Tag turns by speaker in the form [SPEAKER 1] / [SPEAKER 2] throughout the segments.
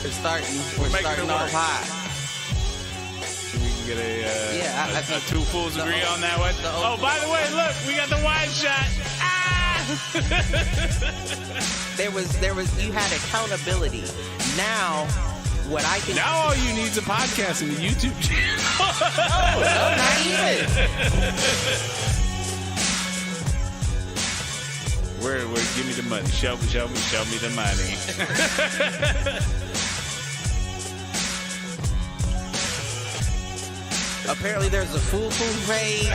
[SPEAKER 1] We're starting off high.
[SPEAKER 2] We can get
[SPEAKER 1] I
[SPEAKER 2] a
[SPEAKER 1] think
[SPEAKER 2] two fools agree on that one. Oh, by the way, look, we got the wide shot.
[SPEAKER 1] There was you had accountability. Now what I can
[SPEAKER 2] Now all you need is a podcast and a YouTube channel.
[SPEAKER 1] no, not even.
[SPEAKER 2] Where give me the money. Show me the money.
[SPEAKER 1] Apparently there's a Foolproof page.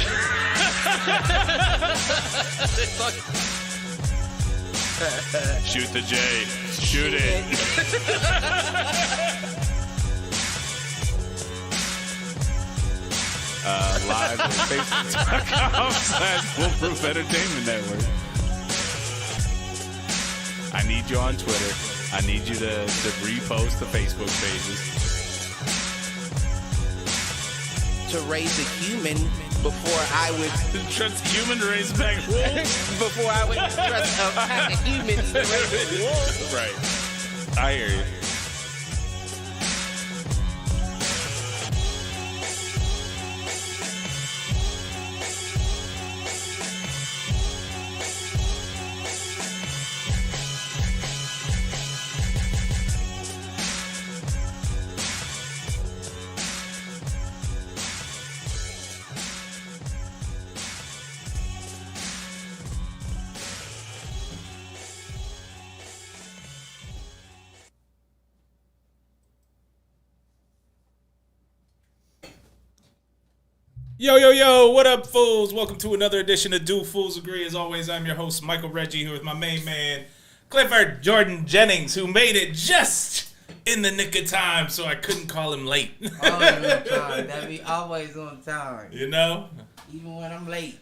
[SPEAKER 2] Shoot the J. Shoot it. Live on Facebook.com/Foolproof Entertainment Network. I need you on Twitter. I need you to repost the Facebook pages.
[SPEAKER 1] To raise a human before I would
[SPEAKER 2] Trust human to raise back wolves.
[SPEAKER 1] before I would trust a pack of humans to raise wolves.
[SPEAKER 2] Right. I hear you. Yo, what up, fools? Welcome to another edition of Do Fools Agree. As always, I'm your host, Michael Reggie, here with my main man, Clifford Jordan Jennings, who made it just in the nick of time, so I couldn't call him late.
[SPEAKER 3] Always on time. That be always on time.
[SPEAKER 2] You know?
[SPEAKER 3] Even when I'm late.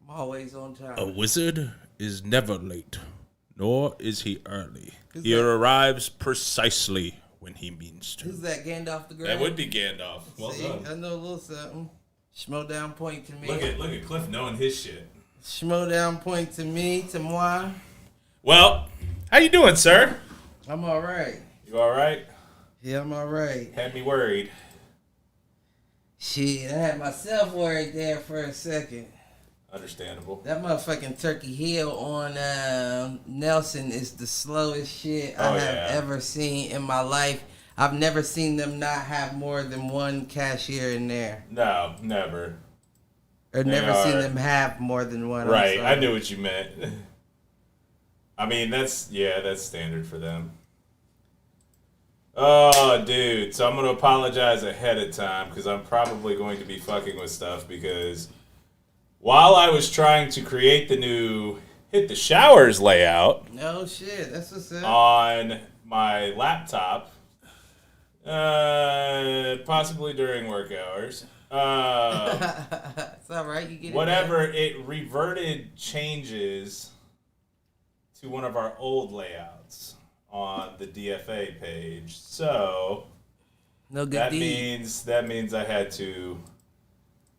[SPEAKER 3] I'm always on time.
[SPEAKER 2] A wizard is never late, nor is he early.
[SPEAKER 3] Who's
[SPEAKER 2] He
[SPEAKER 3] that?
[SPEAKER 2] arrives precisely when he means to.
[SPEAKER 3] Who's that, Gandalf the Grey?
[SPEAKER 2] That would be Gandalf. Well
[SPEAKER 3] See,
[SPEAKER 2] done.
[SPEAKER 3] I know a little something. Schmo down point to me.
[SPEAKER 2] Look at Cliff knowing his shit.
[SPEAKER 3] Schmo down point to me, to moi.
[SPEAKER 2] Well, how you doing, sir?
[SPEAKER 3] I'm alright.
[SPEAKER 2] You all right?
[SPEAKER 3] Yeah, I'm alright.
[SPEAKER 2] Had me worried.
[SPEAKER 3] Shit, I had myself worried there for a second.
[SPEAKER 2] Understandable.
[SPEAKER 3] That motherfucking Turkey Hill on Nelson is the slowest shit I have ever seen in my life. I've never seen them not have more than one cashier in there.
[SPEAKER 2] No, never.
[SPEAKER 3] Or
[SPEAKER 2] They
[SPEAKER 3] never seen
[SPEAKER 2] are-
[SPEAKER 3] them have more than one. I'm
[SPEAKER 2] Right,
[SPEAKER 3] sorry.
[SPEAKER 2] I knew what you meant. I mean, that's standard for them. Oh, dude. So I'm going to apologize ahead of time because I'm probably going to be fucking with stuff because while I was trying to create the new Hit the Showers layout
[SPEAKER 3] No shit, that's what's up.
[SPEAKER 2] on my laptop, possibly during work hours,
[SPEAKER 3] It's alright, you get
[SPEAKER 2] whatever, it reverted changes to one of our old layouts on the DFA page. So
[SPEAKER 3] No good
[SPEAKER 2] that
[SPEAKER 3] deed.
[SPEAKER 2] means I had to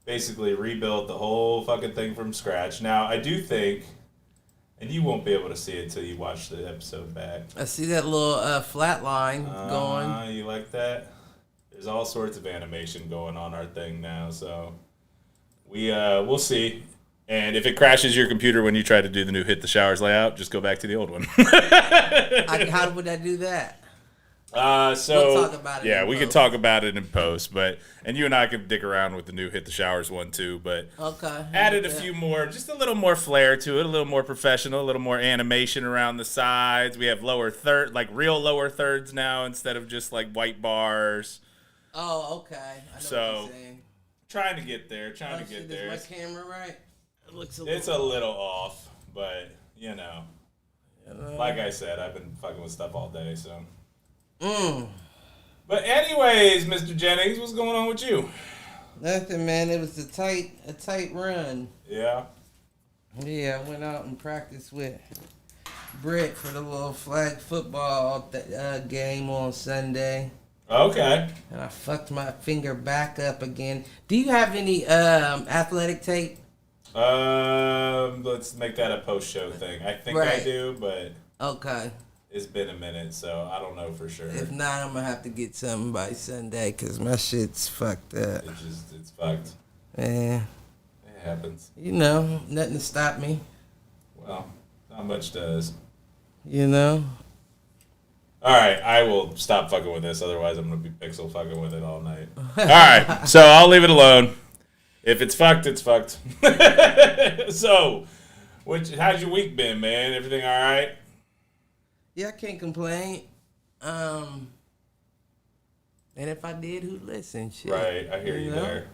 [SPEAKER 2] basically rebuild the whole fucking thing from scratch. Now I do think, and you won't be able to see it until you watch the episode back.
[SPEAKER 3] I see that little flat line going.
[SPEAKER 2] You like that? There's all sorts of animation going on our thing now, so we'll see. And if it crashes your computer when you try to do the new Hit the Showers layout, just go back to the old one.
[SPEAKER 3] How would I do that?
[SPEAKER 2] So
[SPEAKER 3] We'll talk about it
[SPEAKER 2] yeah,
[SPEAKER 3] in
[SPEAKER 2] we could
[SPEAKER 3] post.
[SPEAKER 2] talk about it in post, and you and I could dick around with the new Hit the Showers one too, but
[SPEAKER 3] Okay.
[SPEAKER 2] added a few more, just a little more flair to it, a little more professional, a little more animation around the sides. We have real lower thirds now instead of just like white bars.
[SPEAKER 3] Oh, okay. I know
[SPEAKER 2] So,
[SPEAKER 3] what you're saying.
[SPEAKER 2] Trying to get there,
[SPEAKER 3] Oh, shit, is my camera right? It looks
[SPEAKER 2] It's a little off, but you know, like I said, I've been fucking with stuff all day, so. But anyways, Mr. Jennings, what's going on with you?
[SPEAKER 3] Nothing, man. It was a tight run.
[SPEAKER 2] Yeah.
[SPEAKER 3] Yeah, I went out and practiced with Britt for the little flag football game on Sunday.
[SPEAKER 2] Okay.
[SPEAKER 3] And I fucked my finger back up again. Do you have any athletic tape?
[SPEAKER 2] Let's make that a post-show thing. I think I
[SPEAKER 3] Right.
[SPEAKER 2] do, but
[SPEAKER 3] Okay.
[SPEAKER 2] It's been a minute, so I don't know for sure.
[SPEAKER 3] If not, I'm gonna have to get something by Sunday because my shit's fucked up.
[SPEAKER 2] It's fucked.
[SPEAKER 3] Yeah.
[SPEAKER 2] It happens.
[SPEAKER 3] You know, nothing to stop me.
[SPEAKER 2] Well, not much does.
[SPEAKER 3] You know?
[SPEAKER 2] Alright, I will stop fucking with this, otherwise I'm gonna be pixel fucking with it all night. Alright, so I'll leave it alone. If it's fucked, it's fucked. So, how's your week been, man? Everything alright?
[SPEAKER 3] Yeah, I can't complain. And if I did, who'd listen? Shit.
[SPEAKER 2] Right, I hear you there.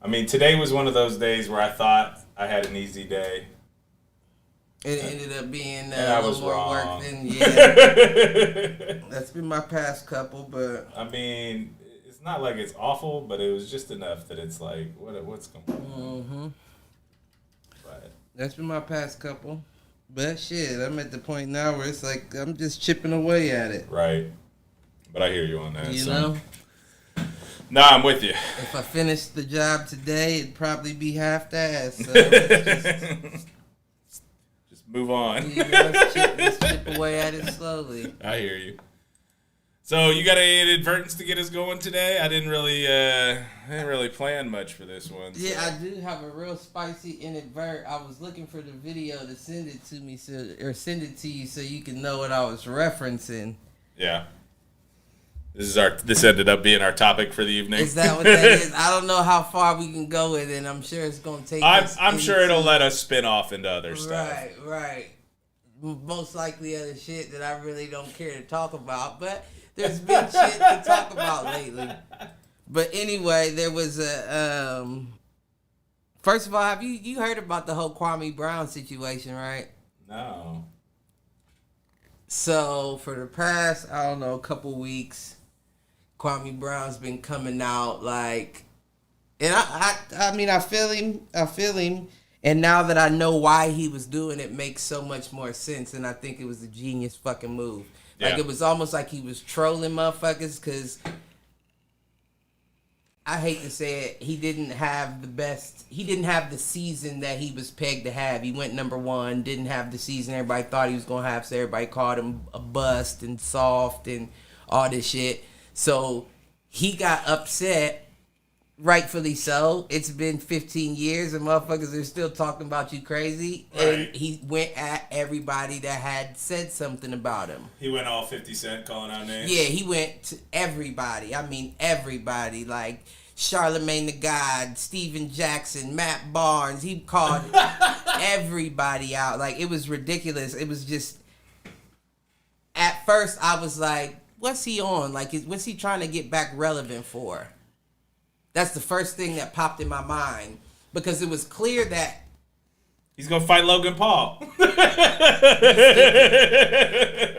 [SPEAKER 2] I mean, today was one of those days where I thought I had an easy day.
[SPEAKER 3] It ended up being
[SPEAKER 2] I
[SPEAKER 3] a
[SPEAKER 2] was
[SPEAKER 3] little more
[SPEAKER 2] wrong.
[SPEAKER 3] work than, yeah. That's been my past couple, but...
[SPEAKER 2] I mean, it's not like it's awful, but it was just enough that it's like, what's going on?
[SPEAKER 3] Mm-hmm.
[SPEAKER 2] But
[SPEAKER 3] That's been my past couple. But shit, I'm at the point now where it's like I'm just chipping away at it.
[SPEAKER 2] right. But I hear you on that.
[SPEAKER 3] You
[SPEAKER 2] so.
[SPEAKER 3] know?
[SPEAKER 2] Nah, I'm with you.
[SPEAKER 3] If I finished the job today, it'd probably be half-assed. So let's
[SPEAKER 2] Just move on.
[SPEAKER 3] let's chip away at it slowly.
[SPEAKER 2] I hear you. So you got an advertence to get us going today? I didn't really plan much for this one. So.
[SPEAKER 3] Yeah, I do have a real spicy inadvert. I was looking for the video to send it to me, send it to you so you can know what I was referencing.
[SPEAKER 2] Yeah. This ended up being our topic for the evening.
[SPEAKER 3] Is that what that is? I don't know how far we can go with it. I'm sure it's gonna take.
[SPEAKER 2] I'm sure it'll let us spin off into other stuff.
[SPEAKER 3] Right. Most likely other shit that I really don't care to talk about, but there's been shit to talk about lately. But anyway, there was a. First of all, have you heard about the whole Kwame Brown situation, right?
[SPEAKER 2] No.
[SPEAKER 3] So for the past, I don't know, couple weeks, Kwame Brown's been coming out like, and I mean, I feel him, and now that I know why he was doing it, makes so much more sense, and I think it was a genius fucking move.
[SPEAKER 2] Yeah.
[SPEAKER 3] Like, it was almost like he was trolling motherfuckers, because I hate to say it, he didn't have the season that he was pegged to have. He went number one, didn't have the season everybody thought he was going to have, so everybody called him a bust and soft and all this shit. So he got upset, rightfully so. It's been 15 years and motherfuckers are still talking about you crazy.
[SPEAKER 2] Right.
[SPEAKER 3] And he went at everybody that had said something about him.
[SPEAKER 2] He went all 50 Cent calling out names?
[SPEAKER 3] Yeah, he went to everybody. I mean, everybody. Like Charlemagne the God, Steven Jackson, Matt Barnes. He called everybody out. Like, it was ridiculous. It was just... At first, I was like, what's he on? Like, what's he trying to get back relevant for? That's the first thing that popped in my mind. Because it was clear that...
[SPEAKER 2] He's going to fight Logan Paul.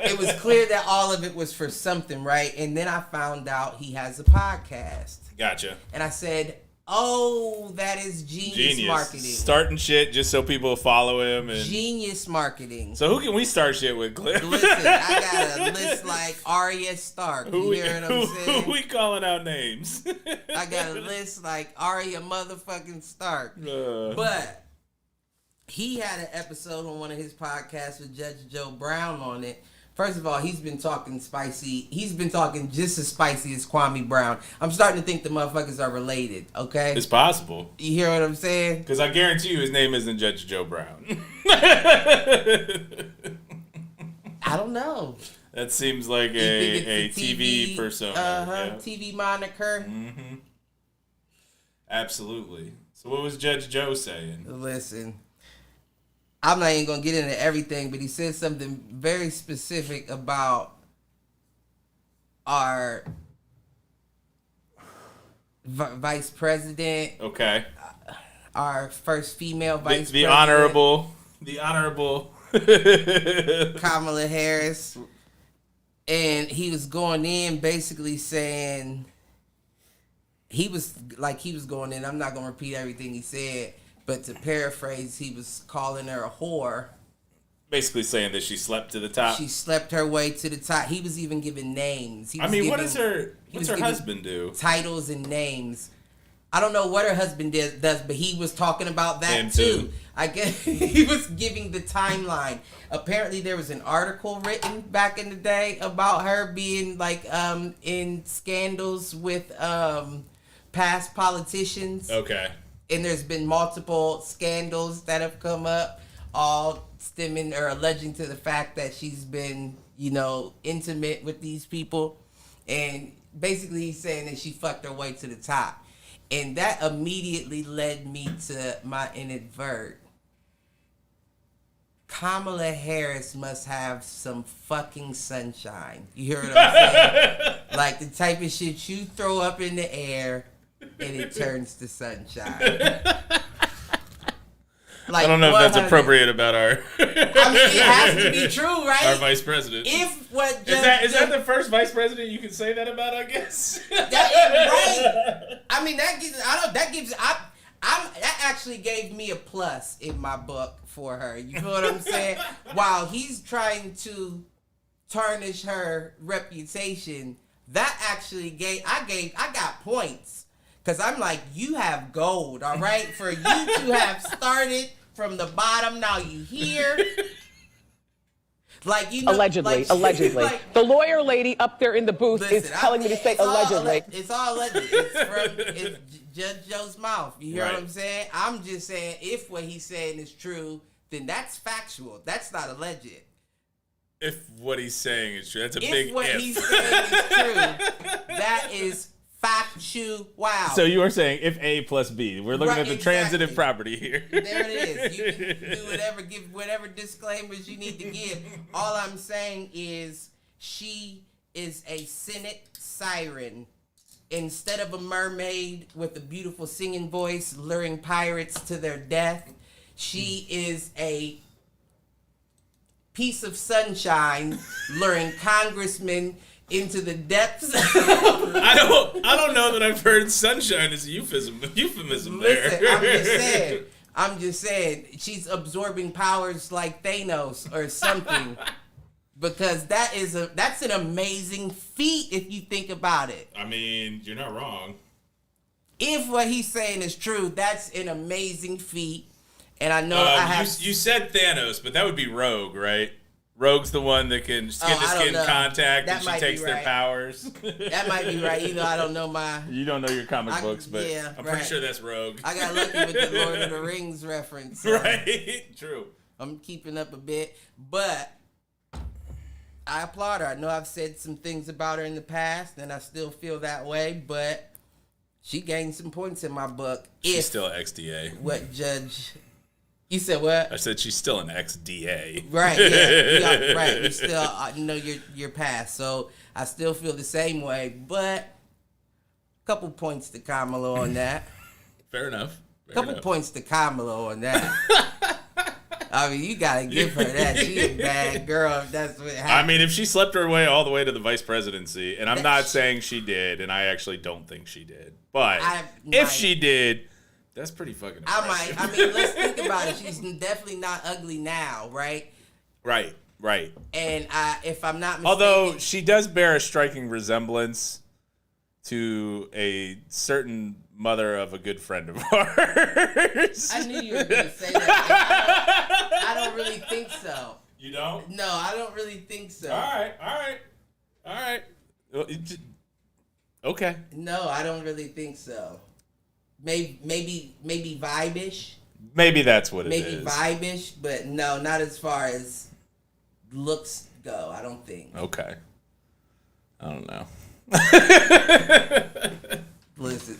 [SPEAKER 3] It was clear that all of it was for something, right? And then I found out he has a podcast.
[SPEAKER 2] Gotcha.
[SPEAKER 3] And I said, oh, that is genius marketing.
[SPEAKER 2] Starting shit just so people follow him. And...
[SPEAKER 3] Genius marketing.
[SPEAKER 2] So who can we start shit with, Cliff?
[SPEAKER 3] Listen, I got a list like Arya Stark. You hear what I'm saying?
[SPEAKER 2] Who we calling out names?
[SPEAKER 3] I got a list like Arya motherfucking Stark. But he had an episode on one of his podcasts with Judge Joe Brown on it. First of all, he's been talking spicy. He's been talking just as spicy as Kwame Brown. I'm starting to think the motherfuckers are related, okay?
[SPEAKER 2] It's possible.
[SPEAKER 3] You hear what I'm saying?
[SPEAKER 2] Because I guarantee you his name isn't Judge Joe Brown.
[SPEAKER 3] I don't know.
[SPEAKER 2] That seems like a TV persona.
[SPEAKER 3] Yeah.
[SPEAKER 2] Yeah.
[SPEAKER 3] TV moniker.
[SPEAKER 2] Mm-hmm. Absolutely. So what was Judge Joe saying?
[SPEAKER 3] Listen, I'm not even going to get into everything, but he said something very specific about our vice president.
[SPEAKER 2] Okay.
[SPEAKER 3] Our first female vice
[SPEAKER 2] the
[SPEAKER 3] president.
[SPEAKER 2] The honorable
[SPEAKER 3] Kamala Harris. And he was going in basically saying, he was going in, I'm not going to repeat everything he said, but to paraphrase, he was calling her a whore.
[SPEAKER 2] Basically saying that she slept to the top.
[SPEAKER 3] She slept her way to the top. He was even giving names.
[SPEAKER 2] What's her husband do?
[SPEAKER 3] Titles and names. I don't know what her husband does, but he was talking about that
[SPEAKER 2] Him too.
[SPEAKER 3] I guess he was giving the timeline. Apparently, there was an article written back in the day about her being like in scandals with past politicians.
[SPEAKER 2] Okay.
[SPEAKER 3] And there's been multiple scandals that have come up, all stemming or alleging to the fact that she's been, intimate with these people. And basically he's saying that she fucked her way to the top. And that immediately led me to my inadvert. Kamala Harris must have some fucking sunshine. You hear what I'm saying? Like the type of shit you throw up in the air and it turns to sunshine. Like
[SPEAKER 2] I don't know if that's appropriate about our.
[SPEAKER 3] I mean, it has to be true, right?
[SPEAKER 2] Our vice president.
[SPEAKER 3] If what
[SPEAKER 2] is that the first vice president you can say that about? I guess.
[SPEAKER 3] That is right. I mean, that actually gave me a plus in my book for her. You know what I'm saying? While he's trying to tarnish her reputation, that actually I got points. Because I'm like, you have gold, all right? For you to have started from the bottom, now you here. Like,
[SPEAKER 4] allegedly. Like, the lawyer lady up there in the booth is telling me to say allegedly.
[SPEAKER 3] It's all allegedly. It's Judge Joe's mouth. You hear what I'm saying? I'm just saying, if what he's saying is true, then that's factual. That's not alleged.
[SPEAKER 2] If what he's saying is true, that's a big if.
[SPEAKER 3] If what he's saying is true, that is factual. Wow.
[SPEAKER 2] So you are saying if A plus B. We're looking at the transitive property here.
[SPEAKER 3] There it is. You can do give whatever disclaimers you need to give. All I'm saying is she is a Senate siren. Instead of a mermaid with a beautiful singing voice luring pirates to their death, she is a piece of sunshine luring congressmen into the depths.
[SPEAKER 2] I don't know that I've heard sunshine as a euphemism there.
[SPEAKER 3] Listen, I'm just saying she's absorbing powers like Thanos or something. Because that's an amazing feat if you think about it.
[SPEAKER 2] I mean, you're not wrong.
[SPEAKER 3] If what he's saying is true, that's an amazing feat. And I know I have.
[SPEAKER 2] You said Thanos, but that would be Rogue, right? Rogue's the one that can skin-to-skin contact, and she takes their powers.
[SPEAKER 3] That might be right. I don't know
[SPEAKER 2] You don't know your comic books, but yeah, I'm pretty sure that's Rogue.
[SPEAKER 3] I got lucky with the Lord of the Rings reference. So
[SPEAKER 2] right? True.
[SPEAKER 3] I'm keeping up a bit, but I applaud her. I know I've said some things about her in the past, and I still feel that way, but she gained some points in my book.
[SPEAKER 2] She's still XDA.
[SPEAKER 3] What Judge... You said what?
[SPEAKER 2] I said she's still an XDA.
[SPEAKER 3] Right, yeah. Right. You still know your past. So I still feel the same way, but a couple points to Kamala on that.
[SPEAKER 2] Fair enough.
[SPEAKER 3] Couple points to Kamala on that. I mean, you gotta give her that. She's a bad girl if that's what happened.
[SPEAKER 2] I mean, if she slept her way all the way to the vice presidency, and I'm not saying she did, and I actually don't think she did, but if she did... That's pretty fucking impressive.
[SPEAKER 3] I mean, let's think about it. She's definitely not ugly now, right?
[SPEAKER 2] Right.
[SPEAKER 3] And if I'm not mistaken...
[SPEAKER 2] Although she does bear a striking resemblance to a certain mother of a good friend of ours.
[SPEAKER 3] I knew you were going to say that. I don't really think so.
[SPEAKER 2] You don't?
[SPEAKER 3] No, I don't really think so.
[SPEAKER 2] All right. Okay.
[SPEAKER 3] No, I don't really think so. Maybe vibe-ish.
[SPEAKER 2] Maybe that's what it is.
[SPEAKER 3] Maybe vibe-ish, but no, not as far as looks go, I don't think.
[SPEAKER 2] Okay. I don't know.
[SPEAKER 3] Listen.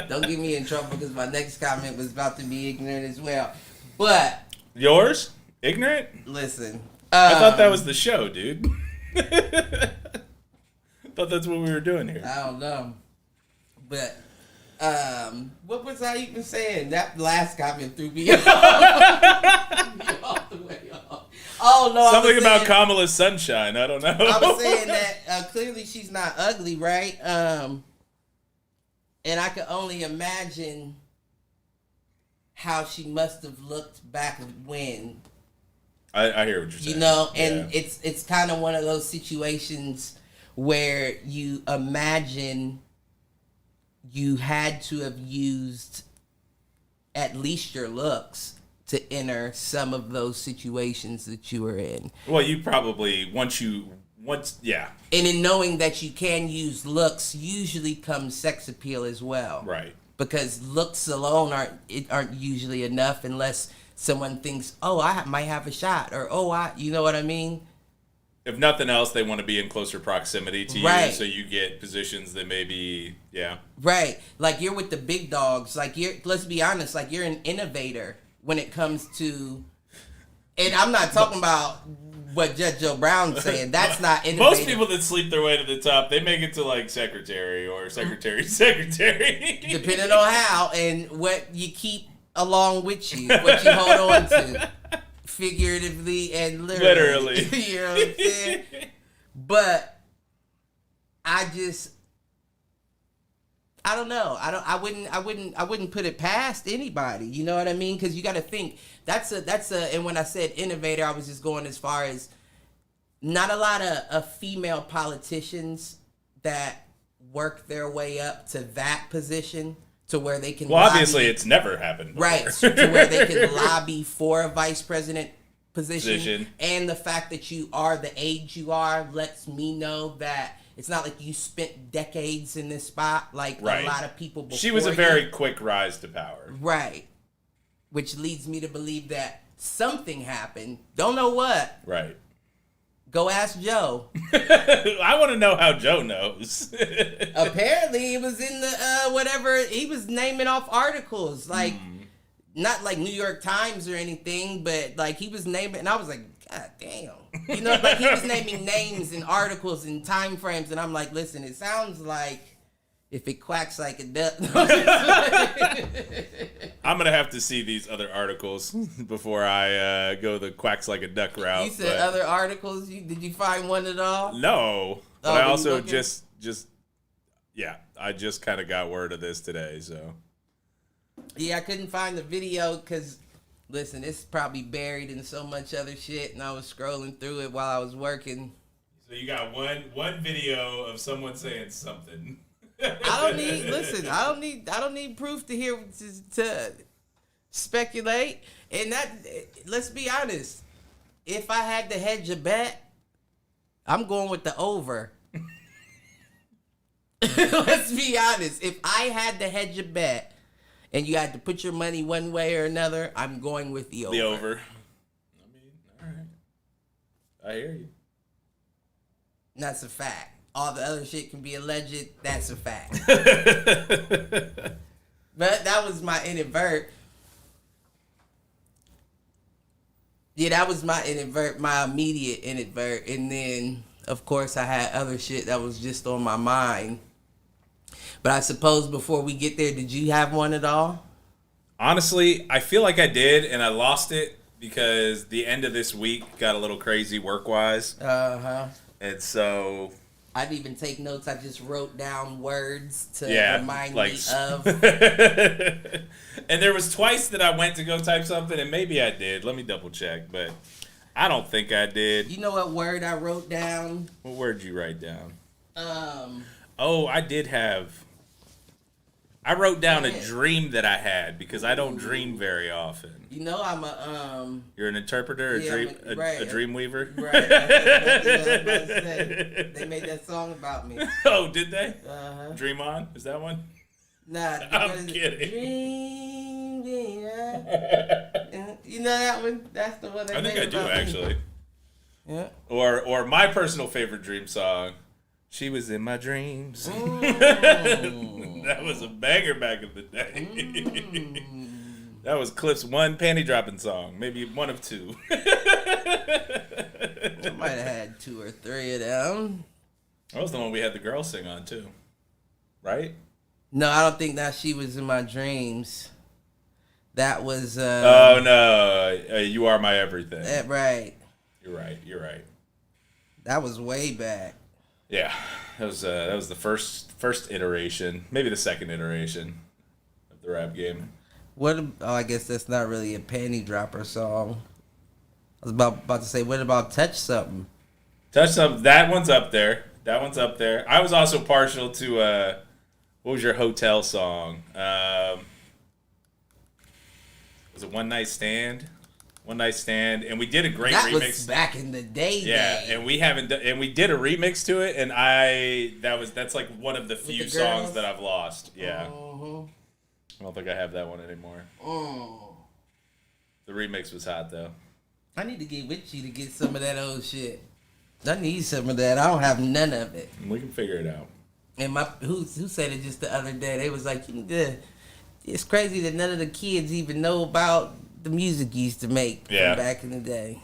[SPEAKER 3] Don't get me in trouble because my next comment was about to be ignorant as well. But...
[SPEAKER 2] Yours? Ignorant?
[SPEAKER 3] Listen.
[SPEAKER 2] I thought that was the show, dude. I thought that's what we were doing here.
[SPEAKER 3] I don't know. But, what was I even saying? That last comment threw me off. The way off. Oh, no.
[SPEAKER 2] Something about Kamala's sunshine. I don't know.
[SPEAKER 3] I was saying that clearly she's not ugly, right? And I could only imagine how she must have looked back when.
[SPEAKER 2] I hear what you're saying.
[SPEAKER 3] And it's kind of one of those situations where you imagine you had to have used at least your looks to enter some of those situations that you were in.
[SPEAKER 2] Well, you probably yeah.
[SPEAKER 3] And in knowing that you can use looks, usually comes sex appeal as well.
[SPEAKER 2] Right.
[SPEAKER 3] Because looks alone aren't usually enough unless someone thinks, oh, I might have a shot, or you know what I mean?
[SPEAKER 2] If nothing else, they want to be in closer proximity to you,
[SPEAKER 3] right.
[SPEAKER 2] So you get positions that maybe, yeah.
[SPEAKER 3] Right. Like you're with the big dogs. Like let's be honest, like you're an innovator when it comes to, and I'm not talking about what Judge Joe Brown's saying. That's not innovative.
[SPEAKER 2] Most people that sleep their way to the top, they make it to like secretary or secretary.
[SPEAKER 3] Depending on how and what you keep along with you, what you hold on to. Figuratively and literally. You know what I'm saying? But I don't know. I wouldn't put it past anybody. You know what I mean? Because you got to think that's a. And when I said innovator, I was just going as far as not a lot of female politicians that work their way up to that position to where they can.
[SPEAKER 2] Well, obviously, it's never happened before.
[SPEAKER 3] Right, to where they can lobby for a vice president position. And the fact that you are the age you are lets me know that it's not like you spent decades in this spot like a lot of people before.
[SPEAKER 2] She was a very quick rise to power.
[SPEAKER 3] Right. Which leads me to believe that something happened. Don't know what.
[SPEAKER 2] Right.
[SPEAKER 3] Go ask Joe.
[SPEAKER 2] I want to know how Joe knows.
[SPEAKER 3] Apparently, it was in the whatever. He was naming off articles, like not like New York Times or anything, but like he was naming, and I was like, God damn, you know, like he was naming names and articles and time frames, and I'm like, listen, it sounds like if it quacks like a duck.
[SPEAKER 2] I'm gonna have to see these other articles before I go the quacks like a duck route.
[SPEAKER 3] You said other articles. Did you find one at all?
[SPEAKER 2] No, but I also just I just kind of got word of this today. So
[SPEAKER 3] yeah, I couldn't find the video because listen, it's probably buried in so much other shit, and I was scrolling through it while I was working.
[SPEAKER 2] So you got one video of someone saying something.
[SPEAKER 3] I don't need proof to hear to speculate. And that, let's be honest, if I had to hedge a bet, I'm going with the over. Let's be honest. If I had to hedge a bet and you had to put your money one way or another, I'm going with the over.
[SPEAKER 2] The over. I mean, all right. I hear you.
[SPEAKER 3] That's a fact. All the other shit can be alleged. That's a fact. But that was my inadvert. Yeah, that was my inadvert, my immediate inadvert. And then, of course, I had other shit that was just on my mind. But I suppose before we get there, did you have one at all?
[SPEAKER 2] Honestly, I feel like I did, and I lost it because the end of this week got a little crazy work-wise.
[SPEAKER 3] Uh-huh.
[SPEAKER 2] And so
[SPEAKER 3] I didn't even take notes. I just wrote down words to remind me of.
[SPEAKER 2] And there was twice that I went to go type something, and maybe I did. Let me double check, but I don't think I did.
[SPEAKER 3] You know what word I wrote down?
[SPEAKER 2] What word did you write down? Oh, I did have. I wrote down a dream that I had because I don't dream very often.
[SPEAKER 3] You know I'm a
[SPEAKER 2] You're an interpreter, a dream weaver.
[SPEAKER 3] Right. That's what I was about to say. They made that song about me.
[SPEAKER 2] Oh, did they?
[SPEAKER 3] Uh-huh.
[SPEAKER 2] Dream On? Is that one?
[SPEAKER 3] Nah,
[SPEAKER 2] I'm kidding.
[SPEAKER 3] Dream, you know that one? That's the one.
[SPEAKER 2] I think I do actually.
[SPEAKER 3] Yeah.
[SPEAKER 2] Or my personal favorite dream song. She was in my dreams. That was a banger back in the day. That was Cliff's one panty dropping song, maybe one of two.
[SPEAKER 3] I might have had 2 or 3 of them.
[SPEAKER 2] That was the one we had the girls sing on too, right?
[SPEAKER 3] No, I don't think that She Was in My Dreams. That was.
[SPEAKER 2] Oh no, You Are My Everything.
[SPEAKER 3] Right.
[SPEAKER 2] You're right.
[SPEAKER 3] That was way back.
[SPEAKER 2] Yeah, that was the first iteration, maybe the second iteration of the rap game.
[SPEAKER 3] I guess that's not really a panty dropper song. I was about to say, what about Touch Something?
[SPEAKER 2] Touch Something, that one's up there. I was also partial to What was your hotel song? Was it One Night Stand? One Night Stand, and we did a great remix.
[SPEAKER 3] That was back in the day.
[SPEAKER 2] Yeah, and we haven't, and we did a remix to it, and that's like one of the few songs that I've lost. Yeah, I don't think I have that one anymore. The remix was hot though.
[SPEAKER 3] I need to get with you to get some of that old shit. I need some of that. I don't have none of it.
[SPEAKER 2] We can figure it out.
[SPEAKER 3] And who said it just the other day? They was like, it's crazy that none of the kids even know about the music you used to make from back in the day.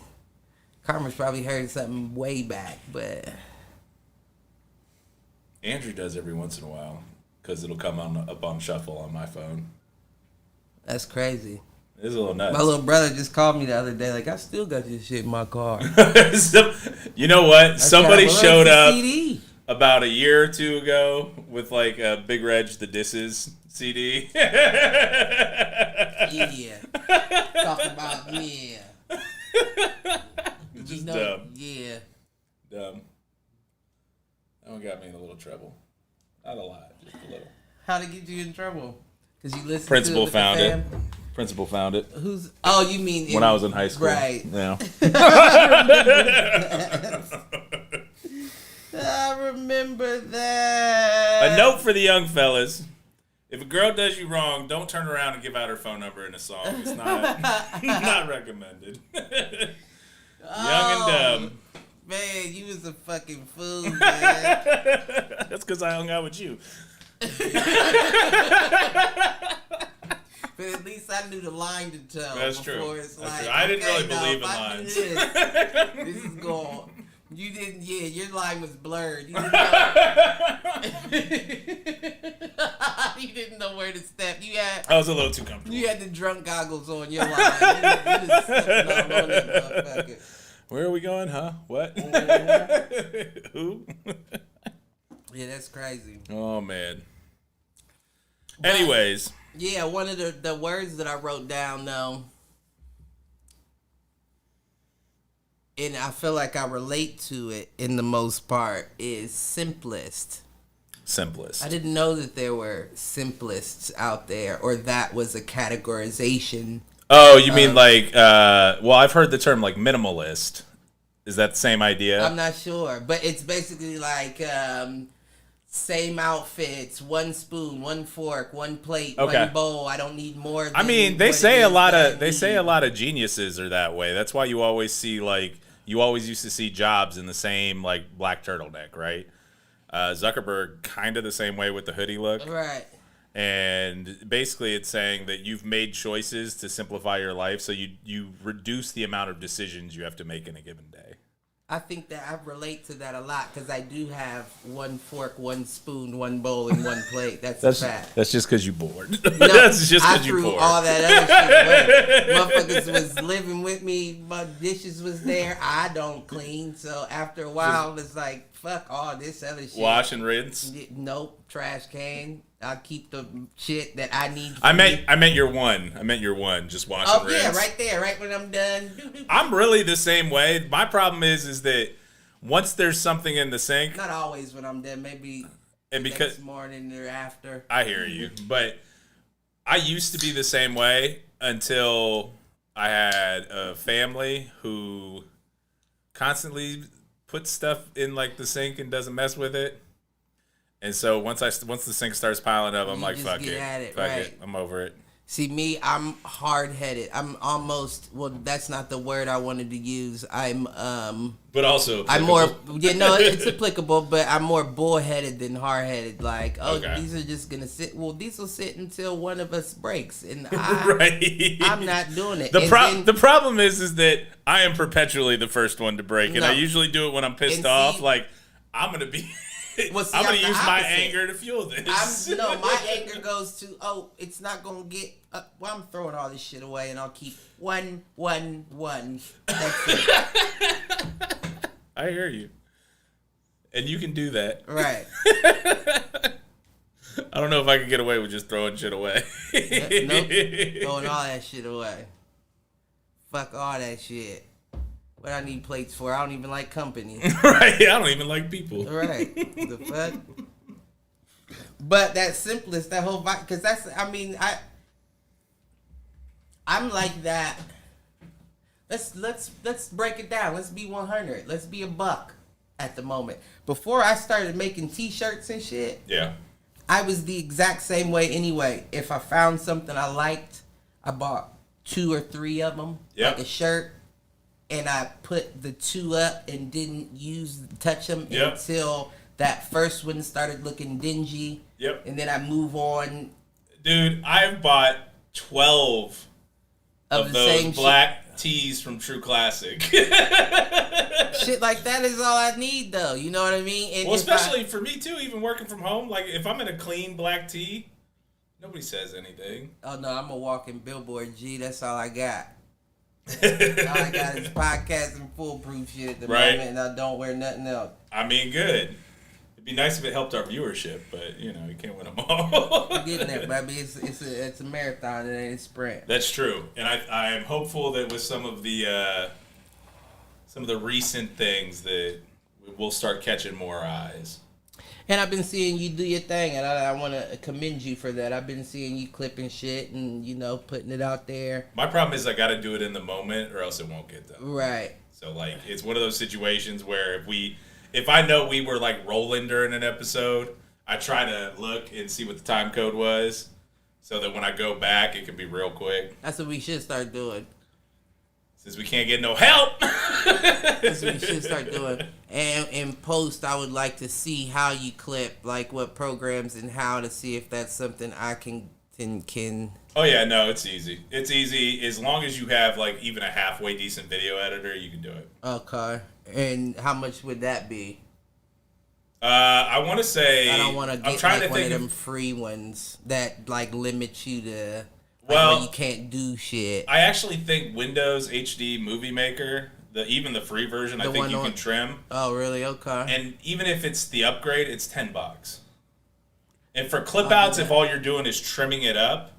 [SPEAKER 3] Karma's probably heard something way back, but
[SPEAKER 2] Andrew does every once in a while because it'll come up on shuffle on my phone.
[SPEAKER 3] That's crazy.
[SPEAKER 2] It's a little nuts.
[SPEAKER 3] My little brother just called me the other day, like, I still got this shit in my car.
[SPEAKER 2] You know what? Somebody showed up
[SPEAKER 3] CD.
[SPEAKER 2] About a year or two ago with like a Big Reg The Disses CD.
[SPEAKER 3] Yeah. Talk about,
[SPEAKER 2] Just dumb.
[SPEAKER 3] Yeah.
[SPEAKER 2] Dumb. That one got me in a little trouble. Not a lot, just a little.
[SPEAKER 3] How'd it get you in trouble? Because you listened
[SPEAKER 2] Principal
[SPEAKER 3] to it
[SPEAKER 2] found it. Principal found it.
[SPEAKER 3] Oh, you mean
[SPEAKER 2] when I was in high school.
[SPEAKER 3] Right.
[SPEAKER 2] Yeah.
[SPEAKER 3] I remember that.
[SPEAKER 2] A note for the young fellas. If a girl does you wrong, don't turn around and give out her phone number in a song. It's not recommended. Young and dumb.
[SPEAKER 3] Man, you was a fucking fool, man.
[SPEAKER 2] That's because I hung out with you.
[SPEAKER 3] But at least I knew the line to tell.
[SPEAKER 2] That's true.
[SPEAKER 3] It's
[SPEAKER 2] That's
[SPEAKER 3] like,
[SPEAKER 2] true. I didn't really believe in lines.
[SPEAKER 3] This is going. You didn't. Yeah, your line was blurred. You didn't know, you didn't know where to step.
[SPEAKER 2] I was a little too comfortable.
[SPEAKER 3] You had the drunk goggles on your line. You just stepping out on that motherfucker.
[SPEAKER 2] Where are we going, huh? What? Who?
[SPEAKER 3] Yeah, that's crazy.
[SPEAKER 2] Oh, man. But, anyways.
[SPEAKER 3] Yeah, one of the words that I wrote down, though, and I feel like I relate to it in the most part, is simplest.
[SPEAKER 2] Simplest.
[SPEAKER 3] I didn't know that there were simplists out there, or that was a categorization.
[SPEAKER 2] Oh, you mean like, well, I've heard the term like minimalist. Is that the same idea?
[SPEAKER 3] I'm not sure, but it's basically like same outfits, one spoon, one fork, one plate, one bowl. I don't need more than
[SPEAKER 2] they say a lot of geniuses are that way. That's why you always see you always used to see Jobs in the same like black turtleneck, right? Zuckerberg kind of the same way with the hoodie look.
[SPEAKER 3] Right.
[SPEAKER 2] And basically it's saying that you've made choices to simplify your life, so you reduce the amount of decisions you have to make in a given day.
[SPEAKER 3] I think that I relate to that a lot because I do have one fork, one spoon, one bowl, and one plate. That's a fact.
[SPEAKER 2] That's just because you're bored.
[SPEAKER 3] No,
[SPEAKER 2] that's just because you're bored.
[SPEAKER 3] I threw all that other shit away. Motherfuckers was living with me. My dishes was there. I don't clean. So after a while, it's like, fuck all this other shit.
[SPEAKER 2] Wash and rinse?
[SPEAKER 3] Nope. Trash can. I keep the shit that I need.
[SPEAKER 2] I meant your one. Just wash and rinse.
[SPEAKER 3] Oh yeah, right there, right when I'm done.
[SPEAKER 2] I'm really the same way. My problem is that once there's something in the sink.
[SPEAKER 3] Not always when I'm done. Maybe next morning or after.
[SPEAKER 2] I hear you, but I used to be the same way until I had a family who constantly puts stuff in like the sink and doesn't mess with it. And so once the sink starts piling up, I'm like, fuck it. Fuck it. I'm over it.
[SPEAKER 3] See, me, I'm hard-headed. I'm almost, well, that's not the word I wanted to use.
[SPEAKER 2] But also
[SPEAKER 3] I'm more, it's applicable, but I'm more bullheaded than hard-headed. Like, These are just going to sit. Well, these will sit until one of us breaks. And I'm not doing it.
[SPEAKER 2] The problem is that I am perpetually the first one to break. And I usually do it when I'm pissed off. Like, I'm going to be...
[SPEAKER 3] Well, see,
[SPEAKER 2] I'm going to use my anger to fuel this.
[SPEAKER 3] My anger goes to, it's not going to get, I'm throwing all this shit away and I'll keep one. That's it.
[SPEAKER 2] I hear you. And you can do that.
[SPEAKER 3] Right.
[SPEAKER 2] I don't know if I can get away with just throwing shit away.
[SPEAKER 3] Nope. Throwing all that shit away. Fuck all that shit. What I need plates for? I don't even like company.
[SPEAKER 2] Right. I don't even like people.
[SPEAKER 3] Right. The fuck? But that simplest, that whole vibe, because that's, I mean, I'm like that. Let's break it down. Let's be 100. Let's be a buck at the moment. Before I started making T-shirts and shit,
[SPEAKER 2] yeah,
[SPEAKER 3] I was the exact same way anyway. If I found something I liked, I bought 2 or 3 of them, like a shirt, and I put the 2 up and didn't touch them until that first one started looking dingy.
[SPEAKER 2] Yep.
[SPEAKER 3] And then I move on.
[SPEAKER 2] Dude, I've bought 12 of those black tees from True Classic.
[SPEAKER 3] Shit like that is all I need, though. You know what I mean? And
[SPEAKER 2] well, especially for me, too, even working from home. Like, if I'm in a clean black tee, nobody says anything.
[SPEAKER 3] Oh, no, I'm a walking billboard, G. That's all I got. All I got is podcast and foolproof shit at the moment, and I don't wear nothing else.
[SPEAKER 2] I mean, good. It'd be nice if it helped our viewership, but, you know, you can't win them all.
[SPEAKER 3] We're getting there, baby. It's a marathon, it ain't a sprint.
[SPEAKER 2] That's true. And I am hopeful that with some of the recent things that we'll start catching more eyes.
[SPEAKER 3] And I've been seeing you do your thing, and I want to commend you for that. I've been seeing you clipping shit and, you know, putting it out there.
[SPEAKER 2] My problem is I got to do it in the moment or else it won't get done.
[SPEAKER 3] Right.
[SPEAKER 2] So, like, it's one of those situations where if I know we were, like, rolling during an episode, I try to look and see what the time code was so that when I go back, it can be real quick.
[SPEAKER 3] That's what we should start doing.
[SPEAKER 2] Since we can't get no help.
[SPEAKER 3] That's what we should start doing. And in post, I would like to see how you clip, like what programs and how, to see if that's something I can.
[SPEAKER 2] Oh, yeah, no, it's easy. It's easy. As long as you have, like, even a halfway decent video editor, you can do it.
[SPEAKER 3] Okay. And how much would that be?
[SPEAKER 2] I want to say...
[SPEAKER 3] I don't want to get like one of them free ones that, like, limit you to... where you can't do shit.
[SPEAKER 2] I actually think Windows HD Movie Maker, even the free version, I think you can trim.
[SPEAKER 3] Oh, really? Okay.
[SPEAKER 2] And even if it's the upgrade, it's $10. And for clip outs, if all you're doing is trimming it up,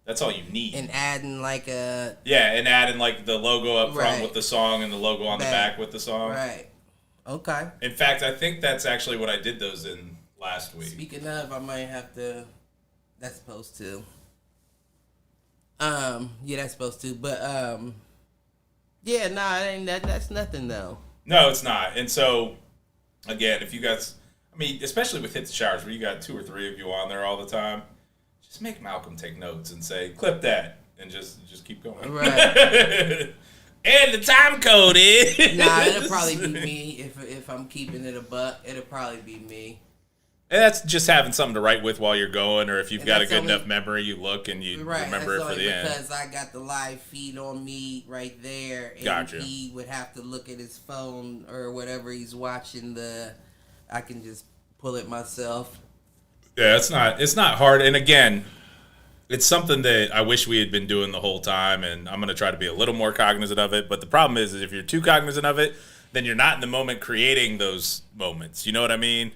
[SPEAKER 2] that's all you need.
[SPEAKER 3] And adding like a...
[SPEAKER 2] Yeah, and adding like the logo up front with the song and the logo on the back with the song.
[SPEAKER 3] Right. Okay.
[SPEAKER 2] In fact, I think that's actually what I did those in last week.
[SPEAKER 3] Speaking of, I might have to... That's supposed to... Yeah, that's supposed to, but yeah, nah, it ain't that's nothing though.
[SPEAKER 2] No, it's not. And so, again, if you guys, I mean, especially with Hit the Showers, where you got 2 or 3 of you on there all the time, just make Malcolm take notes and say, clip that, and just keep going.
[SPEAKER 3] Right.
[SPEAKER 2] And the time code is...
[SPEAKER 3] Nah, it'll probably be me if I'm keeping it a buck. It'll probably be me.
[SPEAKER 2] And that's just having something to write with while you're going, or if you've got a good enough memory, you look and you remember it for the end.
[SPEAKER 3] Because I got the live feed on me right there, and
[SPEAKER 2] gotcha.
[SPEAKER 3] He would have to look at his phone or whatever he's watching. I can just pull it myself.
[SPEAKER 2] Yeah, it's not hard. And again, it's something that I wish we had been doing the whole time, and I'm going to try to be a little more cognizant of it. But the problem is if you're too cognizant of it, then you're not in the moment creating those moments. You know what I mean?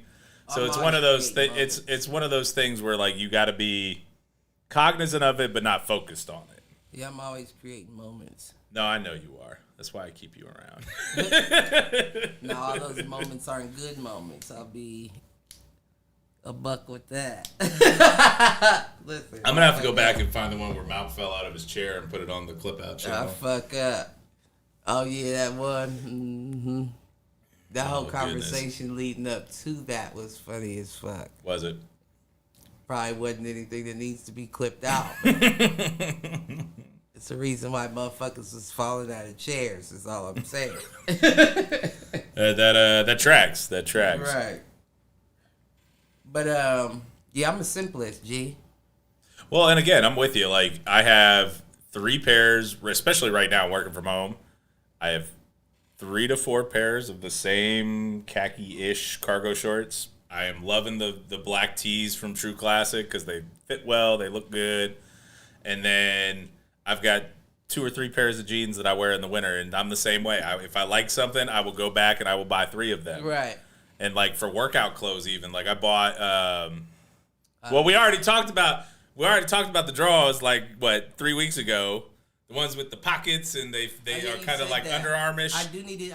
[SPEAKER 2] So it's one of those it's one of those things where like you got to be cognizant of it but not focused on it.
[SPEAKER 3] Yeah, I'm always creating moments.
[SPEAKER 2] No, I know you are. That's why I keep you around.
[SPEAKER 3] No, all those moments aren't good moments. I'll be a buck with that. Listen,
[SPEAKER 2] I'm gonna have to go back and find the one where Malcolm fell out of his chair and put it on the clip out channel.
[SPEAKER 3] I fuck up. Oh yeah, that one. Mm-hmm. That whole conversation leading up to that was funny as fuck.
[SPEAKER 2] Was it?
[SPEAKER 3] Probably wasn't anything that needs to be clipped out. It's the reason why motherfuckers was falling out of chairs, is all I'm saying.
[SPEAKER 2] That tracks. That tracks.
[SPEAKER 3] Right. But, yeah, I'm a simplest, G.
[SPEAKER 2] Well, and again, I'm with you. Like, I have 3 pairs, especially right now working from home. I have 3 to 4 pairs of the same khaki-ish cargo shorts. I am loving the black tees from True Classic because they fit well, they look good. And then I've got 2 or 3 pairs of jeans that I wear in the winter, and I'm the same way. If I like something, I will go back and I will buy 3 of them.
[SPEAKER 3] Right.
[SPEAKER 2] And like for workout clothes, even like I bought. Well, we already talked about the drawers like 3 weeks ago. The ones with the pockets and they are kind of like underarmish.
[SPEAKER 3] I do need it.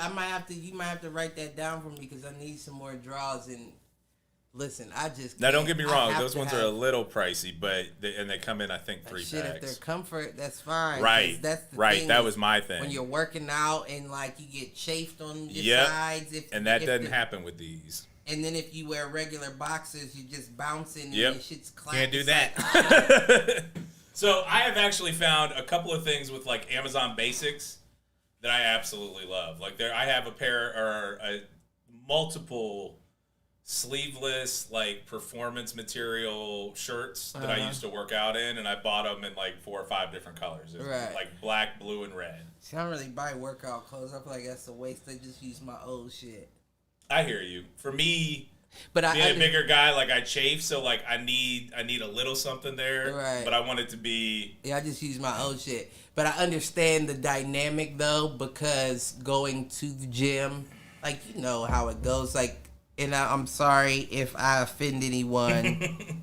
[SPEAKER 3] You might have to write that down for me because I need some more draws and Listen, I just
[SPEAKER 2] now don't get me wrong;
[SPEAKER 3] I
[SPEAKER 2] those ones are a little pricey, but they come in I think 3
[SPEAKER 3] shit,
[SPEAKER 2] packs.
[SPEAKER 3] If they're comfort, that's fine.
[SPEAKER 2] Right,
[SPEAKER 3] that's the
[SPEAKER 2] right.
[SPEAKER 3] thing
[SPEAKER 2] That was my thing.
[SPEAKER 3] When you're working out and like you get chafed on your sides,
[SPEAKER 2] and that doesn't happen with these.
[SPEAKER 3] And then if you wear regular boxers, you're just bouncing and your shit's clapping.
[SPEAKER 2] Can't do that. So I have actually found a couple of things with like Amazon Basics that I absolutely love. Like I have a pair or multiple sleeveless like performance material shirts that I used to work out in, and I bought them in like 4 or 5 different colors.
[SPEAKER 3] Right.
[SPEAKER 2] Like black, blue, and red. See,
[SPEAKER 3] I don't really buy workout clothes. I feel like that's a waste. I just use my old shit.
[SPEAKER 2] I hear you. For me,
[SPEAKER 3] but
[SPEAKER 2] being a bigger guy, like I chafe, so like I need a little something there.
[SPEAKER 3] Right.
[SPEAKER 2] But I want it to be.
[SPEAKER 3] Yeah, I just use my old shit. But I understand the dynamic though, because going to the gym, like you know how it goes. Like, and I'm sorry if I offend anyone,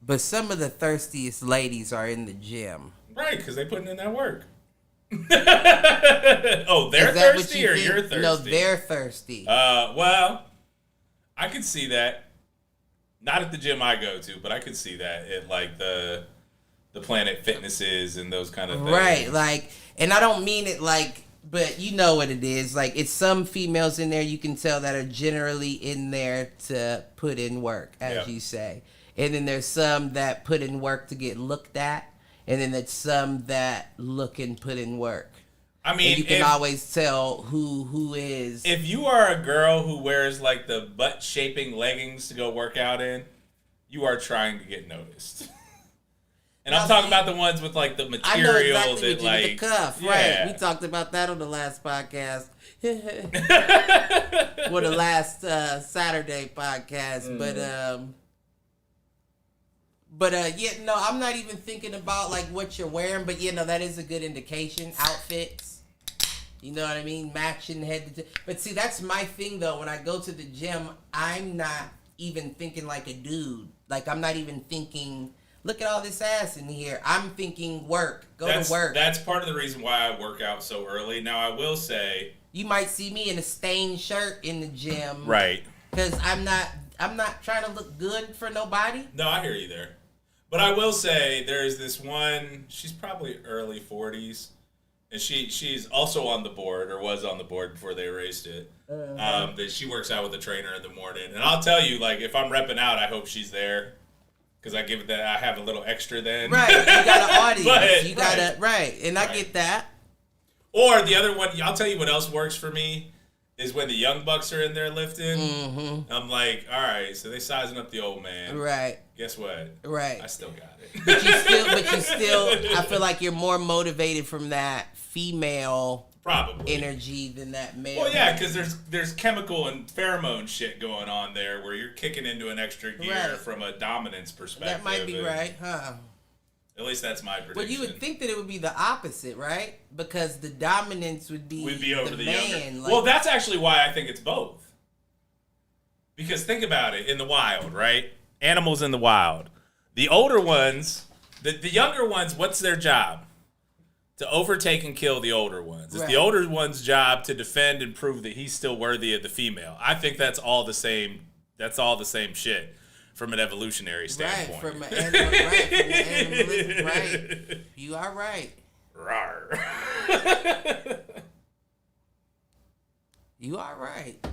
[SPEAKER 3] but some of the thirstiest ladies are in the gym.
[SPEAKER 2] Right, because they putting in that work. Oh, they're thirsty or you're thirsty?
[SPEAKER 3] No, they're thirsty.
[SPEAKER 2] Well, I could see that. Not at the gym I go to, but I could see that at like the Planet Fitnesses and those kind of things.
[SPEAKER 3] Right, like, and I don't mean it like, but you know what it is. Like, it's some females in there you can tell that are generally in there to put in work, as you say. And then there's some that put in work to get looked at. And then there's some that look and put in work. I mean, and you can always tell who is.
[SPEAKER 2] If you are a girl who wears like the butt shaping leggings to go work out in, you are trying to get noticed. And I'm talking about the ones with like the material
[SPEAKER 3] I know exactly
[SPEAKER 2] that
[SPEAKER 3] like
[SPEAKER 2] the
[SPEAKER 3] cuff, right? We talked about that on the last podcast, or the last Saturday podcast, But yeah, no, I'm not even thinking about like what you're wearing, but yeah, no, that is a good indication. Outfits, you know what I mean, matching head to toe. But see, that's my thing though. When I go to the gym, I'm not even thinking like a dude. Like I'm not even thinking, look at all this ass in here. I'm thinking work. Go to work. That's
[SPEAKER 2] part of the reason why I work out so early. Now I will say,
[SPEAKER 3] you might see me in a stained shirt in the gym,
[SPEAKER 2] right?
[SPEAKER 3] Because I'm not trying to look good for nobody.
[SPEAKER 2] No, I hear you there. But I will say there's this one, she's probably early 40s, and she's also on the board, or was on the board before they erased it, that she works out with a trainer in the morning. And I'll tell you, like, if I'm repping out, I hope she's there, because I have a little extra then.
[SPEAKER 3] Right, you got an audience. And I get that.
[SPEAKER 2] Or the other one, I'll tell you what else works for me, is when the young bucks are in there lifting. Mm-hmm. I'm like, all right, so they sizing up the old man.
[SPEAKER 3] Right.
[SPEAKER 2] Guess what?
[SPEAKER 3] Right.
[SPEAKER 2] I still got it.
[SPEAKER 3] But you still, I feel like you're more motivated from that female energy than that male.
[SPEAKER 2] Well, yeah, because there's chemical and pheromone shit going on there where you're kicking into an extra gear from a dominance perspective.
[SPEAKER 3] That might be right, huh?
[SPEAKER 2] At least that's my prediction.
[SPEAKER 3] Well, you would think that it would be the opposite, right? Because the dominance would be
[SPEAKER 2] over the
[SPEAKER 3] man.
[SPEAKER 2] Younger. Well, that's actually why I think it's both. Because think about it, in the wild, right? Animals in the wild. The older ones, the younger ones, what's their job? To overtake and kill the older ones. It's the older one's job to defend and prove that he's still worthy of the female. I think that's all the same. That's all the same shit. From an evolutionary standpoint.
[SPEAKER 3] Right, from an animalism, right. You are right.
[SPEAKER 2] Rawr.
[SPEAKER 3] You are right.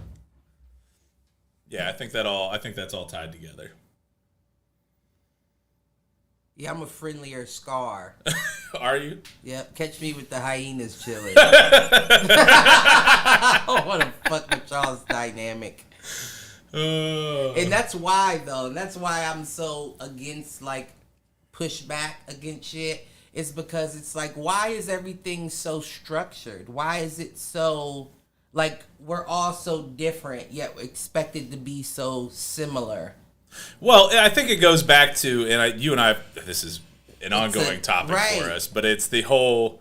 [SPEAKER 2] Yeah, I think that's all tied together.
[SPEAKER 3] Yeah, I'm a friendlier Scar.
[SPEAKER 2] Are you?
[SPEAKER 3] Yeah, catch me with the hyenas chilling. I want to fuck with y'all's dynamic. And that's why, though. And that's why I'm so against, like, pushback against shit. It's because it's like, why is everything so structured? Why is it so, like, we're all so different, yet we're expected to be so similar?
[SPEAKER 2] Well, I think it goes back to, and you and I, this is an ongoing topic for us, but it's the whole,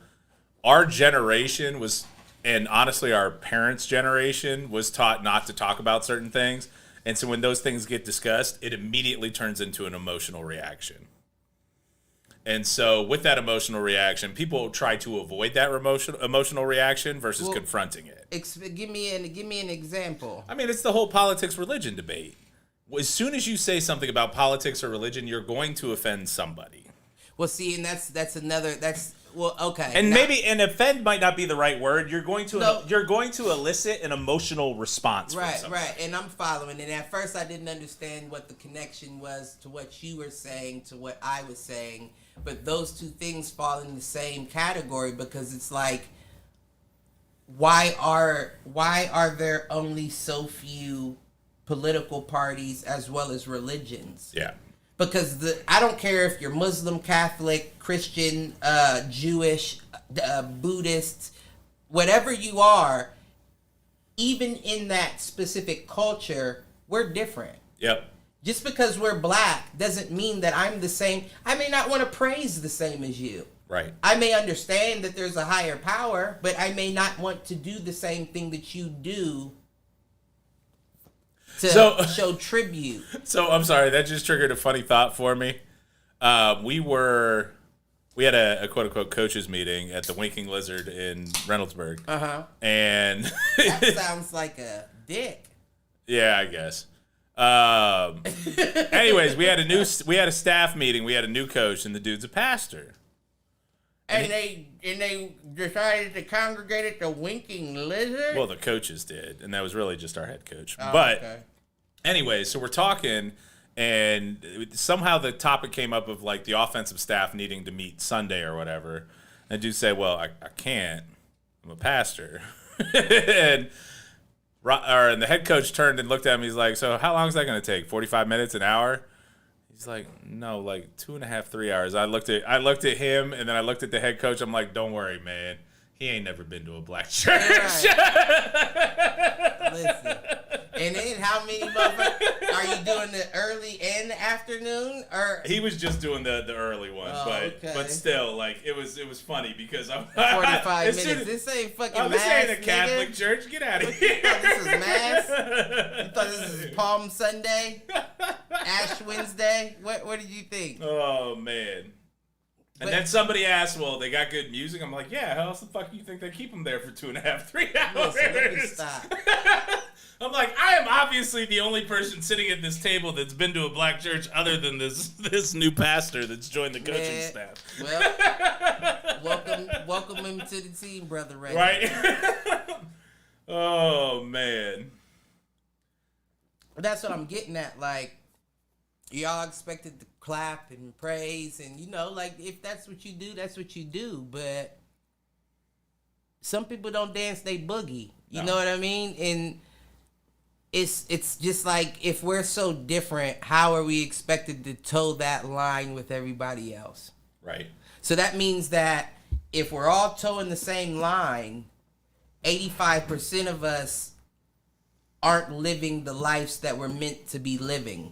[SPEAKER 2] our generation was, and honestly our parents' generation was taught not to talk about certain things. And so when those things get discussed, it immediately turns into an emotional reaction. And so with that emotional reaction, people try to avoid that emotional reaction versus confronting it.
[SPEAKER 3] Give me an example.
[SPEAKER 2] I mean, it's the whole politics-religion debate. as soon as you say something about politics or religion, you're going to offend somebody.
[SPEAKER 3] Well, see, and that's another. Well, okay.
[SPEAKER 2] And maybe an offend might not be the right word. You're going to elicit an emotional response.
[SPEAKER 3] Right,
[SPEAKER 2] from
[SPEAKER 3] right. And I'm following. And at first, I didn't understand what the connection was to what you were saying to what I was saying. But those two things fall in the same category because it's like, why are there only so few political parties as well as religions?
[SPEAKER 2] Yeah.
[SPEAKER 3] Because I don't care if you're Muslim, Catholic, Christian, Jewish, Buddhist, whatever you are, even in that specific culture, we're different.
[SPEAKER 2] Yep.
[SPEAKER 3] Just because we're black doesn't mean that I'm the same. I may not want to praise the same as you.
[SPEAKER 2] Right.
[SPEAKER 3] I may understand that there's a higher power, but I may not want to do the same thing that you do to show tribute.
[SPEAKER 2] So I'm sorry, that just triggered a funny thought for me. We had a quote unquote coaches meeting at the Winking Lizard in Reynoldsburg. And
[SPEAKER 3] that sounds like a dick.
[SPEAKER 2] Yeah, I guess. Anyways, we had a staff meeting. We had a new coach, and the dude's a pastor.
[SPEAKER 3] And they decided to congregate at the Winking Lizard?
[SPEAKER 2] Well, the coaches did, and that was really just our head coach.
[SPEAKER 3] Oh,
[SPEAKER 2] but
[SPEAKER 3] okay.
[SPEAKER 2] Anyway, so we're talking, and somehow the topic came up of like the offensive staff needing to meet Sunday or whatever. And dude say, "Well, I can't. I'm a pastor." and the head coach turned and looked at me. He's like, "So how long is that going to take? 45 minutes, an hour?" He's like, "No, like 2.5, 3 hours." I looked at him, and then I looked at the head coach. I'm like, "Don't worry, man. He ain't never been to a black church."
[SPEAKER 3] Right. Listen. And then how many motherfuckers are you doing, the early and the afternoon? Or
[SPEAKER 2] he was just doing the early one, but still, like it was funny because I'm
[SPEAKER 3] 45 minutes. This ain't fucking mass.
[SPEAKER 2] This ain't a Catholic
[SPEAKER 3] nigga.
[SPEAKER 2] church. Get out of here.
[SPEAKER 3] You thought this was mass? You thought this was Palm Sunday? Ash Wednesday? What did you think?
[SPEAKER 2] Oh man. And then somebody asked, "Well, they got good music." I'm like, "Yeah, how else the fuck do you think they keep them there for 2.5, 3 hours?"
[SPEAKER 3] Listen, let me stop.
[SPEAKER 2] I'm like, I am obviously the only person sitting at this table that's been to a black church other than this new pastor that's joined the coaching staff.
[SPEAKER 3] Well, welcome him to the team, brother.
[SPEAKER 2] Right? Oh man.
[SPEAKER 3] That's what I'm getting at. Like, y'all expected to clap and praise, and like if that's what you do, that's what you do. But some people don't dance, they boogie. You know what I mean? And it's just like, if we're so different, how are we expected to toe that line with everybody else?
[SPEAKER 2] Right.
[SPEAKER 3] So that means that if we're all toeing the same line, 85% of us aren't living the lives that we're meant to be living.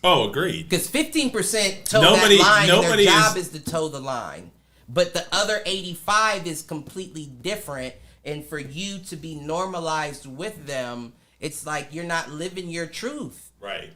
[SPEAKER 2] Oh, agreed.
[SPEAKER 3] Because 15% toe that line, and their job is to toe the line. But the other 85 is completely different. And for you to be normalized with them, it's like you're not living your truth.
[SPEAKER 2] Right.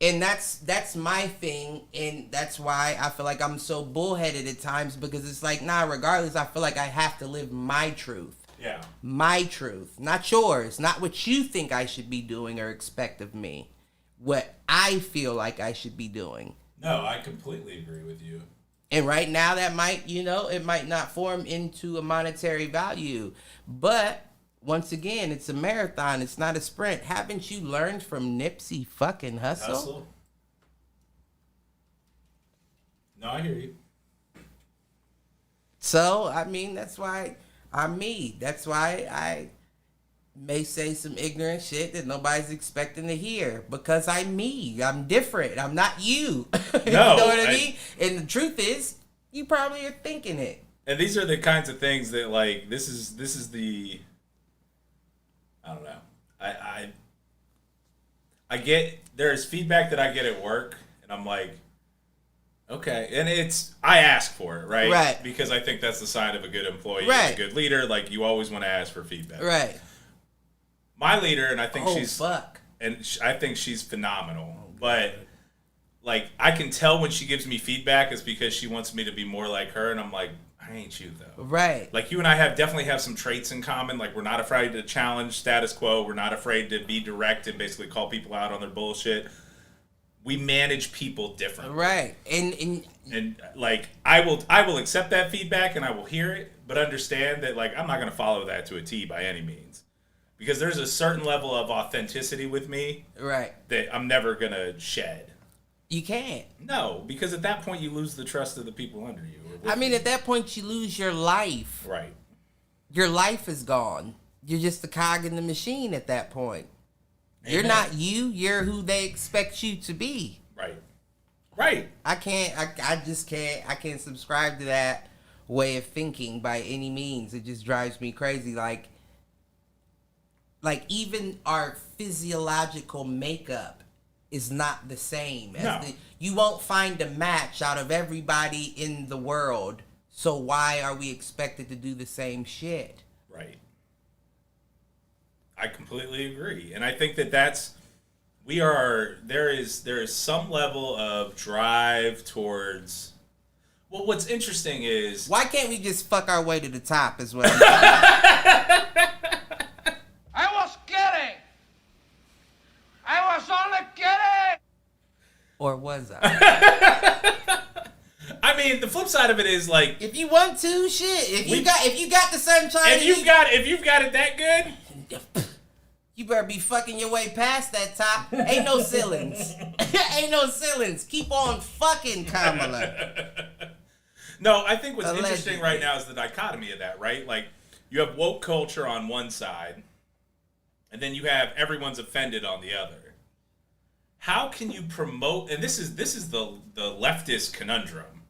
[SPEAKER 3] And that's my thing. And that's why I feel like I'm so bullheaded at times, because it's like, regardless, I feel like I have to live my truth.
[SPEAKER 2] Yeah.
[SPEAKER 3] My truth, not yours, not what you think I should be doing or expect of me. What I feel like I should be doing.
[SPEAKER 2] No, I completely agree with you.
[SPEAKER 3] And right now that might, it might not form into a monetary value. But once again, it's a marathon. It's not a sprint. Haven't you learned from Nipsey fucking Hussle?
[SPEAKER 2] No, I hear you.
[SPEAKER 3] So, I mean, that's why I'm me. That's why I may say some ignorant shit that nobody's expecting to hear, because I'm me. I'm different. I'm not you.
[SPEAKER 2] No,
[SPEAKER 3] you know what I mean? And the truth is, you probably are thinking it.
[SPEAKER 2] And these are the kinds of things that, like, this is the, I don't know. I get, there's feedback that I get at work, and I'm like, okay. And I ask for it, right?
[SPEAKER 3] Right.
[SPEAKER 2] Because I think that's the sign of a good employee,
[SPEAKER 3] right.
[SPEAKER 2] a good leader. Like, you always want to ask for feedback.
[SPEAKER 3] Right.
[SPEAKER 2] My leader, and I think
[SPEAKER 3] fuck.
[SPEAKER 2] And I think she's phenomenal. But, like, I can tell when she gives me feedback is because she wants me to be more like her, and I'm like, I ain't you though.
[SPEAKER 3] Right.
[SPEAKER 2] Like you and I definitely have some traits in common. Like we're not afraid to challenge status quo. We're not afraid to be direct and basically call people out on their bullshit. We manage people differently.
[SPEAKER 3] Right. And
[SPEAKER 2] like I will accept that feedback and I will hear it, but understand that like I'm not gonna follow that to a T by any means. Because there's a certain level of authenticity with me that I'm never going to shed.
[SPEAKER 3] You can't.
[SPEAKER 2] No, because at that point you lose the trust of the people under you.
[SPEAKER 3] I mean, at that point you lose your life.
[SPEAKER 2] Right.
[SPEAKER 3] Your life is gone. You're just a cog in the machine at that point. Amen. You're not you. You're who they expect you to be.
[SPEAKER 2] Right. Right.
[SPEAKER 3] I just can't. I can't subscribe to that way of thinking by any means. It just drives me crazy. Like even our physiological makeup is not the same. You won't find a match out of everybody in the world. So why are we expected to do the same shit?
[SPEAKER 2] Right. I completely agree. And I think that there is some level of drive towards, well, what's interesting is,
[SPEAKER 3] why can't we just fuck our way to the top as well?
[SPEAKER 5] I was kidding. I was only kidding.
[SPEAKER 3] Or was I?
[SPEAKER 2] I mean, the flip side of it is like,
[SPEAKER 3] if you want to, shit. If you got the sunshine,
[SPEAKER 2] if you've got it that good,
[SPEAKER 3] you better be fucking your way past that top. Ain't no ceilings. Ain't no ceilings. Keep on fucking, Kamala.
[SPEAKER 2] No, I think what's interesting right now is the dichotomy of that, right? Like, you have woke culture on one side, and then you have everyone's offended on the other. How can you promote? And this is the leftist conundrum,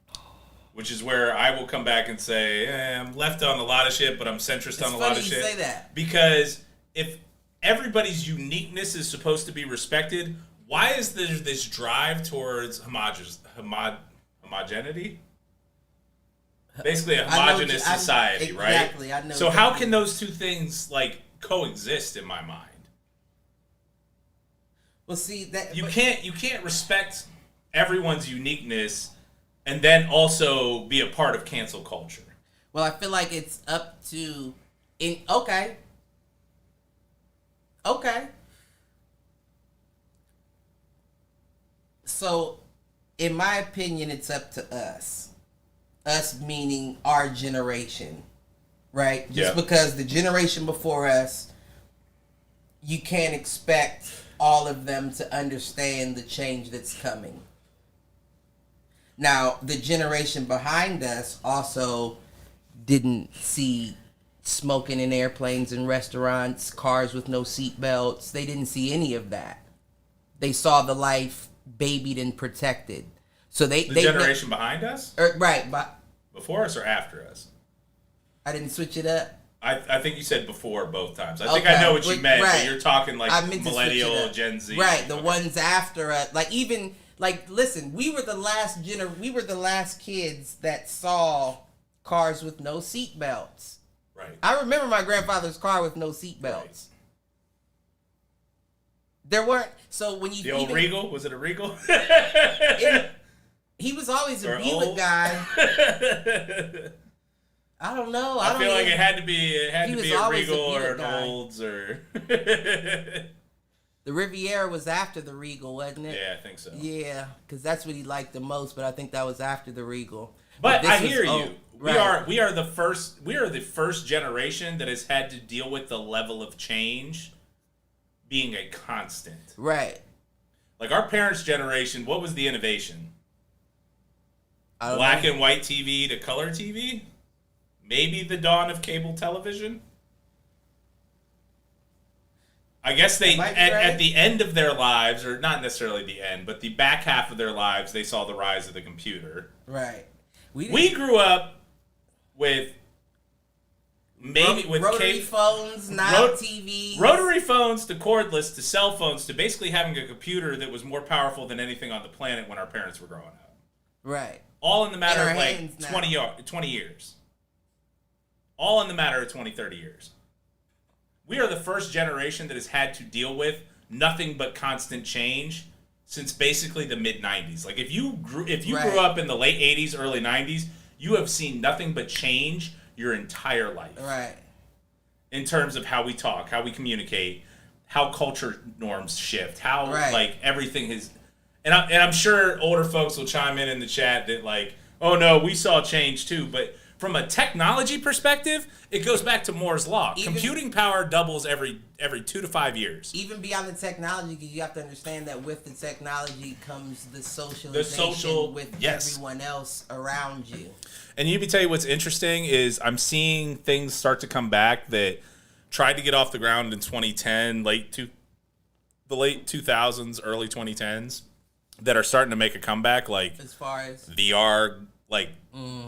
[SPEAKER 2] which is where I will come back and say, I'm left on a lot of shit, but I'm centrist on a lot of shit.
[SPEAKER 3] Say that.
[SPEAKER 2] Because if everybody's uniqueness is supposed to be respected, why is there this drive towards homogeneity? Basically a homogenous society, right?
[SPEAKER 3] Exactly. I know.
[SPEAKER 2] So how can those two things like coexist in my mind?
[SPEAKER 3] Well, see that
[SPEAKER 2] you can't respect everyone's uniqueness and then also be a part of cancel culture.
[SPEAKER 3] Well, I feel like it's up to okay. So, in my opinion, it's up to us. Us meaning our generation, right? Just because the generation before us, you can't expect all of them to understand the change that's coming. Now, the generation behind us also didn't see smoking in airplanes and restaurants, cars with no seat belts. They didn't see any of that. They saw the life babied and protected. So the
[SPEAKER 2] generation behind us?
[SPEAKER 3] Right. But
[SPEAKER 2] before us or after us?
[SPEAKER 3] I didn't switch it up.
[SPEAKER 2] I think you said before both times. I think I know what you meant, but you're talking like millennial, Gen Z.
[SPEAKER 3] Right, the ones after us. Listen, we were the last kids that saw cars with no seat belts.
[SPEAKER 2] Right.
[SPEAKER 3] I remember my grandfather's car with no seat belts. Right. There weren't. So when you
[SPEAKER 2] the old Regal, was it a Regal?
[SPEAKER 3] He was always a Buick guy. I don't know.
[SPEAKER 2] I feel like it had to be a Regal or an Olds or.
[SPEAKER 3] The Riviera was after the Regal, wasn't it?
[SPEAKER 2] Yeah, I think so.
[SPEAKER 3] Yeah, because that's what he liked the most. But I think that was after the Regal.
[SPEAKER 2] But I hear you. Right. We are the first generation that has had to deal with the level of change being a constant.
[SPEAKER 3] Right.
[SPEAKER 2] Like our parents' generation, what was the innovation?
[SPEAKER 3] Black
[SPEAKER 2] and white TV to color TV? Maybe the dawn of cable television? I guess they, at the end of their lives, or not necessarily the end, but the back half of their lives, they saw the rise of the computer.
[SPEAKER 3] Right.
[SPEAKER 2] We grew up with
[SPEAKER 3] rotary phones, not TVs.
[SPEAKER 2] Rotary phones to cordless to cell phones to basically having a computer that was more powerful than anything on the planet when our parents were growing up.
[SPEAKER 3] Right.
[SPEAKER 2] All in the matter of like 20 years. All in the matter of 20, 30 years. We are the first generation that has had to deal with nothing but constant change since basically the mid-90s. Like if you grew up in the late 80s, early 90s, you have seen nothing but change your entire life.
[SPEAKER 3] Right.
[SPEAKER 2] In terms of how we talk, how we communicate, how culture norms shift, how like everything is. And I'm sure older folks will chime in the chat that like, oh no, we saw change too. But from a technology perspective, it goes back to Moore's law. Computing power doubles every 2 to 5 years.
[SPEAKER 3] Even beyond the technology, because you have to understand that with the technology comes the socialization with everyone else around you.
[SPEAKER 2] And you me tell you what's interesting is I'm seeing things start to come back that tried to get off the ground in 2010, the late 2000s, early 2010s, that are starting to make a comeback, like
[SPEAKER 3] as far as
[SPEAKER 2] VR, like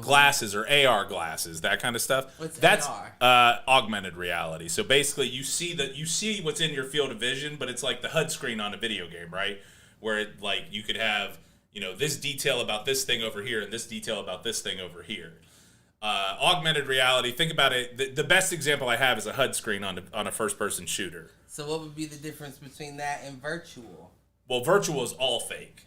[SPEAKER 2] glasses or AR glasses, that kind of stuff.
[SPEAKER 3] That's
[SPEAKER 2] AR? Augmented reality. So basically, you see what's in your field of vision, but it's like the HUD screen on a video game, right? Where it, like you could have this detail about this thing over here and this detail about this thing over here. Augmented reality. Think about it. The best example I have is a HUD screen on a first-person shooter.
[SPEAKER 3] So what would be the difference between that and virtual?
[SPEAKER 2] Well, virtual is all fake.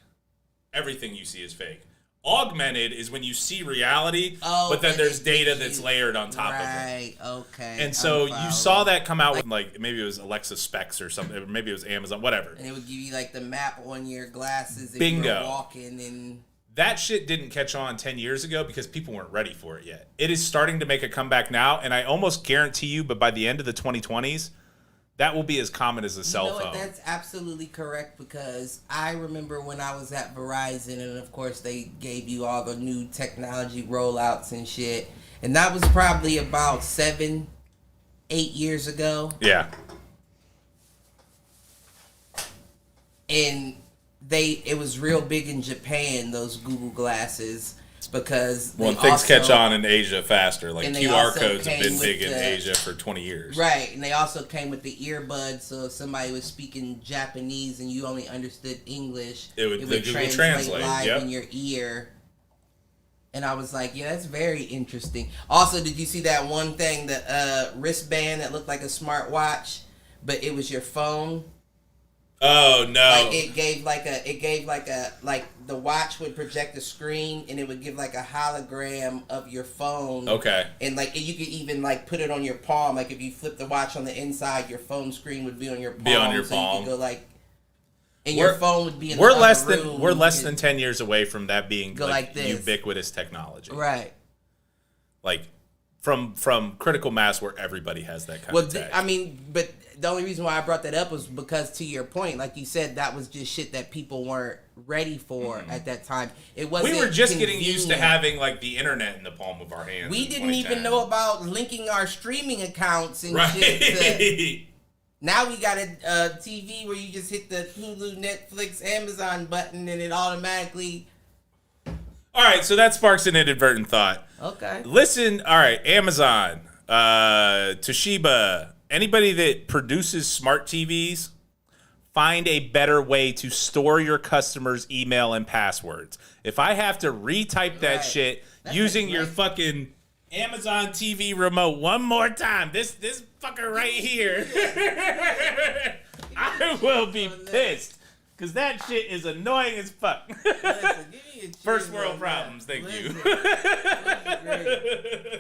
[SPEAKER 2] Everything you see is fake. Augmented is when you see reality, but then there's data that's layered on top of it.
[SPEAKER 3] Right, okay.
[SPEAKER 2] And so you saw that come out with, like, maybe it was Alexa Specs or something. Or maybe it was Amazon, whatever.
[SPEAKER 3] And it would give you, like, the map on your glasses if
[SPEAKER 2] Bingo.
[SPEAKER 3] you were walking. And
[SPEAKER 2] that shit didn't catch on 10 years ago because people weren't ready for it yet. It is starting to make a comeback now, and I almost guarantee you, but by the end of the 2020s, that will be as common as a cell phone.
[SPEAKER 3] That's absolutely correct, because I remember when I was at Verizon, and of course they gave you all the new technology rollouts and shit, and that was probably about 7-8 years ago.
[SPEAKER 2] Yeah.
[SPEAKER 3] And it was real big in Japan, those Google glasses, because
[SPEAKER 2] things catch on in Asia faster. Like QR codes have been big in Asia for 20 years.
[SPEAKER 3] Right, and they also came with the earbuds, so if somebody was speaking Japanese and you only understood English, it would translate live in your ear. And I was like, yeah, that's very interesting. Also, did you see that one thing, the wristband that looked like a smartwatch, but it was your phone?
[SPEAKER 2] Oh no!
[SPEAKER 3] Like it gave the watch would project a screen, and it would give like a hologram of your phone.
[SPEAKER 2] Okay.
[SPEAKER 3] And like you could even like put it on your palm. Like if you flip the watch on the inside, your phone screen would be on your palm. You could go like, and your phone would be in the other room.
[SPEAKER 2] We're less than 10 years away from that being
[SPEAKER 3] like
[SPEAKER 2] ubiquitous technology.
[SPEAKER 3] Right.
[SPEAKER 2] Like from critical mass where everybody has that kind of tech.
[SPEAKER 3] But the only reason why I brought that up was because, to your point, like you said, that was just shit that people weren't ready for at that time. It wasn't.
[SPEAKER 2] We were just getting used to having like the internet in the palm of our hands.
[SPEAKER 3] We didn't even know about linking our streaming accounts and shit. Now we got a TV where you just hit the Hulu, Netflix, Amazon button, and it automatically.
[SPEAKER 2] All right, so that sparks an inadvertent thought.
[SPEAKER 3] Okay.
[SPEAKER 2] Listen, all right, Amazon, Toshiba, anybody that produces smart TVs, find a better way to store your customers' email and passwords. If I have to retype that shit using your fucking Amazon TV remote one more time, this fucker right here, I will be pissed. Because that shit is annoying as fuck. First world problems, thank you.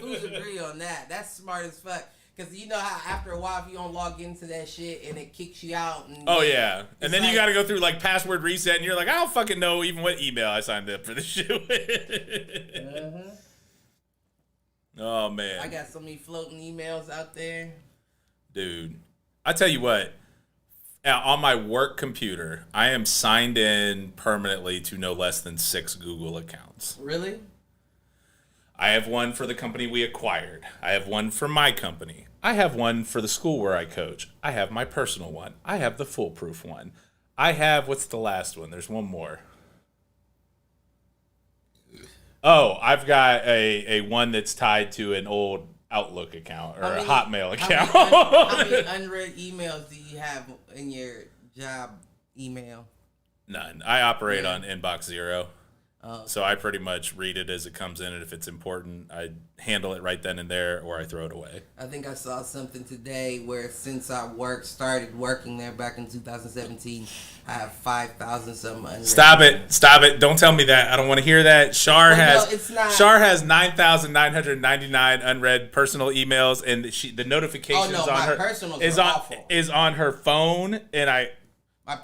[SPEAKER 3] Who's agree on that? That's smart as fuck. Because you know how after a while, if you don't log into that shit and it kicks you out. And
[SPEAKER 2] and then you got to go through like password reset and you're like, I don't fucking know even what email I signed up for this shit with. Oh, man.
[SPEAKER 3] I got so many floating emails out there.
[SPEAKER 2] Dude, I tell you what. On my work computer, I am signed in permanently to no less than 6 Google accounts.
[SPEAKER 3] Really?
[SPEAKER 2] I have one for the company we acquired. I have one for my company. I have one for the school where I coach. I have my personal one. I have the Foolproof one. I have, what's the last one? There's one more. Oh, I've got a one that's tied to an old Outlook account or a Hotmail account.
[SPEAKER 3] How many unread emails do you have in your job email?
[SPEAKER 2] None. I operate on Inbox Zero. So I pretty much read it as it comes in, and if it's important, I handle it right then and there, or I throw it away.
[SPEAKER 3] I think I saw something today where since I started working there back in 2017, I have 5,000 something unread.
[SPEAKER 2] Stop it! Don't tell me that. I don't want to hear that. Shar has 9,999 unread personal emails, and the notifications on her is on her phone, and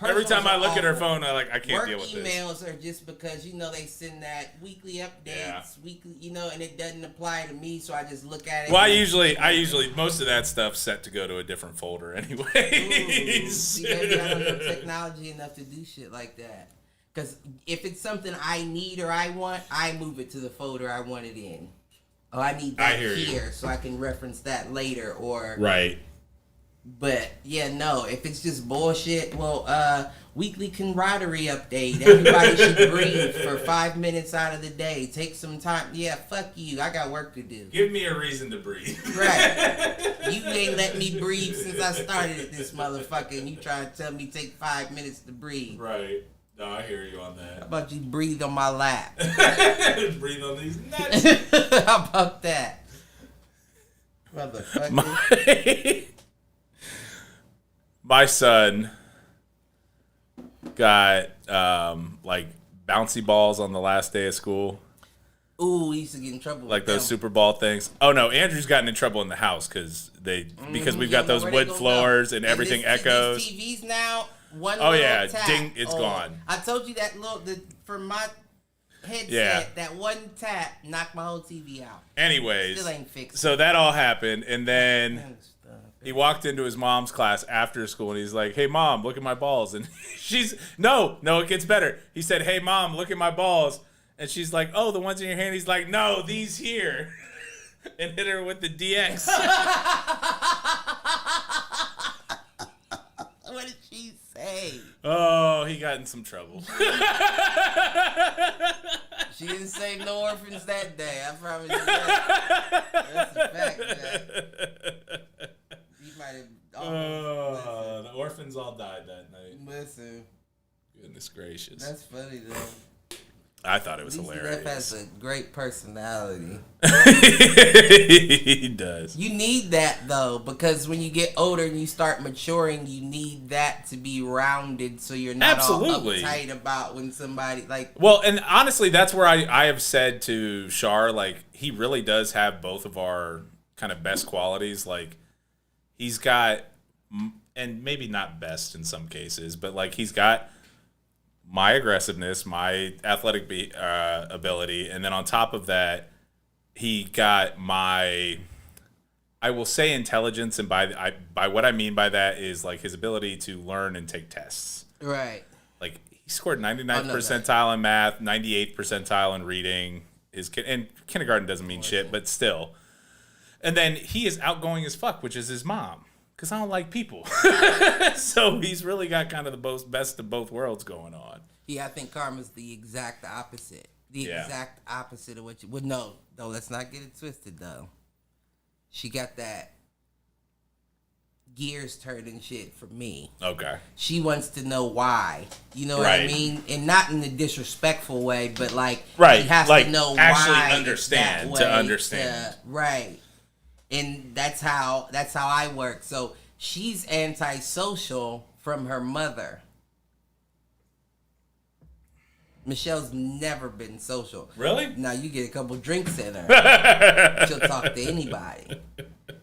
[SPEAKER 2] every time I look at her phone, I can't deal with this.
[SPEAKER 3] Work emails are just because, they send that weekly updates, and it doesn't apply to me, so I just look at it.
[SPEAKER 2] Well, I usually, most of that stuff's set to go to a different folder anyway.
[SPEAKER 3] See, maybe I don't know technology enough to do shit like that. Because if it's something I need or I want, I move it to the folder I want it in. Oh, I need that here, so I can reference that later, or...
[SPEAKER 2] Right.
[SPEAKER 3] But yeah, no. If it's just bullshit, weekly camaraderie update. Everybody should breathe for 5 minutes out of the day. Take some time. Yeah, fuck you. I got work to do.
[SPEAKER 2] Give me a reason to breathe.
[SPEAKER 3] Right. You ain't let me breathe since I started at this motherfucker, and you trying to tell me take 5 minutes to breathe.
[SPEAKER 2] Right. No, I hear you on that.
[SPEAKER 3] How about you breathe on my lap?
[SPEAKER 2] Breathe on these nuts.
[SPEAKER 3] How about that, motherfucker?
[SPEAKER 2] My son got bouncy balls on the last day of school.
[SPEAKER 3] Ooh, he used to get in trouble.
[SPEAKER 2] Like those Super Ball things. Oh no, Andrew's gotten in trouble in the house because we've got those wood floors and everything echoes.
[SPEAKER 3] These TVs now. Tap.
[SPEAKER 2] Ding, it's gone.
[SPEAKER 3] I told you that for my headset, that one tap knocked my whole TV out.
[SPEAKER 2] Anyways,
[SPEAKER 3] still ain't fixed.
[SPEAKER 2] So that all happened, and then he walked into his mom's class after school, and he's like, "Hey, Mom, look at my balls." And she's, no, it gets better. He said, "Hey, Mom, look at my balls." And she's like, "Oh, the ones in your hand." He's like, "No, these here." And hit her with the DX.
[SPEAKER 3] What did she say?
[SPEAKER 2] Oh, he got in some trouble.
[SPEAKER 3] She didn't save no orphans that day. I promise you that. That's a fact, man.
[SPEAKER 2] The orphans all died that night.
[SPEAKER 3] Listen.
[SPEAKER 2] Goodness gracious.
[SPEAKER 3] That's funny, though.
[SPEAKER 2] I thought it was hilarious.
[SPEAKER 3] Jeff has a great personality.
[SPEAKER 2] He does.
[SPEAKER 3] You need that, though, because when you get older and you start maturing, you need that to be rounded so you're not all uptight about when somebody,
[SPEAKER 2] Well, and honestly, that's where I have said to Shar, he really does have both of our kind of best qualities. He's got, and maybe not best in some cases, but, he's got my aggressiveness, my athletic ability, and then on top of that, he got my, I will say intelligence, and by what I mean by that is his ability to learn and take tests.
[SPEAKER 3] Right.
[SPEAKER 2] He scored 99th percentile in math, 98th percentile in reading. And kindergarten doesn't mean shit, but still. And then he is outgoing as fuck, which is his mom. Because I don't like people. So he's really got kind of the best of both worlds going on.
[SPEAKER 3] Yeah, I think Karma's the exact opposite. Exact opposite of what you... Well, no, let's not get it twisted, though. She got that gears turning shit for me.
[SPEAKER 2] Okay.
[SPEAKER 3] She wants to know why. You know what I mean? And not in a disrespectful way, but she has to know
[SPEAKER 2] actually
[SPEAKER 3] why.
[SPEAKER 2] Understand to understand.
[SPEAKER 3] Right. And that's how I work. So she's antisocial from her mother. Michelle's never been social.
[SPEAKER 2] Really?
[SPEAKER 3] Now you get a couple drinks in her. She'll talk to anybody.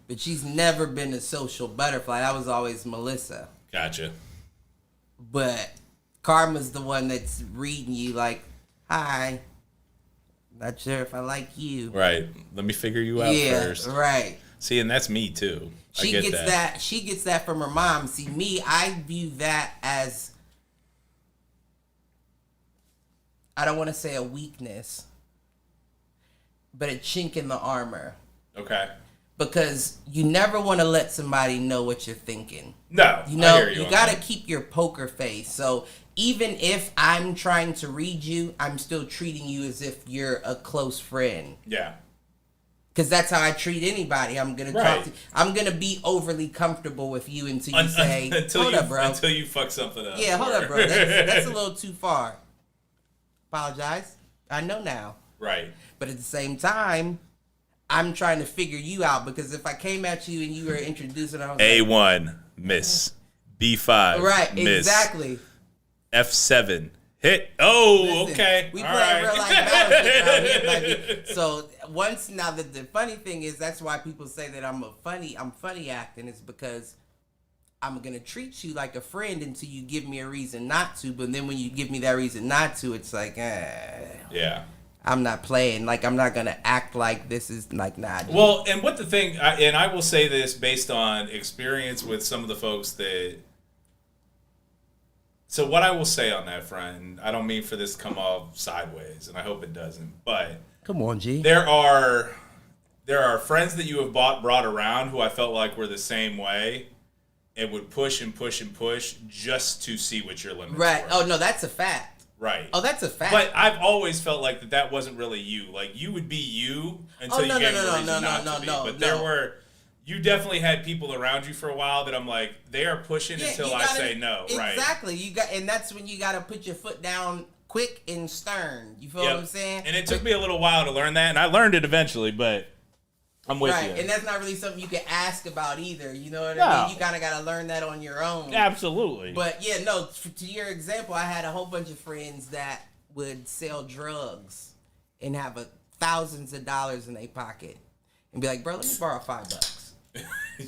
[SPEAKER 3] But she's never been a social butterfly. That was always Melissa.
[SPEAKER 2] Gotcha.
[SPEAKER 3] But Karma's the one that's reading you hi. Not sure if I like you.
[SPEAKER 2] Right. Let me figure you out first.
[SPEAKER 3] Right.
[SPEAKER 2] See, and that's me too.
[SPEAKER 3] She gets that from her mom. See, me, I view that as, I don't want to say a weakness, but a chink in the armor.
[SPEAKER 2] Okay.
[SPEAKER 3] Because you never want to let somebody know what you're thinking.
[SPEAKER 2] No.
[SPEAKER 3] You got to keep your poker face. So even if I'm trying to read you, I'm still treating you as if you're a close friend.
[SPEAKER 2] Yeah.
[SPEAKER 3] Because that's how I treat anybody. I'm going to talk to you. I'm going to be overly comfortable with you until you say, hold up, bro.
[SPEAKER 2] Until you fuck something up.
[SPEAKER 3] Yeah, hold up, bro. That's a little too far. Apologize. I know now.
[SPEAKER 2] Right.
[SPEAKER 3] But at the same time, I'm trying to figure you out because if I came at you and you were introducing, I was
[SPEAKER 2] A1, like, miss. B5,
[SPEAKER 3] right,
[SPEAKER 2] miss.
[SPEAKER 3] exactly.
[SPEAKER 2] F7, hit. Oh,
[SPEAKER 3] Listen,
[SPEAKER 2] okay.
[SPEAKER 3] We
[SPEAKER 2] all
[SPEAKER 3] play
[SPEAKER 2] right.
[SPEAKER 3] real life battleship out here, baby. So once now, the funny thing is that's why people say that I'm funny acting. It's because I'm gonna treat you like a friend until you give me a reason not to. But then when you give me that reason not to, it's like,
[SPEAKER 2] yeah.
[SPEAKER 3] I'm not playing. Like, I'm not gonna act like this is like, nah. Dude.
[SPEAKER 2] Well, and what the thing, and I will say this based on experience with some of the folks that. So what I will say on that front, and I don't mean for this to come off sideways, and I hope it doesn't, but
[SPEAKER 3] come on, G.
[SPEAKER 2] There are friends that you have brought around who I felt like were the same way, and would push and push and push just to see what your limits
[SPEAKER 3] right.
[SPEAKER 2] were.
[SPEAKER 3] Oh no, that's a fact.
[SPEAKER 2] Right.
[SPEAKER 3] Oh, that's a fact.
[SPEAKER 2] But I've always felt like that wasn't really you. Like, you would be you until you gave a reason not to be. But you definitely had people around you for a while that I'm like, they are pushing until I say no.
[SPEAKER 3] Exactly.
[SPEAKER 2] Right.
[SPEAKER 3] And that's when you got to put your foot down quick and stern. You feel what I'm saying?
[SPEAKER 2] And it took me a little while to learn that, and I learned it eventually, but I'm with you.
[SPEAKER 3] And that's not really something you can ask about either. You know what I mean? You kind of got to learn that on your own.
[SPEAKER 2] Absolutely.
[SPEAKER 3] But yeah, no, to your example, I had a whole bunch of friends that would sell drugs and have thousands of dollars in their pocket and be like, bro, let me borrow $5.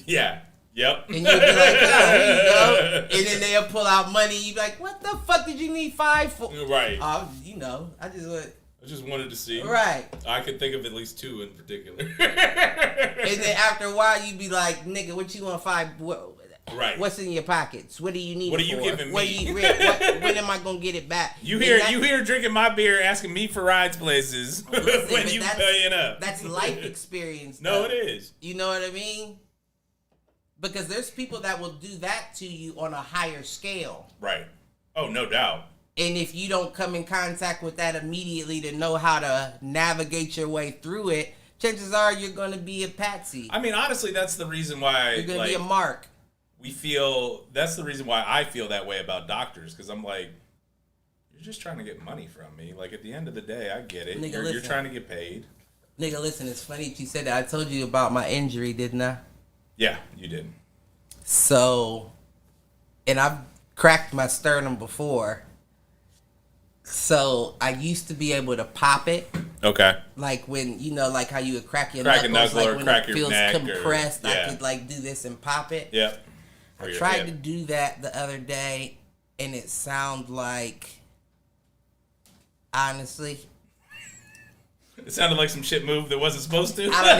[SPEAKER 2] Yeah. Yep.
[SPEAKER 3] And you'd be like, oh, here you go. And then they'll pull out money. You'd be like, what the fuck did you need $5 for?
[SPEAKER 2] Right.
[SPEAKER 3] I
[SPEAKER 2] just wanted to see.
[SPEAKER 3] Right.
[SPEAKER 2] I could think of at least two in particular.
[SPEAKER 3] And then after a while, you'd be like, nigga, what you want
[SPEAKER 2] right.
[SPEAKER 3] What's in your pockets? What do you need?
[SPEAKER 2] What are you giving me?
[SPEAKER 3] When am I gonna get it back?
[SPEAKER 2] You here drinking my beer, asking me for rides places when you paying up.
[SPEAKER 3] That's life experience.
[SPEAKER 2] No, it is.
[SPEAKER 3] You know what I mean? Because there's people that will do that to you on a higher scale.
[SPEAKER 2] Right. Oh, no doubt.
[SPEAKER 3] And if you don't come in contact with that immediately to know how to navigate your way through it, chances are you're going to be a patsy.
[SPEAKER 2] I mean, honestly, that's the reason why...
[SPEAKER 3] You're going to be a mark.
[SPEAKER 2] That's the reason why I feel that way about doctors, because I'm like, you're just trying to get money from me. Like, at the end of the day, I get it.
[SPEAKER 3] Nigga,
[SPEAKER 2] you're trying to get paid.
[SPEAKER 3] Nigga, listen, it's funny that you said that. I told you about my injury, didn't I?
[SPEAKER 2] Yeah, you did.
[SPEAKER 3] So, and I've cracked my sternum before. So, I used to be able to pop it.
[SPEAKER 2] Okay.
[SPEAKER 3] Like when, like how you would crack your
[SPEAKER 2] knuckles,
[SPEAKER 3] knuckle
[SPEAKER 2] like
[SPEAKER 3] or
[SPEAKER 2] when
[SPEAKER 3] crack
[SPEAKER 2] it
[SPEAKER 3] feels
[SPEAKER 2] neck
[SPEAKER 3] compressed,
[SPEAKER 2] or, yeah.
[SPEAKER 3] I could like do this and pop it.
[SPEAKER 2] Yep.
[SPEAKER 3] I tried to do that the other day, and it sounded like, honestly,
[SPEAKER 2] it sounded like some shit move that wasn't supposed to.
[SPEAKER 3] I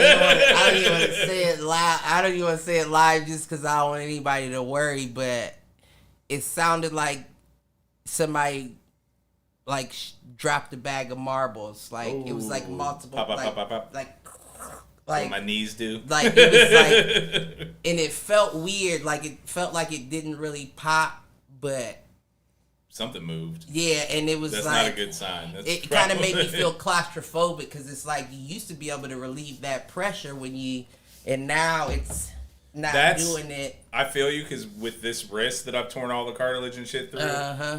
[SPEAKER 3] don't even want to say it loud. I don't even want to say it live just because I don't want anybody to worry. But it sounded like somebody dropped a bag of marbles. Like It was like multiple.
[SPEAKER 2] Pop. Like what my knees do.
[SPEAKER 3] Like it was like, and it felt weird. Like it felt like it didn't really pop, but
[SPEAKER 2] something moved.
[SPEAKER 3] Yeah, and it was
[SPEAKER 2] that's
[SPEAKER 3] like...
[SPEAKER 2] not a good sign.
[SPEAKER 3] It kind of made me feel claustrophobic because it's like you used to be able to relieve that pressure when you... And now it's not doing it.
[SPEAKER 2] I feel you because with this wrist that I've torn all the cartilage and shit through,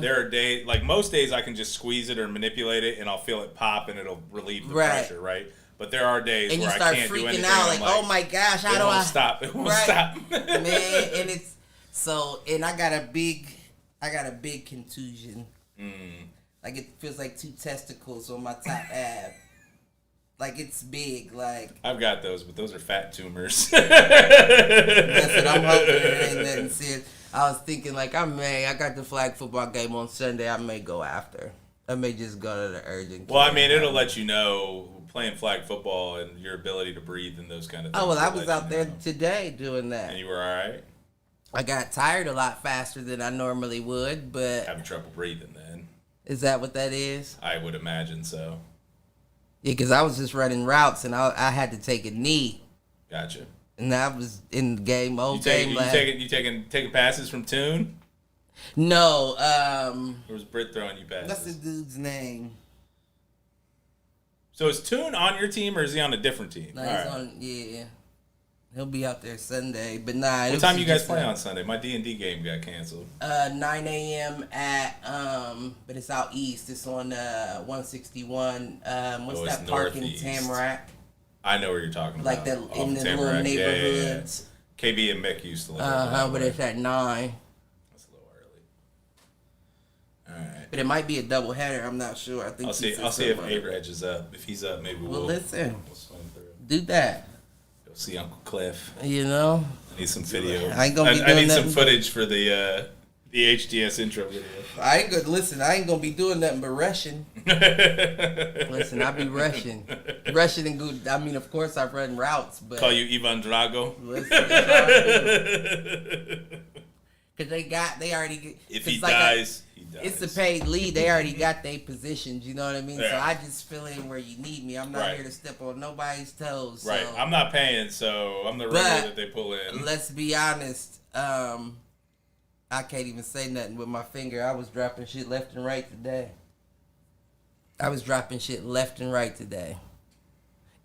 [SPEAKER 2] there are days... Like most days I can just squeeze it or manipulate it and I'll feel it pop and it'll relieve the pressure, right? But there are days where I can't do anything. And you start freaking out like,
[SPEAKER 3] oh my gosh, how do I...
[SPEAKER 2] stop. It won't stop.
[SPEAKER 3] Man, and it's... So, and I got a big contusion. Like it feels like 2 testicles on my top ab. Like it's big. Like
[SPEAKER 2] I've got those, but those are fat tumors.
[SPEAKER 3] That's what I'm hoping it ain't nothing serious. I was thinking like I got the flag football game on Sunday. I may go after. I may just go to the urgent care.
[SPEAKER 2] Well, I mean, it'll let you know playing flag football and your ability to breathe and those kind of things.
[SPEAKER 3] Oh well, I was out there today doing that.
[SPEAKER 2] And you were all right?
[SPEAKER 3] I got tired a lot faster than I normally would, but...
[SPEAKER 2] Having trouble breathing then.
[SPEAKER 3] Is that what that is?
[SPEAKER 2] I would imagine so.
[SPEAKER 3] Yeah, because I was just running routes and I had to take a knee.
[SPEAKER 2] Gotcha.
[SPEAKER 3] And I was in the game,
[SPEAKER 2] You taking passes from Toon?
[SPEAKER 3] No.
[SPEAKER 2] Or was Britt throwing you passes?
[SPEAKER 3] What's the dude's name?
[SPEAKER 2] So is Toon on your team or is he on a different team?
[SPEAKER 3] No, he's on, yeah. He'll be out there Sunday, but nah.
[SPEAKER 2] What time you guys play on Sunday? My D&D game got canceled.
[SPEAKER 3] 9 a.m. at but it's out east. It's on 161. What's that park in Tamarack?
[SPEAKER 2] I know where you're talking about.
[SPEAKER 3] Like that in the little neighborhoods.
[SPEAKER 2] Yeah. KB and Mick used to live
[SPEAKER 3] but it's at 9.
[SPEAKER 2] That's a little early. All right.
[SPEAKER 3] But it might be a double header. I'm not sure. I think
[SPEAKER 2] I'll see if A-Reg is up. If he's up, maybe we'll
[SPEAKER 3] listen.
[SPEAKER 2] We'll swing through.
[SPEAKER 3] Do that.
[SPEAKER 2] Go see Uncle Cliff.
[SPEAKER 3] You know.
[SPEAKER 2] I need some video.
[SPEAKER 3] I ain't gonna be doing
[SPEAKER 2] I need
[SPEAKER 3] nothing.
[SPEAKER 2] some footage for the HDS intro video.
[SPEAKER 3] I ain't gonna be doing nothing but rushing. Listen, I be rushing and good. I mean, of course, I run routes, but
[SPEAKER 2] call you Ivan Drago.
[SPEAKER 3] Listen, because they already get.
[SPEAKER 2] If he dies, he dies.
[SPEAKER 3] It's a paid lead. They already got their positions. You know what I mean?
[SPEAKER 2] Yeah.
[SPEAKER 3] So I just fill in where you need me. I'm not here to step on nobody's toes. So.
[SPEAKER 2] Right. I'm not paying, so I'm the regular that they pull in.
[SPEAKER 3] Let's be honest. I can't even say nothing with my finger. I was dropping shit left and right today. It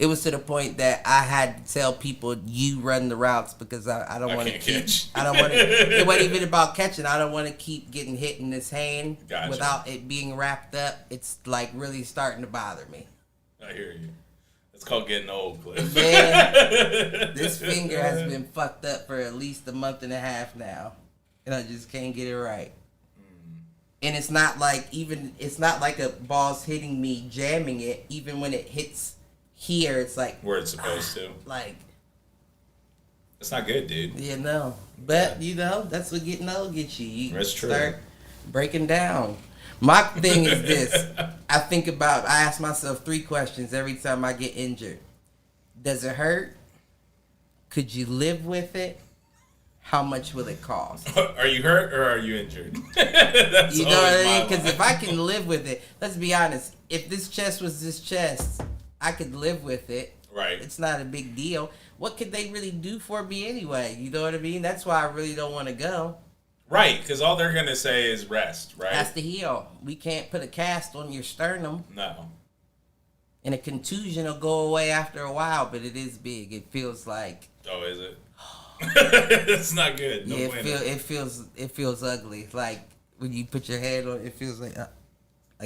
[SPEAKER 3] was to the point that I had to tell people, you run the routes because I don't want to catch. I don't want to. It wasn't even about catching. I don't want to keep getting hit in this hand without it being wrapped up. It's like really starting to bother me.
[SPEAKER 2] I hear you. It's called getting old, Cliff.
[SPEAKER 3] Man, this finger has been fucked up for at least a month and a half now. And I just can't get it right. And it's not like a ball's hitting me, jamming it. Even when it hits here, it's like
[SPEAKER 2] where it's supposed to.
[SPEAKER 3] Like,
[SPEAKER 2] it's not good, dude.
[SPEAKER 3] You know, but that's what getting old gets you. You
[SPEAKER 2] that's true.
[SPEAKER 3] Start breaking down. My thing is this: I ask myself 3 questions every time I get injured. Does it hurt? Could you live with it? How much will it cost?
[SPEAKER 2] Are you hurt or are you injured?
[SPEAKER 3] You know what I mean? Because if I can live with it, let's be honest. If this chest was this chest, I could live with it.
[SPEAKER 2] Right.
[SPEAKER 3] It's not a big deal. What could they really do for me anyway? You know what I mean? That's why I really don't want to go.
[SPEAKER 2] Right, because all they're going to say is rest, right?
[SPEAKER 3] Has to heal. We can't put a cast on your sternum.
[SPEAKER 2] No. And
[SPEAKER 3] a contusion will go away after a while, but it is big. It feels like...
[SPEAKER 2] Oh, is it? It's not good. No
[SPEAKER 3] it feels ugly. Like when you put your hand on it, it feels like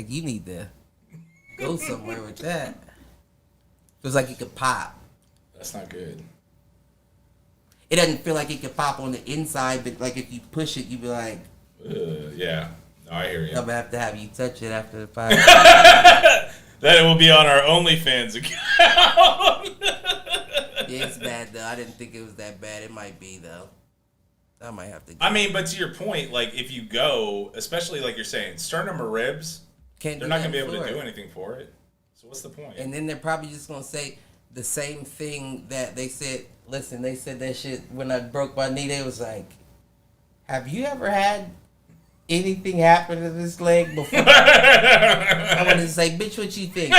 [SPEAKER 3] you need to go somewhere with that. Feels like it could pop.
[SPEAKER 2] That's not good.
[SPEAKER 3] It doesn't feel like it could pop on the inside, but like if you push it, you be like,
[SPEAKER 2] yeah. No, I hear you.
[SPEAKER 3] I'm gonna have you touch it after the podcast.
[SPEAKER 2] That will be on our OnlyFans account.
[SPEAKER 3] Yeah, it's bad though. I didn't think it was that bad. It might be though. I might have to.
[SPEAKER 2] I mean, but to your point, like if you go, especially like you're saying, sternum or ribs, they're not gonna be able to do anything for it. So what's the point?
[SPEAKER 3] And then they're probably just gonna say the same thing that they said. Listen, they said that shit when I broke my knee. They was like, "Have you ever had anything happen to this leg before?" I wanted to say, "Bitch, what you think?"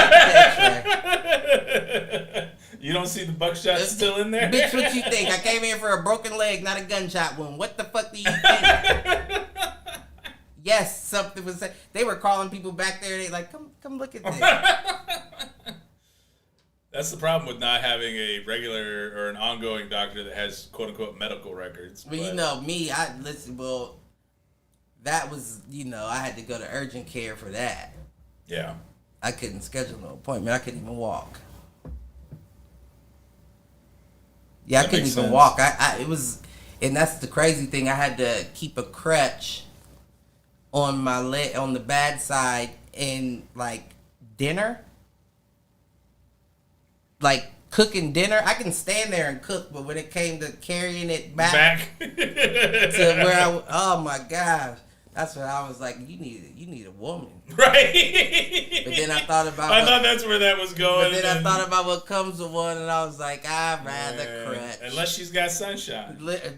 [SPEAKER 2] You don't see the buckshot still in there?
[SPEAKER 3] Bitch, what you think? I came here for a broken leg, not a gunshot wound. What the fuck do you think? Yes, something was said. They were calling people back there. They like, come look at this.
[SPEAKER 2] That's the problem with not having a regular or an ongoing doctor that has quote unquote medical records.
[SPEAKER 3] Well, you know me. That was, I had to go to urgent care for that.
[SPEAKER 2] Yeah.
[SPEAKER 3] I couldn't schedule no appointment. I couldn't even walk. Yeah, I couldn't even walk. It was, and that's the crazy thing. I had to keep a crutch on my leg, on the bad side, and like dinner, like cooking dinner. I can stand there and cook, but when it came to carrying it back. To where oh my gosh. That's what I was like. You need a woman,
[SPEAKER 2] right?
[SPEAKER 3] But then I thought about.
[SPEAKER 2] I thought that's where that was going.
[SPEAKER 3] But then I thought about what comes with one, and I was like, I'd rather crutch.
[SPEAKER 2] Unless she's got sunshine.
[SPEAKER 3] Even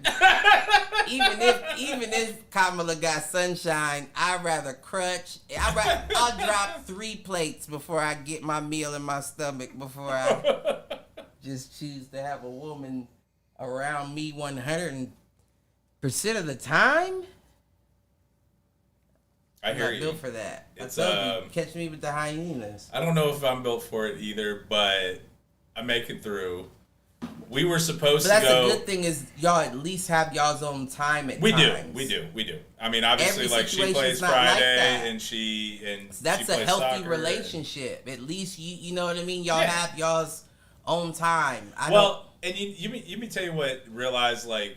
[SPEAKER 3] if Kamala got sunshine, I'd rather crutch. I'll drop 3 plates before I get my meal in my stomach. Before I just choose to have a woman around me 100% of the time.
[SPEAKER 2] I hear you.
[SPEAKER 3] I'm not built for that.
[SPEAKER 2] It's,
[SPEAKER 3] I told you, catch me with the hyenas.
[SPEAKER 2] I don't know if I'm built for it either, but I'm making through. we were supposed
[SPEAKER 3] But
[SPEAKER 2] to go.
[SPEAKER 3] that's a good thing is y'all at least have y'all's own time at
[SPEAKER 2] We
[SPEAKER 3] times.
[SPEAKER 2] do. I mean, obviously,
[SPEAKER 3] Every
[SPEAKER 2] like she
[SPEAKER 3] situation's
[SPEAKER 2] plays
[SPEAKER 3] not
[SPEAKER 2] Friday,
[SPEAKER 3] like that.
[SPEAKER 2] and she
[SPEAKER 3] That's
[SPEAKER 2] she
[SPEAKER 3] a
[SPEAKER 2] plays
[SPEAKER 3] healthy
[SPEAKER 2] soccer.
[SPEAKER 3] relationship. At least you know what I mean. Y'all
[SPEAKER 2] Yeah.
[SPEAKER 3] have y'all's own time.
[SPEAKER 2] And you me tell you what realized like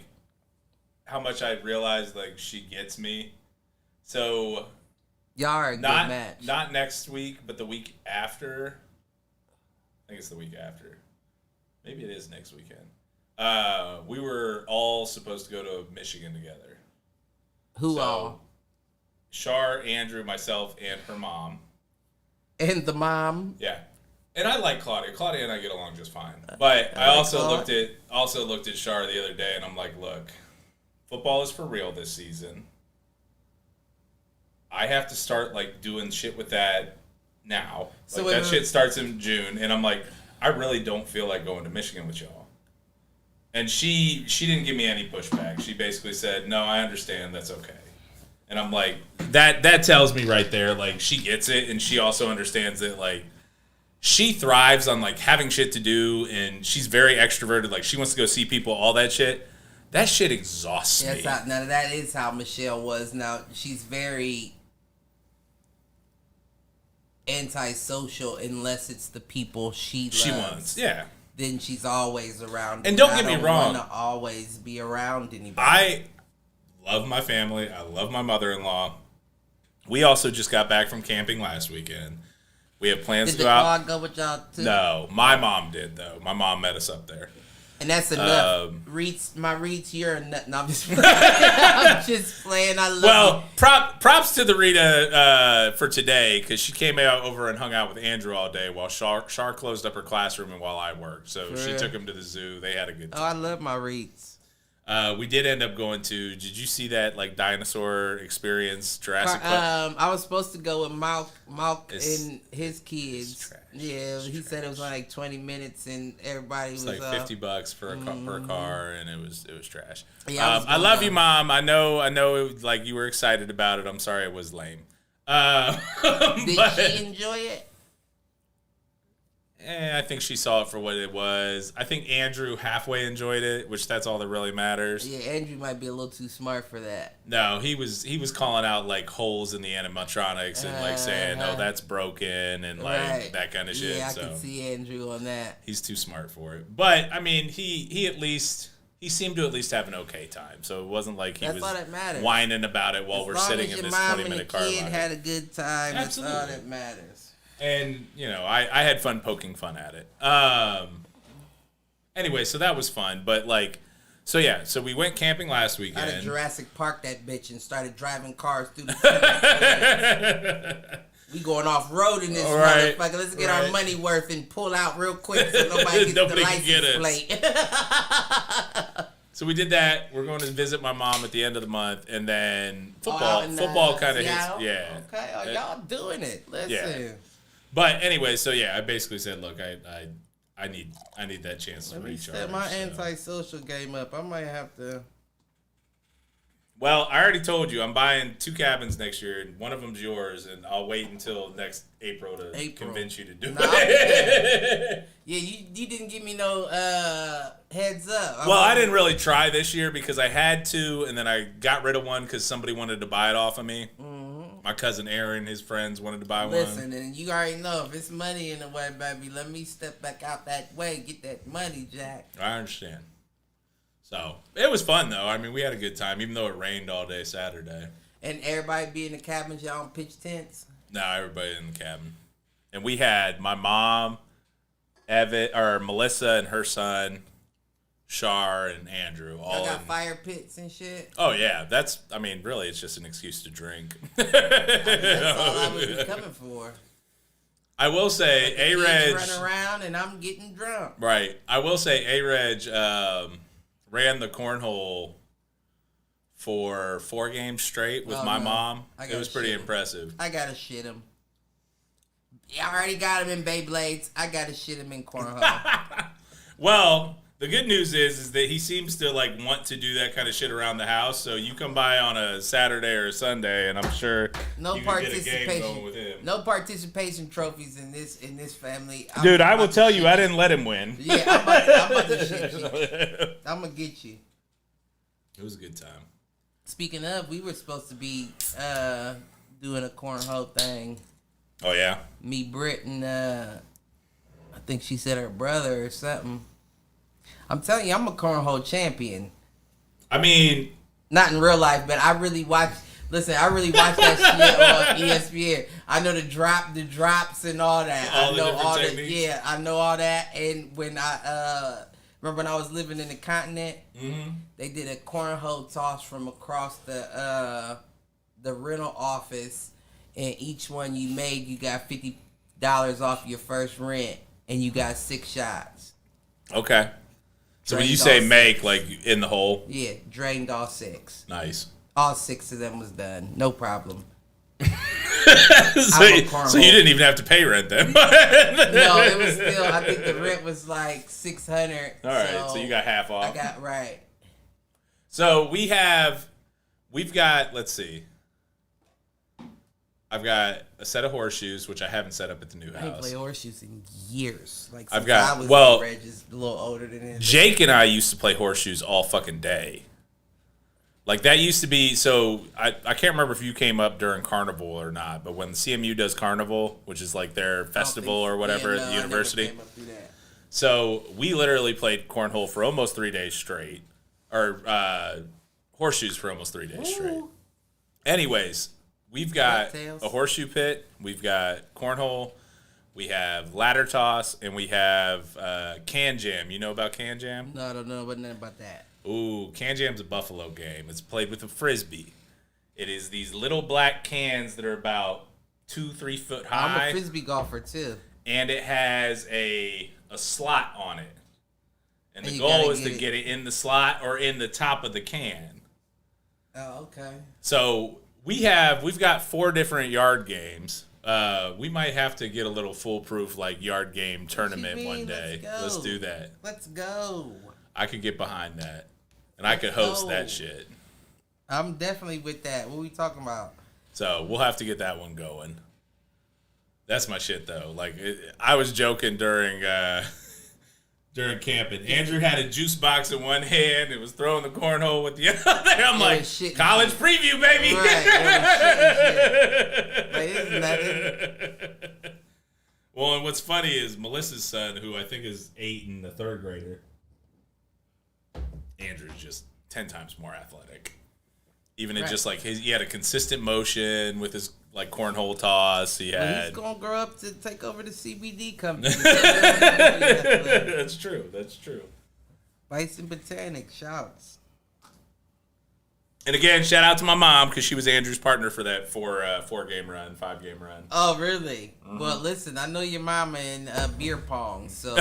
[SPEAKER 2] how much I realized like she gets me. So
[SPEAKER 3] y'all are a good match.
[SPEAKER 2] Not next week, but the week after. I think it's the week after. Maybe it is next weekend. We were all supposed to go to Michigan together.
[SPEAKER 3] Who all?
[SPEAKER 2] Shar, Andrew, myself, and her mom.
[SPEAKER 3] And the mom.
[SPEAKER 2] Yeah. And I like Claudia. Claudia and I get along just fine. But I also looked at Shar the other day and I'm like, look, football is for real this season. I have to start like doing shit with that now.
[SPEAKER 3] So
[SPEAKER 2] that shit starts in June and I'm like, I really don't feel like going to Michigan with y'all. And she didn't give me any pushback. She basically said, no, I understand, that's okay. And I'm like, that tells me right there, like she gets it and she also understands that like she thrives on like having shit to do and she's very extroverted, like she wants to go see people, all that shit. That shit exhausts me.
[SPEAKER 3] Now that is how Michelle was. Now she's very antisocial unless it's the people she loves.
[SPEAKER 2] Wants, yeah.
[SPEAKER 3] Then she's always around.
[SPEAKER 2] And don't get me wrong,
[SPEAKER 3] I don't want to always be around anybody.
[SPEAKER 2] I love my family. I love my mother-in-law. We also just got back from camping last weekend. We have plans to go out.
[SPEAKER 3] Did the go with y'all too?
[SPEAKER 2] No, my mom did though. My mom met us up there.
[SPEAKER 3] And that's enough. My Reeds, you're a nut. No, I'm just playing. I'm just playing. I love you.
[SPEAKER 2] Props to the Rita for today because she came out over and hung out with Andrew all day while Shar closed up her classroom and while I worked. So she took him to the zoo. They had a good time.
[SPEAKER 3] Oh, I love my Reeds.
[SPEAKER 2] We did end up going to. Did you see that like dinosaur experience Jurassic Park?
[SPEAKER 3] I was supposed to go with Malk and his kids. Yeah, he said it was like 20 minutes and everybody was
[SPEAKER 2] like $50 for per car and it was trash.
[SPEAKER 3] Yeah,
[SPEAKER 2] I love you, Mom. I know like you were excited about it. I'm sorry it was lame.
[SPEAKER 3] Did she enjoy it?
[SPEAKER 2] I think she saw it for what it was. I think Andrew halfway enjoyed it, which that's all that really matters.
[SPEAKER 3] Yeah, Andrew might be a little too smart for that.
[SPEAKER 2] No, he was calling out like holes in the animatronics and like saying, "Oh, that's broken" and like that kind of shit.
[SPEAKER 3] Yeah, I can see Andrew on that.
[SPEAKER 2] He's too smart for it. But I mean, he at least seemed to at least have an okay time. So it wasn't like he was whining about it while we're sitting in this 20-minute car ride.
[SPEAKER 3] Kid had a good time.
[SPEAKER 2] Absolutely.
[SPEAKER 3] That's all that matters.
[SPEAKER 2] And, you know, I had fun poking fun at it. Anyway, so that was fun. But, like, so we went camping last weekend.
[SPEAKER 3] I had Jurassic Park that bitch and started driving cars through the We going off-road in this motherfucker. Let's get our money worth and pull out real quick so nobody gets the license plate.
[SPEAKER 2] So we did that. We're going to visit my mom at the end of the month. And then football kind of hits. Yeah.
[SPEAKER 3] Okay, y'all doing it. Listen.
[SPEAKER 2] Yeah. But anyway, so yeah, I basically said, look, I need that chance to recharge.
[SPEAKER 3] Set my antisocial game up. I might have to.
[SPEAKER 2] Well, I already told you I'm buying 2 cabins next year, and one of them's yours, and I'll wait until next April to convince you to do it.
[SPEAKER 3] Yeah, you didn't give me no heads up.
[SPEAKER 2] Well, I didn't really try this year because I had to, and then I got rid of one because somebody wanted to buy it off of me. Mm-hmm. My cousin Aaron, his friends wanted to buy one.
[SPEAKER 3] Listen, and you already know if it's money in the way, baby, let me step back out that way, get that money, Jack.
[SPEAKER 2] I understand. So, it was fun, though. I mean, we had a good time, even though it rained all day Saturday.
[SPEAKER 3] And everybody be in the cabins, y'all on pitch tents?
[SPEAKER 2] No, everybody in the cabin. And we had my mom, Melissa and her son, Shar and Andrew. All
[SPEAKER 3] got fire pits and shit?
[SPEAKER 2] Oh, yeah. Really, it's just an excuse to drink.
[SPEAKER 3] That's all I would be coming for.
[SPEAKER 2] I will say, A-Reg...
[SPEAKER 3] running around and I'm getting drunk.
[SPEAKER 2] Right. I will say, A-Reg ran the cornhole for 4 games straight with my mom. It was pretty impressive.
[SPEAKER 3] I gotta shit him. I already got him in Beyblades. I gotta shit him in cornhole.
[SPEAKER 2] Well... The good news is that he seems to like want to do that kind of shit around the house. So you come by on a Saturday or a Sunday, and I'm sure
[SPEAKER 3] no
[SPEAKER 2] you can
[SPEAKER 3] participation.
[SPEAKER 2] get a game going with him.
[SPEAKER 3] No participation trophies in this family.
[SPEAKER 2] Dude, I will tell you, I didn't let him win.
[SPEAKER 3] Yeah, I'm about to shit you. I'm gonna get you.
[SPEAKER 2] It was a good time.
[SPEAKER 3] Speaking of, we were supposed to be doing a cornhole thing.
[SPEAKER 2] Oh yeah.
[SPEAKER 3] Me, Britt, and I think she said her brother or something. I'm telling you, I'm a cornhole champion.
[SPEAKER 2] I mean,
[SPEAKER 3] not in real life, but I really watch. Listen, I really watch that shit on ESPN. I know the drops and all that. I know all that. Yeah, I know all that. And when I remember when I was living in the continent, they did a cornhole toss from across the rental office, and each one you made, you got $50 off your first rent, and you got 6 shots.
[SPEAKER 2] Okay. So when you say make, like in the hole?
[SPEAKER 3] Yeah, drained all 6.
[SPEAKER 2] Nice.
[SPEAKER 3] All 6 of them was done. No problem.
[SPEAKER 2] so you didn't even have to pay rent then?
[SPEAKER 3] No, it was still, I think the rent was like $600.
[SPEAKER 2] All right, so you got half off.
[SPEAKER 3] I got, right.
[SPEAKER 2] So we've got, let's see. I've got a set of horseshoes, which I haven't set up at the new house.
[SPEAKER 3] I ain't played horseshoes in years. Like
[SPEAKER 2] I've got,
[SPEAKER 3] I was just a little older than him.
[SPEAKER 2] Jake and I used to play horseshoes all fucking day. Like that used to be, so I can't remember if you came up during Carnival or not, but when CMU does Carnival, which is like their festival or whatever at the university. I never came up through that. So we literally played cornhole for almost 3 days straight, or horseshoes for almost 3 days straight. Anyways, we've got a horseshoe pit, we've got cornhole, we have ladder toss, and we have can jam. You know about can jam?
[SPEAKER 3] No, I don't know nothing about that.
[SPEAKER 2] Ooh, can jam's a Buffalo game. It's played with a frisbee. It is these little black cans that are about 2-3 foot high.
[SPEAKER 3] I'm a frisbee golfer too.
[SPEAKER 2] And it has a slot on it. And the goal is to get it in the slot or in the top of the can.
[SPEAKER 3] Oh, okay.
[SPEAKER 2] So we've got 4 different yard games. We might have to get a little foolproof like yard game tournament one day. Let's do that.
[SPEAKER 3] Let's go.
[SPEAKER 2] I could get behind that. And I could host that shit.
[SPEAKER 3] I'm definitely with that. What are we talking about?
[SPEAKER 2] So we'll have to get that one going. That's my shit though. Like I was joking during camping. Andrew had a juice box in one hand and was throwing the cornhole with the other. I'm like, college preview, baby.
[SPEAKER 3] Right. Like, isn't that
[SPEAKER 2] Well, and what's funny is Melissa's son, who I think is 8 and the 3rd grader. Andrew's just 10 times more athletic. Even in just like he had a consistent motion with his like cornhole toss. He's
[SPEAKER 3] gonna grow up to take over the CBD company.
[SPEAKER 2] That's true. That's true.
[SPEAKER 3] Bison Botanic shouts.
[SPEAKER 2] And again, shout out to my mom because she was Andrew's partner for that 5 game run.
[SPEAKER 3] Oh, really? Mm-hmm. Well, listen, I know your mama in beer pong, so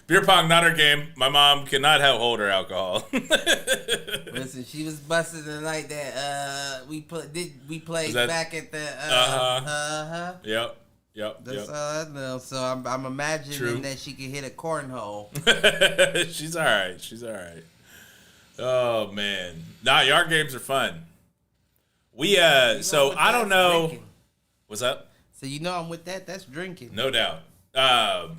[SPEAKER 2] beer pong not her game. My mom cannot hold her alcohol.
[SPEAKER 3] Listen, she was busting the night that we played back at the
[SPEAKER 2] Yep.
[SPEAKER 3] That's all I know. So I'm imagining that she can hit a cornhole.
[SPEAKER 2] She's all right. Oh man, yard games are fun. We so I don't know. Drinking. What's up?
[SPEAKER 3] So you know I'm with that. That's drinking.
[SPEAKER 2] No doubt. I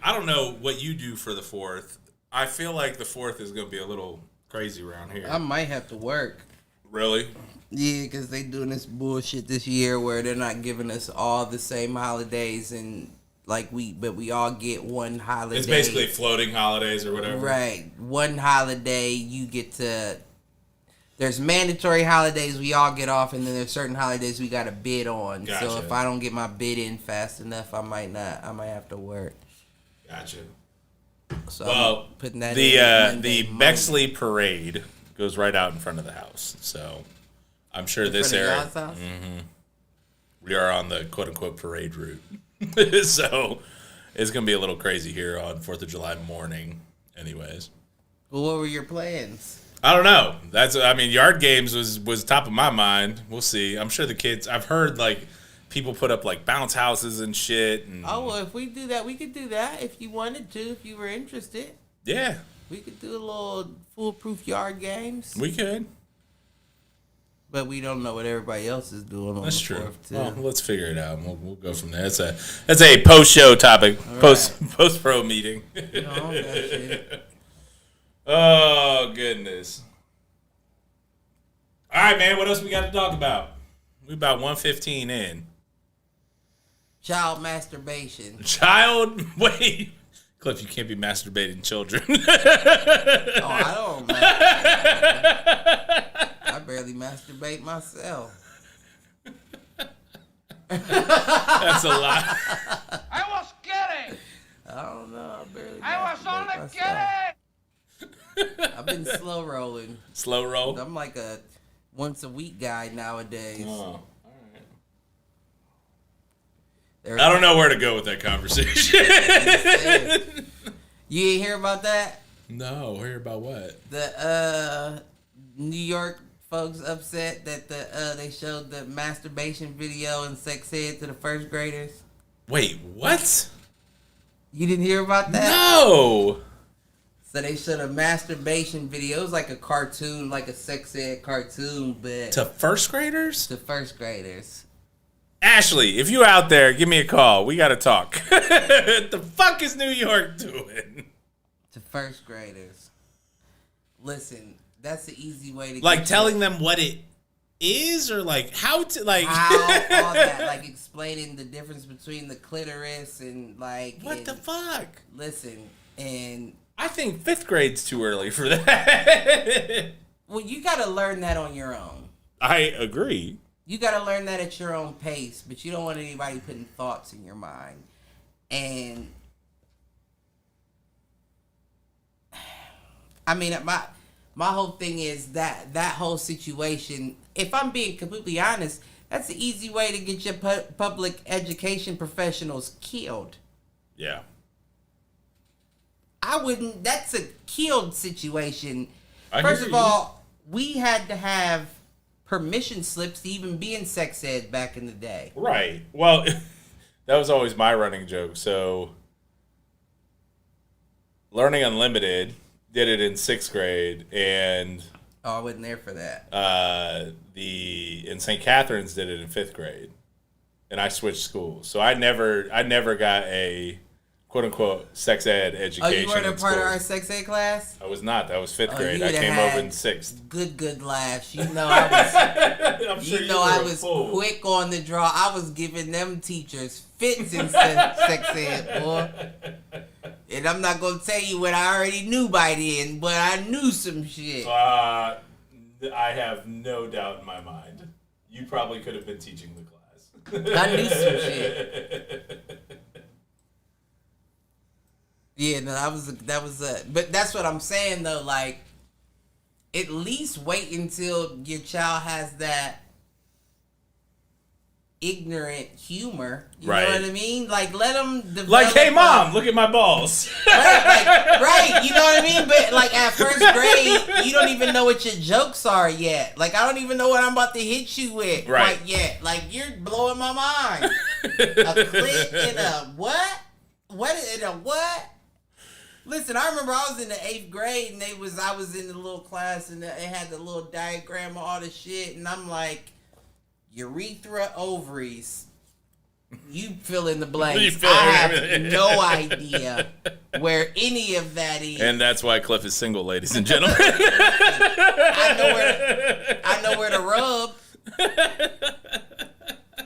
[SPEAKER 2] don't know what you do for the 4th. I feel like the 4th is gonna be a little crazy around here.
[SPEAKER 3] I might have to work.
[SPEAKER 2] Really?
[SPEAKER 3] Yeah, because they doing this bullshit this year where they're not giving us all the same holidays and. But we all get one holiday.
[SPEAKER 2] It's basically floating holidays or whatever.
[SPEAKER 3] Right. One holiday you get to... There's mandatory holidays we all get off, and then there's certain holidays we got to bid on. Gotcha. So if I don't get my bid in fast enough, I might have to work.
[SPEAKER 2] Gotcha.
[SPEAKER 3] So I'm putting that
[SPEAKER 2] the Bexley Parade goes right out in front of the house. So I'm sure this area... Mm-hmm, we are on the quote-unquote parade route. So it's gonna be a little crazy here on 4th of July morning. Anyways,
[SPEAKER 3] well, what were your plans?
[SPEAKER 2] I don't know. Yard games was top of my mind. We'll see. I'm sure the kids. I've heard like people put up like bounce houses and shit. And,
[SPEAKER 3] oh, well, if we do that, we could do that if you wanted to, if you were interested.
[SPEAKER 2] Yeah.
[SPEAKER 3] We could do a little foolproof yard games.
[SPEAKER 2] We could.
[SPEAKER 3] But we don't know what everybody else is doing on
[SPEAKER 2] That's
[SPEAKER 3] the
[SPEAKER 2] true.
[SPEAKER 3] 4th, too.
[SPEAKER 2] Well, let's figure it out. We'll go from there. That's a post-show topic, post-pro meeting.
[SPEAKER 3] No, that shit.
[SPEAKER 2] Oh, goodness. All right, man. What else we got to talk about? We about 1:15 in.
[SPEAKER 3] Child masturbation.
[SPEAKER 2] Wait. Cliff, you can't be masturbating children.
[SPEAKER 3] Oh, I don't masturbate. I barely masturbate myself.
[SPEAKER 2] That's a lot.
[SPEAKER 5] I was kidding.
[SPEAKER 3] I don't know.
[SPEAKER 5] I was only kidding.
[SPEAKER 3] I've been slow rolling.
[SPEAKER 2] Slow roll?
[SPEAKER 3] I'm like a once a week guy nowadays.
[SPEAKER 2] Oh, all right. I don't know where to go with that conversation.
[SPEAKER 3] You ain't hear about that?
[SPEAKER 2] No, hear about what?
[SPEAKER 3] The New York folks upset that they showed the masturbation video and sex ed to the first graders.
[SPEAKER 2] Wait, what?
[SPEAKER 3] You didn't hear about that?
[SPEAKER 2] No.
[SPEAKER 3] So they showed a masturbation video. It was like a cartoon, like a sex ed cartoon, but
[SPEAKER 2] To first graders?
[SPEAKER 3] to first graders.
[SPEAKER 2] Ashley, if you out there, give me a call. We got to talk. What the fuck is New York doing?
[SPEAKER 3] To first graders. Listen, that's the easy way to
[SPEAKER 2] Like
[SPEAKER 3] get
[SPEAKER 2] telling them what it is, or like how to like
[SPEAKER 3] how all that, like explaining the difference between the clitoris and like
[SPEAKER 2] what the fuck?
[SPEAKER 3] Listen, and
[SPEAKER 2] I think 5th grade's too early for that.
[SPEAKER 3] well, you got to learn that on your own.
[SPEAKER 2] I agree.
[SPEAKER 3] You got to learn that at your own pace, but you don't want anybody putting thoughts in your mind. And I mean, my whole thing is that whole situation, if I'm being completely honest, that's the easy way to get your public education professionals killed.
[SPEAKER 2] Yeah.
[SPEAKER 3] I wouldn't, that's a killed situation.
[SPEAKER 2] I
[SPEAKER 3] First
[SPEAKER 2] hear
[SPEAKER 3] of
[SPEAKER 2] you.
[SPEAKER 3] all, we had to have permission slips to even be in sex ed back in the day.
[SPEAKER 2] Right. Well, that was always my running joke. So, Learning Unlimited did it in 6th grade, and
[SPEAKER 3] Oh, I wasn't there for that.
[SPEAKER 2] in St. Catherine's did it in 5th grade, and I switched schools. So I never got a quote unquote sex ed education.
[SPEAKER 3] Oh, you weren't a
[SPEAKER 2] in
[SPEAKER 3] part of
[SPEAKER 2] school.
[SPEAKER 3] our sex ed class?
[SPEAKER 2] I was not. That was 5th
[SPEAKER 3] Oh,
[SPEAKER 2] grade.
[SPEAKER 3] you
[SPEAKER 2] I
[SPEAKER 3] would've
[SPEAKER 2] came
[SPEAKER 3] had
[SPEAKER 2] over in 6th.
[SPEAKER 3] Good laughs. You know I was.
[SPEAKER 2] I'm sure
[SPEAKER 3] You know
[SPEAKER 2] were
[SPEAKER 3] I
[SPEAKER 2] a
[SPEAKER 3] was
[SPEAKER 2] fool.
[SPEAKER 3] quick on the draw. I was giving them teachers fits in sex ed, boy. And I'm not gonna tell you what I already knew by then, but I knew some shit.
[SPEAKER 2] I have no doubt in my mind. You probably could have been teaching the class.
[SPEAKER 3] I knew some shit. Yeah, no, that was but that's what I'm saying though, like, at least wait until your child has that ignorant humor. You
[SPEAKER 2] Right.
[SPEAKER 3] know what I mean? Like, let them develop.
[SPEAKER 2] Like, hey, mom, look at my balls.
[SPEAKER 3] Right, you know what I mean? But, like, at first grade, you don't even know what your jokes are yet. Like, I don't even know what I'm about to hit you with quite yet. Like, you're blowing my mind. A click and a what? What in a what? Listen, I remember I was in the 8th grade, and I was in the little class, and they had the little diagram of all the shit, and I'm like, urethra, ovaries. You fill in the blanks. I have no idea where any of that is.
[SPEAKER 2] And that's why Cliff is single, ladies and gentlemen.
[SPEAKER 3] I know where to rub.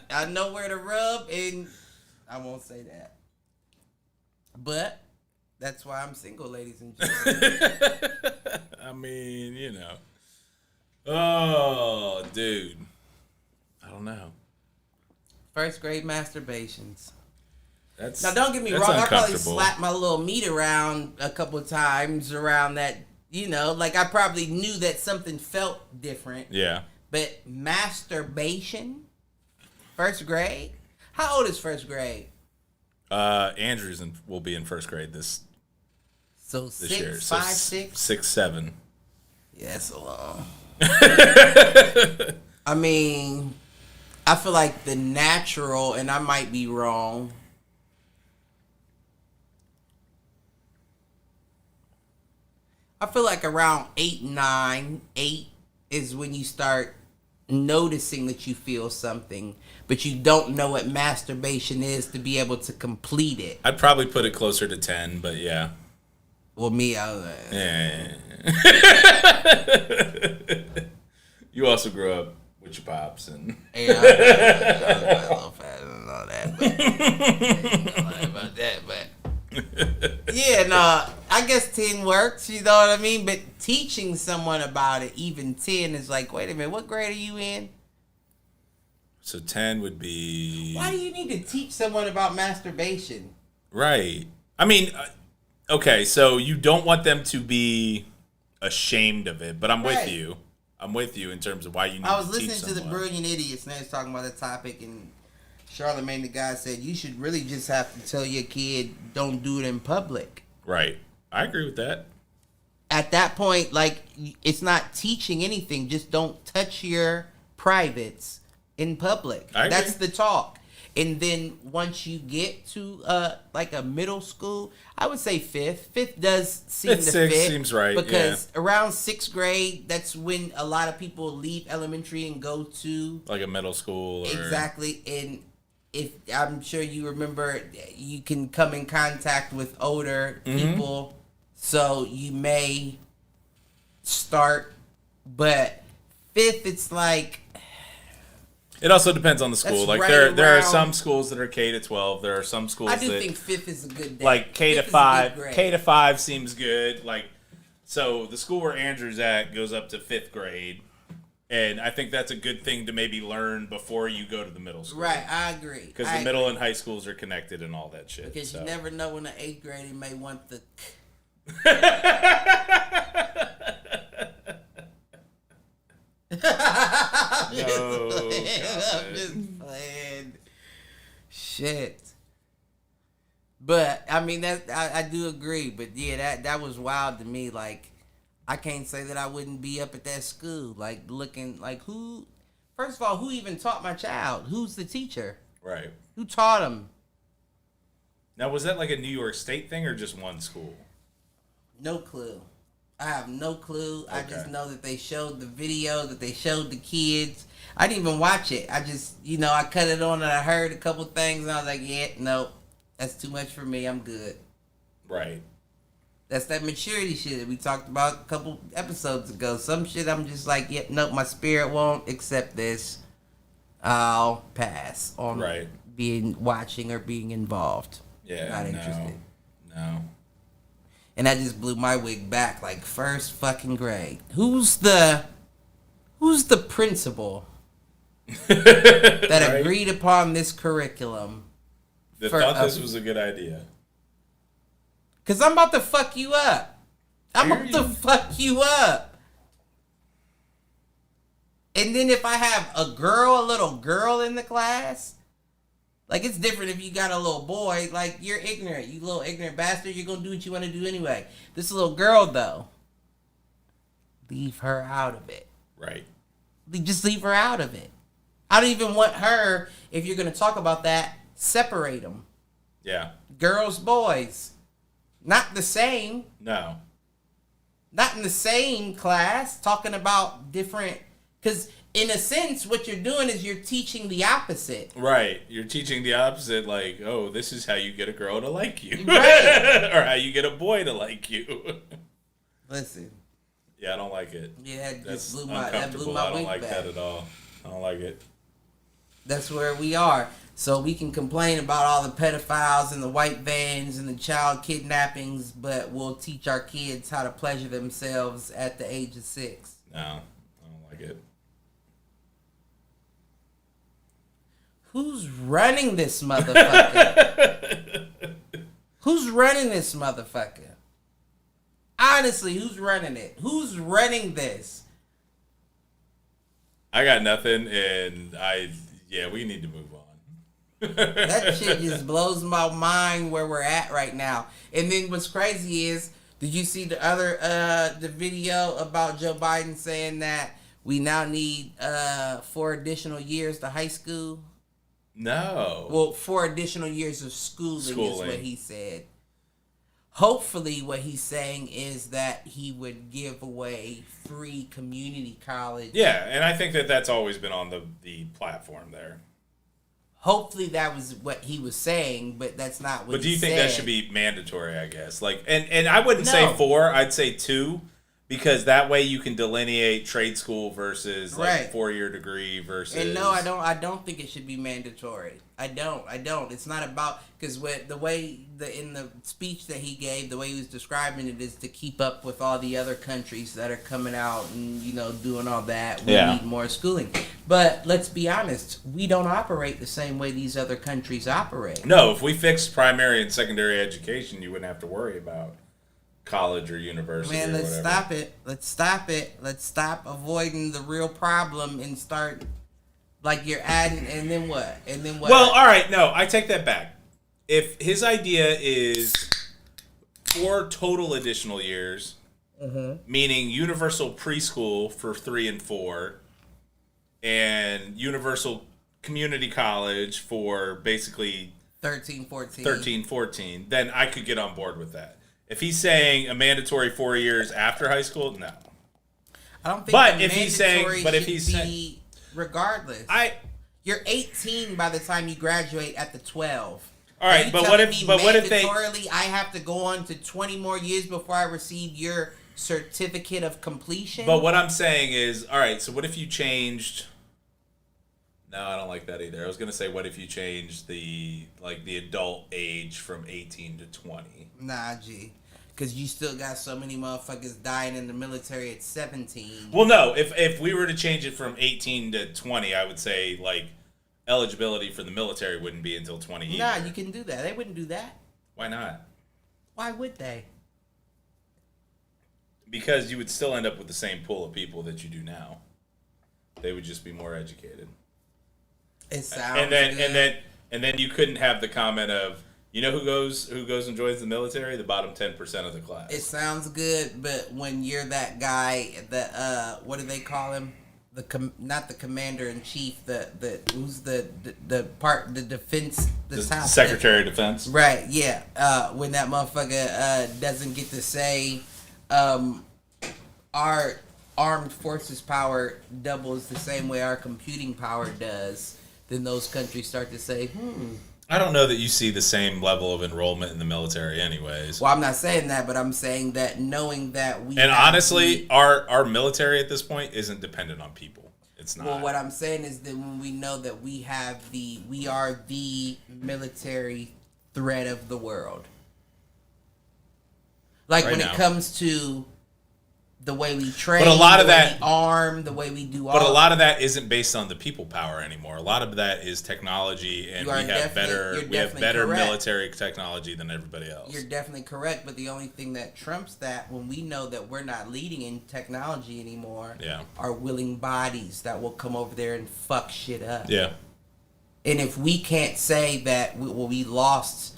[SPEAKER 3] I know where to rub, and I won't say that. But that's why I'm single, ladies and gentlemen.
[SPEAKER 2] I mean, you know. Oh, dude. I don't know.
[SPEAKER 3] First grade masturbations.
[SPEAKER 2] That's
[SPEAKER 3] Now, don't get me
[SPEAKER 2] that's
[SPEAKER 3] wrong. I probably
[SPEAKER 2] uncomfortable.
[SPEAKER 3] slapped my little meat around a couple of times around that, you know, like I probably knew that something felt different.
[SPEAKER 2] Yeah.
[SPEAKER 3] But masturbation? First grade? How old is first grade?
[SPEAKER 2] Andrew's will be in first grade this
[SPEAKER 3] So
[SPEAKER 2] year.
[SPEAKER 3] 6,
[SPEAKER 2] So
[SPEAKER 3] 5, 6?
[SPEAKER 2] 6, 7.
[SPEAKER 3] Yeah, that's a long. I mean, I feel like the natural, and I might be wrong. I feel like around 8 is when you start noticing that you feel something, but you don't know what masturbation is to be able to complete it.
[SPEAKER 2] I'd probably put it closer to 10, but yeah.
[SPEAKER 3] Well, me, I was
[SPEAKER 2] Yeah. You also grew up with your pops and
[SPEAKER 3] yeah, I was a little fat and all that, but I don't know about that, but yeah, no, I guess 10 works, you know what I mean? But teaching someone about it, even 10, is like, wait a minute, what grade are you in?
[SPEAKER 2] So 10 would be...
[SPEAKER 3] Why do you need to teach someone about masturbation?
[SPEAKER 2] Right. I mean, okay, so you don't want them to be ashamed of it, but I'm with you. I'm with you in terms of why you need to teach someone.
[SPEAKER 3] I was listening to the Brilliant Idiots, and they was talking about the topic, and Charlamagne the guy said, you should really just have to tell your kid, don't do it in public.
[SPEAKER 2] Right. I agree with that.
[SPEAKER 3] At that point, like, it's not teaching anything. Just don't touch your privates in public. That's the talk. And then once you get to like a middle school, I would say fifth. Fifth does seem to fit.
[SPEAKER 2] Seems right.
[SPEAKER 3] Because around 6th grade, that's when a lot of people leave elementary and go to
[SPEAKER 2] like a middle school. Or...
[SPEAKER 3] Exactly. And if I'm sure you remember, you can come in contact with older people, so you may start. But 5th, it's like.
[SPEAKER 2] It also depends on the school. Like
[SPEAKER 3] right
[SPEAKER 2] there are some schools that are K to 12. There are some schools
[SPEAKER 3] I do think 5th is a good day.
[SPEAKER 2] Like K to 5. K to 5 seems good. Like, so the school where Andrew's at goes up to 5th grade, and I think that's a good thing to maybe learn before you go to the middle school.
[SPEAKER 3] Right, I agree.
[SPEAKER 2] Because the middle and high schools are connected and all that shit.
[SPEAKER 3] Because you never know when the 8th grader may want the. I'm just playing. Shit. But I mean that I do agree. But yeah, that was wild to me. Like, I can't say that I wouldn't be up at that school, like looking like who. First of all, who even taught my child? Who's the teacher?
[SPEAKER 2] Right.
[SPEAKER 3] Who taught him?
[SPEAKER 2] Now, was that like a New York State thing or just one school?
[SPEAKER 3] No clue. I have no clue. Okay. I just know that they showed the video, that they showed the kids. I didn't even watch it. I just, I cut it on and I heard a couple things and I was like, yeah, no, that's too much for me. I'm good.
[SPEAKER 2] Right.
[SPEAKER 3] That's that maturity shit that we talked about a couple episodes ago. Some shit I'm just like, yep, nope, my spirit won't accept this. I'll pass on watching or being involved.
[SPEAKER 2] Yeah,
[SPEAKER 3] not interested.
[SPEAKER 2] No.
[SPEAKER 3] And that just blew my wig back, like, first fucking grade. Who's the principal that agreed upon this curriculum?
[SPEAKER 2] That thought this was a good idea.
[SPEAKER 3] Because I'm about to fuck you up. I'm about to fuck you up. And then if I have a little girl in the class, like, it's different if you got a little boy. Like, you're ignorant. You little ignorant bastard. You're going to do what you want to do anyway. This little girl, though, leave her out of it.
[SPEAKER 2] Right.
[SPEAKER 3] Just leave her out of it. I don't even want her, if you're going to talk about that, separate them.
[SPEAKER 2] Yeah.
[SPEAKER 3] Girls, boys. Not the same.
[SPEAKER 2] No.
[SPEAKER 3] Not in the same class. Talking about different... Because... in a sense, what you're doing is you're teaching the opposite.
[SPEAKER 2] Right. You're teaching the opposite, like, oh, this is how you get a girl to like you. Right. Or how you get a boy to like you.
[SPEAKER 3] Listen.
[SPEAKER 2] Yeah, I don't like it.
[SPEAKER 3] Yeah, it just blew
[SPEAKER 2] my
[SPEAKER 3] wig back.
[SPEAKER 2] I don't like that at all. I don't like it.
[SPEAKER 3] That's where we are. So we can complain about all the pedophiles and the white vans and the child kidnappings, but we'll teach our kids how to pleasure themselves at the age of 6.
[SPEAKER 2] No, I don't like it.
[SPEAKER 3] Who's running this motherfucker? Who's running this motherfucker? Honestly, who's running it? Who's running this?
[SPEAKER 2] I got nothing, and we need to move on.
[SPEAKER 3] That shit just blows my mind where we're at right now. And then what's crazy is, did you see the other the video about Joe Biden saying that We now need 4 additional years to high school.
[SPEAKER 2] No.
[SPEAKER 3] Well, 4 additional years of schooling is what he said. Hopefully, what he's saying is that he would give away free community college.
[SPEAKER 2] Yeah, and I think that that's always been on the platform there.
[SPEAKER 3] Hopefully, that was what he was saying, but that's not what he said. But
[SPEAKER 2] do you think that should be mandatory, I guess? Like, and I wouldn't say 4, I'd say 2. Because that way you can delineate trade school versus like 4-year degree versus.
[SPEAKER 3] And no, I don't think it should be mandatory. I don't. It's not about because in the speech that he gave, the way he was describing it is to keep up with all the other countries that are coming out and doing all that. We need more schooling. But let's be honest, we don't operate the same way these other countries operate.
[SPEAKER 2] No, if we fixed primary and secondary education, you wouldn't have to worry about college or university.
[SPEAKER 3] Man, let's stop it. Let's stop avoiding the real problem and start like you're adding. And then what?
[SPEAKER 2] Well, all right. No, I take that back. If his idea is 4 total additional years, meaning universal preschool for 3 and 4, and universal community college for basically
[SPEAKER 3] 13, 14,
[SPEAKER 2] then I could get on board with that. If he's saying a mandatory 4 years after high school, no.
[SPEAKER 3] I don't think.
[SPEAKER 2] But if he's saying,
[SPEAKER 3] regardless, you're 18 by the time you graduate at the 12.
[SPEAKER 2] All right, but what if they?
[SPEAKER 3] I have to go on to 20 more years before I receive your certificate of completion.
[SPEAKER 2] But what I'm saying is, all right. So what if you changed? No, I don't like that either. I was gonna say, what if you changed the adult age from 18 to 20?
[SPEAKER 3] Nah, G. Because you still got so many motherfuckers dying in the military at 17.
[SPEAKER 2] Well, no. If we were to change it from 18 to 20, I would say, like, eligibility for the military wouldn't be until 20 either.
[SPEAKER 3] Nah, you can do that. They wouldn't do that.
[SPEAKER 2] Why not?
[SPEAKER 3] Why would they?
[SPEAKER 2] Because you would still end up with the same pool of people that you do now. They would just be more educated.
[SPEAKER 3] It sounds good.
[SPEAKER 2] And then you couldn't have the comment of, who goes and joins the military? The bottom 10% of the class.
[SPEAKER 3] It sounds good, but when you're that guy, what do they call him? Not the commander in chief. Who's the defense?
[SPEAKER 2] Secretary of Defense.
[SPEAKER 3] Right. Yeah. When that motherfucker doesn't get to say, our armed forces power doubles the same way our computing power does, then those countries start to say,
[SPEAKER 2] I don't know that you see the same level of enrollment in the military anyways.
[SPEAKER 3] Well, I'm not saying that, but I'm saying that knowing that we...
[SPEAKER 2] And honestly, our military at this point isn't dependent on people. It's not.
[SPEAKER 3] Well, what I'm saying is that when we know that we are the military threat of the world. Like when it comes to the way we train,
[SPEAKER 2] but a lot of that,
[SPEAKER 3] we arm, the way we do all.
[SPEAKER 2] But a lot of that isn't based on the people power anymore. A lot of that is technology, and we have better military technology than everybody else.
[SPEAKER 3] You're definitely correct, but the only thing that trumps that, when we know that we're not leading in technology anymore, are willing bodies that will come over there and fuck shit up.
[SPEAKER 2] Yeah.
[SPEAKER 3] And if we can't say that we lost,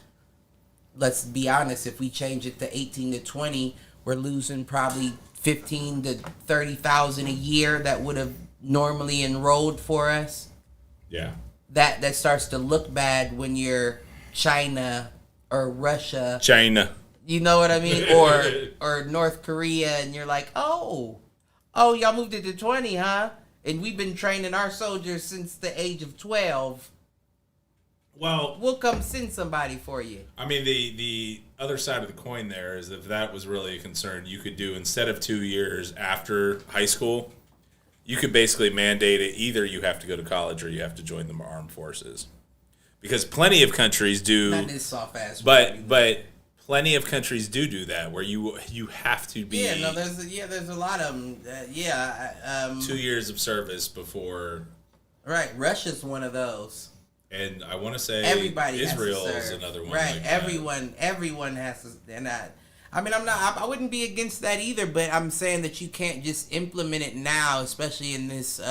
[SPEAKER 3] let's be honest, if we change it to 18 to 20, we're losing probably 15 to 30,000 a year that would have normally enrolled for us.
[SPEAKER 2] Yeah.
[SPEAKER 3] That starts to look bad when you're China or Russia. You know what I mean? Or North Korea, and you're like, oh, y'all moved it to 20, huh? And we've been training our soldiers since the age of 12.
[SPEAKER 2] Well,
[SPEAKER 3] we'll come send somebody for you.
[SPEAKER 2] I mean, the other side of the coin there is if that was really a concern, you could do, instead of 2 years after high school, you could basically mandate it. Either you have to go to college or you have to join the armed forces. Because plenty of countries do.
[SPEAKER 3] Not this soft ass.
[SPEAKER 2] But plenty of countries do that, where you have to be.
[SPEAKER 3] There's a lot of them.
[SPEAKER 2] 2 years of service before.
[SPEAKER 3] Right, Russia's one of those.
[SPEAKER 2] And I want to say
[SPEAKER 3] Israel
[SPEAKER 2] is another one.
[SPEAKER 3] Right,
[SPEAKER 2] like
[SPEAKER 3] everyone has to. And I wouldn't be against that either. But I'm saying that you can't just implement it now, especially in this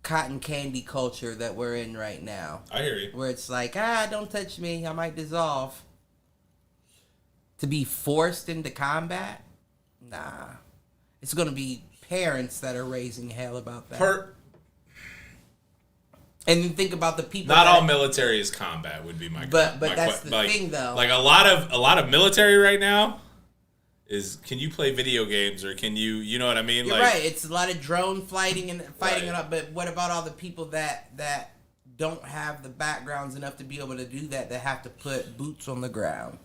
[SPEAKER 3] cotton candy culture that we're in right now.
[SPEAKER 2] I hear you.
[SPEAKER 3] Where it's like, don't touch me, I might dissolve. To be forced into combat, nah, it's gonna be parents that are raising hell about that. And then think about the people.
[SPEAKER 2] Not all military is combat would be my.
[SPEAKER 3] But that's the thing, though.
[SPEAKER 2] Like a lot of military right now is, can you play video games or can you know what I mean?
[SPEAKER 3] You're
[SPEAKER 2] like,
[SPEAKER 3] right. It's a lot of drone fighting and fighting
[SPEAKER 2] right.
[SPEAKER 3] it up. But what about all the people that don't have the backgrounds enough to be able to do that? That have to put boots on the ground.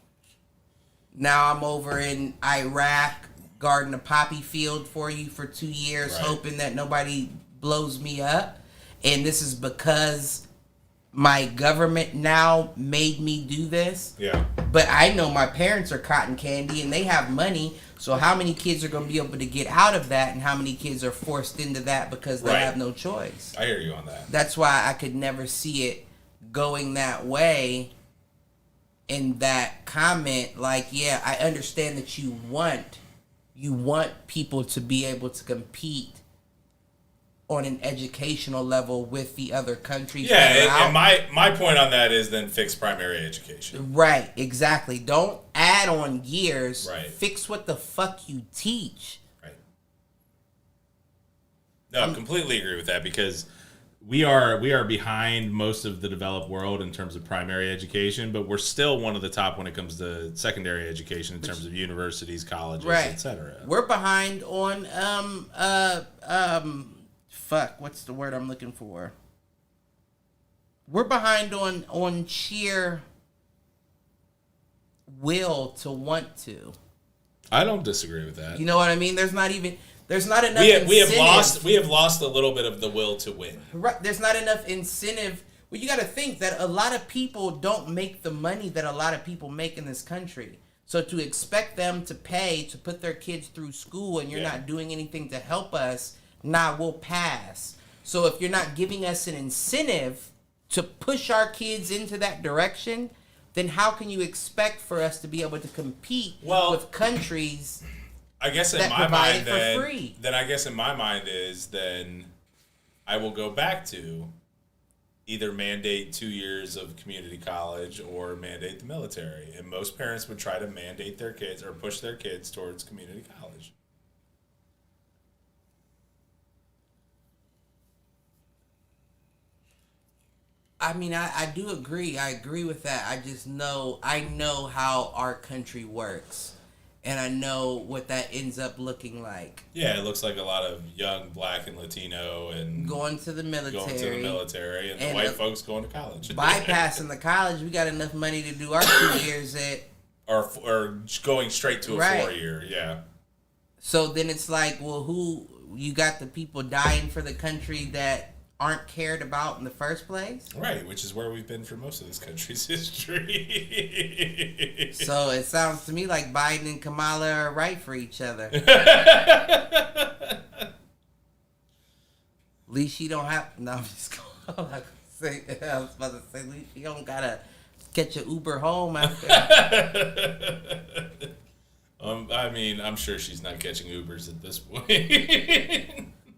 [SPEAKER 3] Now I'm over in Iraq guarding a poppy field for you for 2 years,
[SPEAKER 2] right.
[SPEAKER 3] hoping that nobody blows me up. And this is because my government now made me do this.
[SPEAKER 2] Yeah.
[SPEAKER 3] But I know my parents are cotton candy and they have money. So how many kids are going to be able to get out of that, and how many kids are forced into that because they
[SPEAKER 2] right.
[SPEAKER 3] have no choice?
[SPEAKER 2] I hear you on that.
[SPEAKER 3] That's why I could never see it going that way. In that comment, like, yeah, I understand that you want people to be able to compete on an educational level with the other countries.
[SPEAKER 2] Yeah, and my point on that is then fix primary education.
[SPEAKER 3] Right, exactly. Don't add on years.
[SPEAKER 2] Right.
[SPEAKER 3] Fix what the fuck you teach.
[SPEAKER 2] Right. No, I completely agree with that, because we are behind most of the developed world in terms of primary education, but we're still one of the top when it comes to secondary education in terms of universities, colleges,
[SPEAKER 3] right.
[SPEAKER 2] etc.
[SPEAKER 3] We're behind on what's the word I'm looking for? We're behind on sheer will to want to.
[SPEAKER 2] I don't disagree with that.
[SPEAKER 3] You know what I mean? There's not enough
[SPEAKER 2] we have lost a little bit of the will to win.
[SPEAKER 3] Right. There's not enough incentive. Well, you got to think that a lot of people don't make the money that a lot of people make in this country. So to expect them to pay to put their kids through school and you're not doing anything to help us, we'll pass. So if you're not giving us an incentive to push our kids into that direction, then how can you expect for us to be able to compete with countries
[SPEAKER 2] I guess in
[SPEAKER 3] that
[SPEAKER 2] my
[SPEAKER 3] provide
[SPEAKER 2] mind,
[SPEAKER 3] it for free?
[SPEAKER 2] Then I guess in my mind is then I will go back to either mandate 2 years of community college or mandate the military. And most parents would try to mandate their kids or push their kids towards community college.
[SPEAKER 3] I mean, I do agree. I agree with that. I know how our country works. And I know what that ends up looking like.
[SPEAKER 2] Yeah, it looks like a lot of young black and Latino and
[SPEAKER 3] going to the military.
[SPEAKER 2] And the white folks going to college.
[SPEAKER 3] Bypassing the college, we got enough money to do our 2 years at...
[SPEAKER 2] Or going straight to a 4-year, yeah.
[SPEAKER 3] So then it's like, well, you got the people dying for the country that aren't cared about in the first place?
[SPEAKER 2] Right, which is where we've been for most of this country's history.
[SPEAKER 3] So it sounds to me like Biden and Kamala are right for each other. At least she don't have... No, I'm just going... I was about to say, at least she don't got to catch an Uber home after.
[SPEAKER 2] I mean, I'm sure she's not catching Ubers at this point.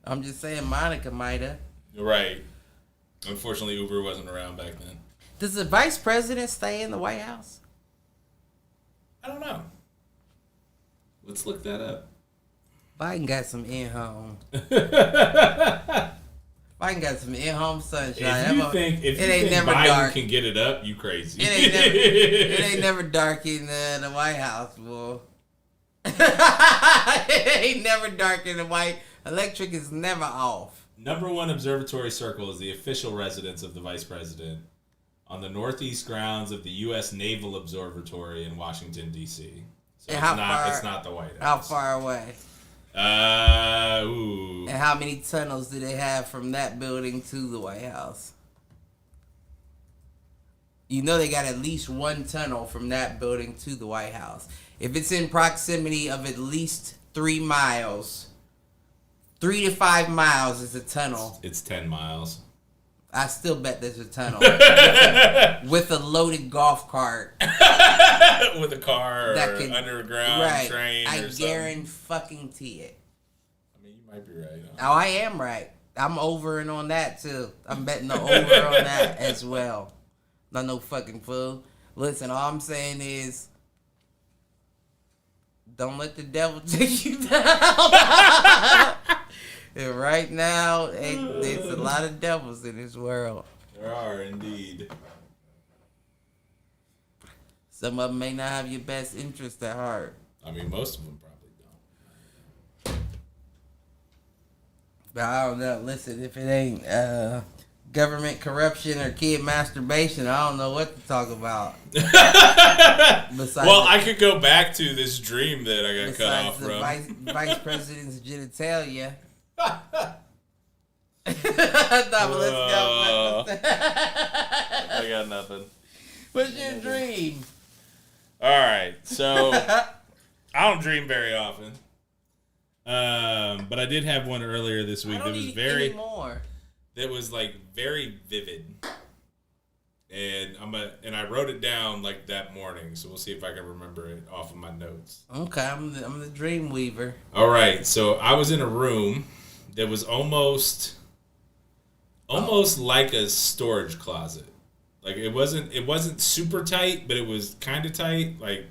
[SPEAKER 3] I'm just saying Monica might have.
[SPEAKER 2] Right. Unfortunately, Uber wasn't around back then.
[SPEAKER 3] Does the vice president stay in the White House?
[SPEAKER 2] I don't know. Let's look that up.
[SPEAKER 3] Biden got some in-home. Biden got some in-home sunshine.
[SPEAKER 2] If you think Biden
[SPEAKER 3] dark.
[SPEAKER 2] Can get it up, you crazy.
[SPEAKER 3] It ain't never dark in the White House, boy. It ain't never dark in the White. Electric is never off.
[SPEAKER 2] Number 1 observatory circle is the official residence of the vice president on the northeast grounds of the U.S. Naval Observatory in Washington, D.C. So it's not the White House.
[SPEAKER 3] How far away?
[SPEAKER 2] And
[SPEAKER 3] how many tunnels do they have from that building to the White House? You know they got at least one tunnel from that building to the White House. If it's in proximity of at least 3 miles... 3 to 5 miles is a tunnel.
[SPEAKER 2] It's 10 miles.
[SPEAKER 3] I still bet there's a tunnel. With a loaded golf cart.
[SPEAKER 2] With a car or underground train or something.
[SPEAKER 3] I guarantee it.
[SPEAKER 2] I mean, you might be right.
[SPEAKER 3] Oh, I am right. I'm overing on that, too. I'm betting the over on that as well. Not no fucking fool. Listen, all I'm saying is, don't let the devil take you down. And right now, there's a lot of devils in this world.
[SPEAKER 2] There are indeed.
[SPEAKER 3] Some of them may not have your best interest at heart.
[SPEAKER 2] I mean, most of them probably don't.
[SPEAKER 3] But I don't know. Listen, if it ain't government corruption or kid masturbation, I don't know what to talk about.
[SPEAKER 2] Well, I could go back to this dream that I got cut off from.
[SPEAKER 3] Vice president's genitalia. I
[SPEAKER 2] got nothing.
[SPEAKER 3] What's your dream?
[SPEAKER 2] All right, so I don't dream very often, but I did have one earlier this week that was very vivid, and I wrote it down like that morning. So we'll see if I can remember it off of my notes.
[SPEAKER 3] Okay, I'm the dream weaver.
[SPEAKER 2] All right, so I was in a room that was almost like a storage closet. Like it wasn't super tight, but it was kind of tight. Like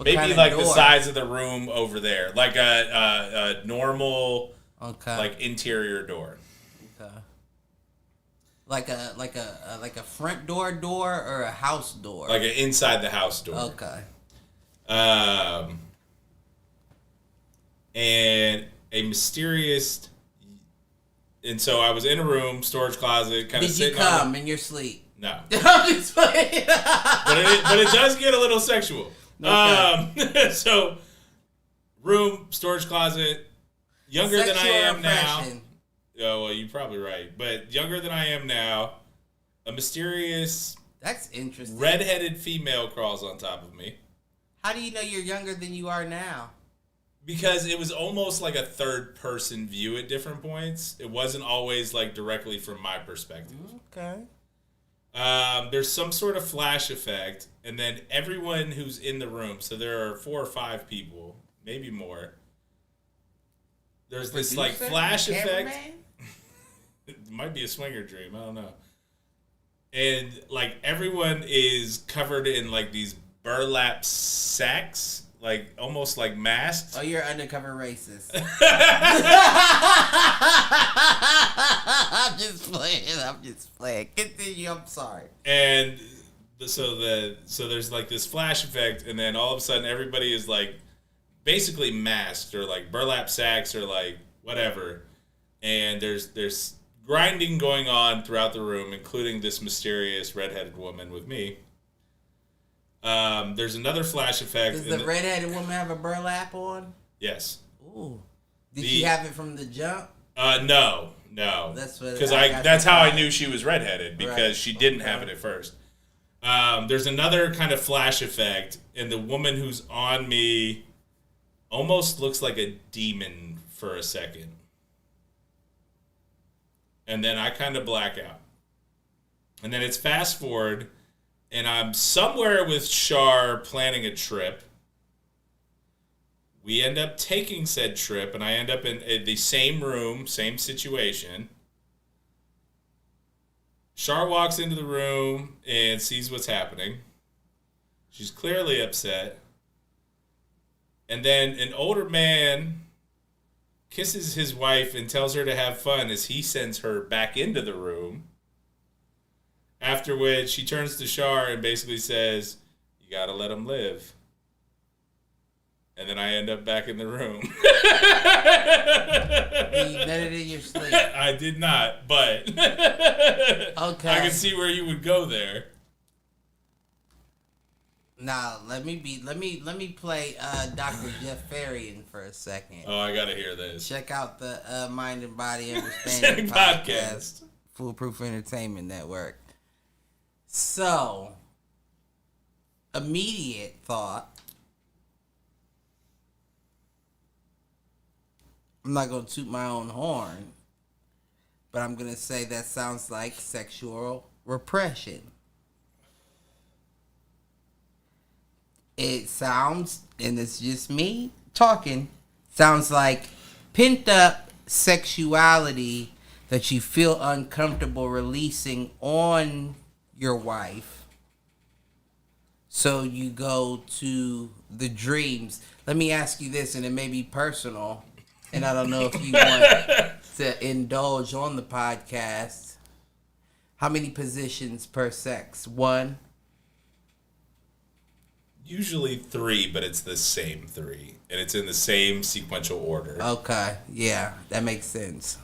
[SPEAKER 2] maybe like the size of the room over there, like a normal like interior door.
[SPEAKER 3] Okay. Like a front door or a house door.
[SPEAKER 2] Like an inside the house door.
[SPEAKER 3] Okay.
[SPEAKER 2] And a mysterious. And so I was in a room, storage closet, kind of sitting.
[SPEAKER 3] Did you come in your sleep?
[SPEAKER 2] No.
[SPEAKER 3] I'm just playing.
[SPEAKER 2] but it does get a little sexual. Okay. So, room, storage closet, younger than I am now. Oh, well, you're probably right. But younger than I am now, a mysterious.
[SPEAKER 3] That's interesting.
[SPEAKER 2] Redheaded female crawls on top of me.
[SPEAKER 3] How do you know you're younger than you are now?
[SPEAKER 2] Because it was almost like a third-person view at different points. It wasn't always like directly from my perspective.
[SPEAKER 3] Okay.
[SPEAKER 2] There's some sort of flash effect, and then everyone who's in the room, so there are 4 or 5 people, maybe more. There's this like flash effect. It might be a swinger dream. I don't know. And like everyone is covered in like these burlap sacks. Like, almost like masks.
[SPEAKER 3] Oh, you're undercover racist. I'm just playing. Continue, I'm sorry.
[SPEAKER 2] And so there's like this flash effect, and then all of a sudden everybody is like basically masked or like burlap sacks or like whatever. And there's grinding going on throughout the room, including this mysterious redheaded woman with me. There's another flash effect.
[SPEAKER 3] Does the redheaded woman have a burlap on?
[SPEAKER 2] Yes.
[SPEAKER 3] Ooh. Did she have it from the jump?
[SPEAKER 2] No.
[SPEAKER 3] That's what.
[SPEAKER 2] Because that's how I knew she was redheaded, because she didn't have it at first. There's another kind of flash effect, and the woman who's on me almost looks like a demon for a second. And then I kind of black out. And then it's fast forward. And I'm somewhere with Shar planning a trip. We end up taking said trip, and I end up in the same room, same situation. Shar walks into the room and sees what's happening. She's clearly upset. And then an older man kisses his wife and tells her to have fun as he sends her back into the room. After which, she turns to Shar and basically says, "You gotta let him live." And then I end up back in the room.
[SPEAKER 3] You did it in your sleep.
[SPEAKER 2] I did not, but
[SPEAKER 3] okay.
[SPEAKER 2] I can see where you would go there.
[SPEAKER 3] Now let me play Dr. Jeff Pharion for a second.
[SPEAKER 2] Oh, I gotta hear this.
[SPEAKER 3] Check out the Mind and Body Understanding podcast, Foolproof Entertainment Network. So, immediate thought. I'm not going to toot my own horn, but I'm going to say that sounds like sexual repression. It sounds, and it's just me talking, sounds like pent up sexuality that you feel uncomfortable releasing on your wife. So you go to the dreams. Let me ask you this, and it may be personal. and I don't know if you want to indulge on the podcast. How many positions per sex? 1?
[SPEAKER 2] Usually 3, but it's the same 3. And it's in the same sequential order.
[SPEAKER 3] Okay, yeah, that makes sense.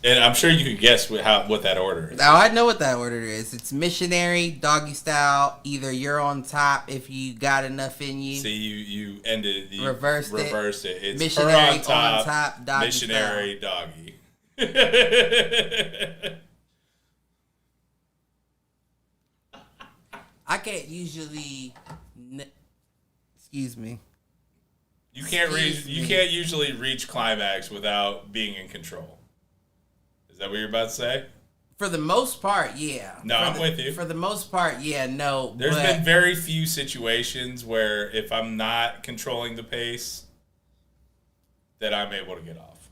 [SPEAKER 2] And I'm sure you can guess what that order is.
[SPEAKER 3] Now I know what that order is. It's missionary, doggy style. Either you're on top if you got enough in you.
[SPEAKER 2] See, you ended. You
[SPEAKER 3] reversed it.
[SPEAKER 2] It's
[SPEAKER 3] missionary
[SPEAKER 2] her on top,
[SPEAKER 3] doggy
[SPEAKER 2] missionary,
[SPEAKER 3] style.
[SPEAKER 2] doggy.
[SPEAKER 3] I can't usually. Excuse me.
[SPEAKER 2] You can't usually reach climax without being in control. Is that what you're about to say?
[SPEAKER 3] For the most part, yeah.
[SPEAKER 2] No, I'm with you.
[SPEAKER 3] For the most part, yeah, no.
[SPEAKER 2] There's been very few situations where if I'm not controlling the pace, that I'm able to get off.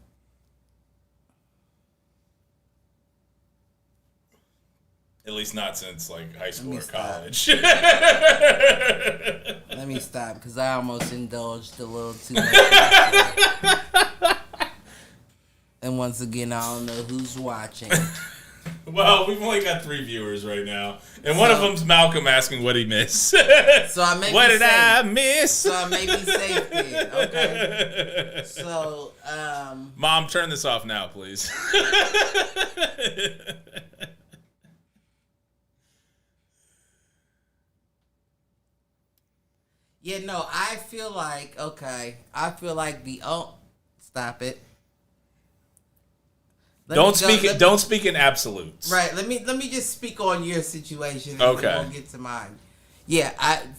[SPEAKER 2] At least not since like high school or college.
[SPEAKER 3] Let me stop because I almost indulged a little too much. And once again, I don't know who's watching.
[SPEAKER 2] Well, we've only got 3 viewers right now, and one of them's Malcolm asking what he missed.
[SPEAKER 3] So I may
[SPEAKER 2] what
[SPEAKER 3] be
[SPEAKER 2] did
[SPEAKER 3] safe.
[SPEAKER 2] I miss?
[SPEAKER 3] So I may be safe then. Okay. So,
[SPEAKER 2] Mom, turn this off now, please.
[SPEAKER 3] yeah, no, I feel like stop it.
[SPEAKER 2] Don't speak in absolutes.
[SPEAKER 3] Right. Let me just speak on your situation. And
[SPEAKER 2] Okay.
[SPEAKER 3] We'll get to mine. Yeah.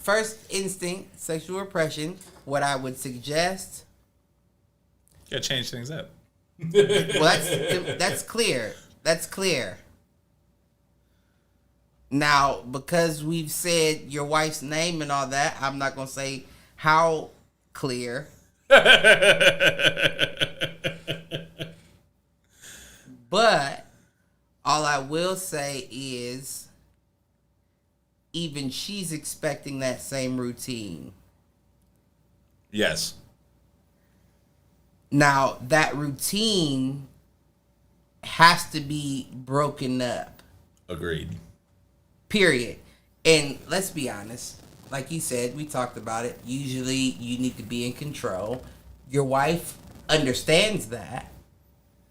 [SPEAKER 3] First instinct, sexual repression. What I would suggest.
[SPEAKER 2] Gotta change things up.
[SPEAKER 3] Well, that's clear. That's clear. Now, because we've said your wife's name and all that, I'm not gonna say how clear. But all I will say is even she's expecting that same routine.
[SPEAKER 2] Yes.
[SPEAKER 3] Now, that routine has to be broken up.
[SPEAKER 2] Agreed.
[SPEAKER 3] Period. And let's be honest. Like you said, we talked about it. Usually you need to be in control. Your wife understands that.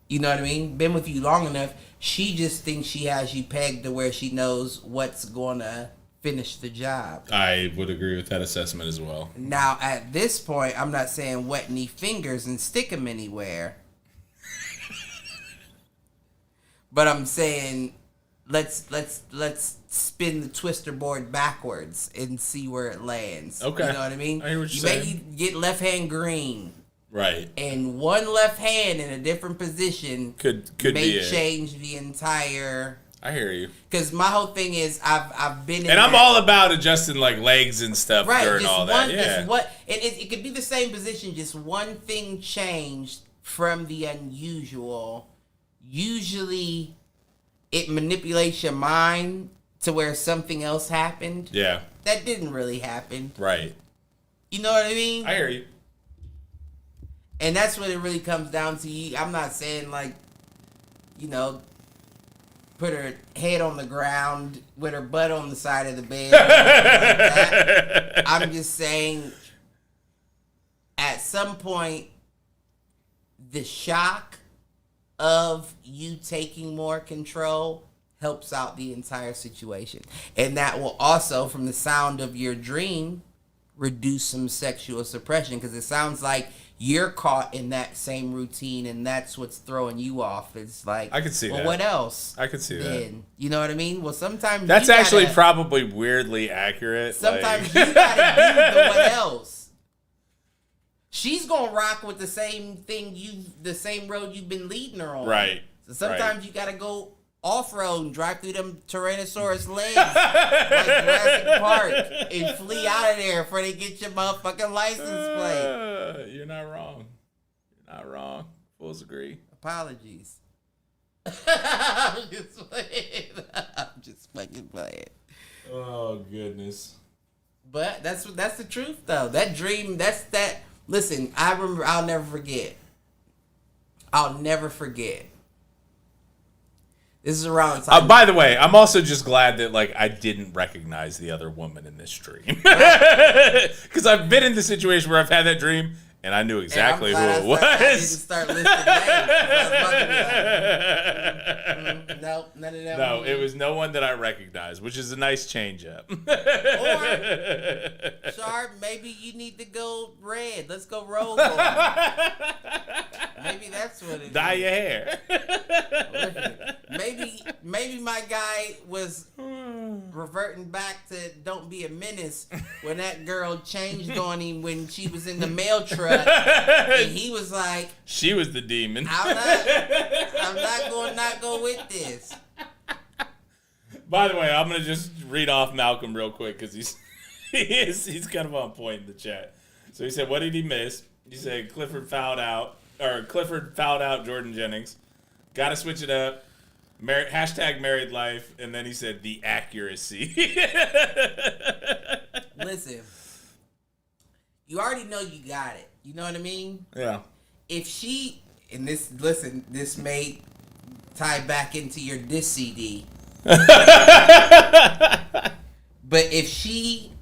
[SPEAKER 3] You know what I mean? Been with you long enough. She just thinks she has you pegged to where she knows what's going to finish the job.
[SPEAKER 2] I would agree with that assessment as well.
[SPEAKER 3] Now, at this point, I'm not saying wet any fingers and stick them anywhere. But I'm saying let's spin the twister board backwards and see where it lands.
[SPEAKER 2] Okay.
[SPEAKER 3] You know what I mean?
[SPEAKER 2] I hear what you're saying.
[SPEAKER 3] Maybe get left hand green.
[SPEAKER 2] Right.
[SPEAKER 3] And one left hand in a different position
[SPEAKER 2] could
[SPEAKER 3] may
[SPEAKER 2] be
[SPEAKER 3] change the entire.
[SPEAKER 2] I hear you.
[SPEAKER 3] Because my whole thing is I've been in
[SPEAKER 2] and I'm
[SPEAKER 3] that,
[SPEAKER 2] all about adjusting like legs and stuff
[SPEAKER 3] right,
[SPEAKER 2] during
[SPEAKER 3] just
[SPEAKER 2] all
[SPEAKER 3] one,
[SPEAKER 2] that. Yeah.
[SPEAKER 3] Just what it could be the same position, just one thing changed from the unusual. Usually, it manipulates your mind to where something else happened.
[SPEAKER 2] Yeah.
[SPEAKER 3] That didn't really happen.
[SPEAKER 2] Right.
[SPEAKER 3] You know what I mean?
[SPEAKER 2] I hear you.
[SPEAKER 3] And that's what it really comes down to. I'm not saying like, put her head on the ground with her butt on the side of the bed. Or like that. I'm just saying, at some point, the shock of you taking more control helps out the entire situation. And that will also, from the sound of your dream, reduce some sexual suppression, because it sounds like you're caught in that same routine and that's what's throwing you off. It's like,
[SPEAKER 2] I could see that.
[SPEAKER 3] What else?
[SPEAKER 2] I could see that.
[SPEAKER 3] You know what I mean? Well, sometimes
[SPEAKER 2] that's actually probably weirdly accurate.
[SPEAKER 3] Sometimes you gotta do the what else. She's gonna rock with the same road you've been leading her on.
[SPEAKER 2] Right.
[SPEAKER 3] So sometimes you gotta go off-road and drive through them Tyrannosaurus legs like Jurassic Park and flee out of there before they get your motherfucking license plate.
[SPEAKER 2] You're not wrong. You're not wrong. Fools agree.
[SPEAKER 3] Apologies. I'm just fucking playing.
[SPEAKER 2] Oh, goodness.
[SPEAKER 3] But that's the truth, though. That dream, that. Listen, I remember. I'll never forget. This is around the time.
[SPEAKER 2] By the way, I'm also just glad that like I didn't recognize the other woman in this dream, because I've been in the situation where I've had that dream and I knew exactly who it was.
[SPEAKER 3] I didn't start listing names. No, none of them.
[SPEAKER 2] No, it was no one that I recognized, which is a nice change up.
[SPEAKER 3] Or, Sharp, maybe you need to go red. Let's go rogue. Maybe that's what it is.
[SPEAKER 2] Dye your hair.
[SPEAKER 3] Maybe my guy was reverting back to don't be a menace when that girl changed on him when she was in the mail truck, and he was like,
[SPEAKER 2] she was the demon.
[SPEAKER 3] I'm not going to not go with this.
[SPEAKER 2] By the way, I'm gonna just read off Malcolm real quick because he's kind of on point in the chat. So he said, what did he miss? He said Clifford fouled out Jordan Jennings. Got to switch it up. Hashtag married life, and then he said the accuracy.
[SPEAKER 3] Listen, you already know you got it. You know what I mean?
[SPEAKER 2] Yeah.
[SPEAKER 3] If she, and this may tie back into your diss CD. But if she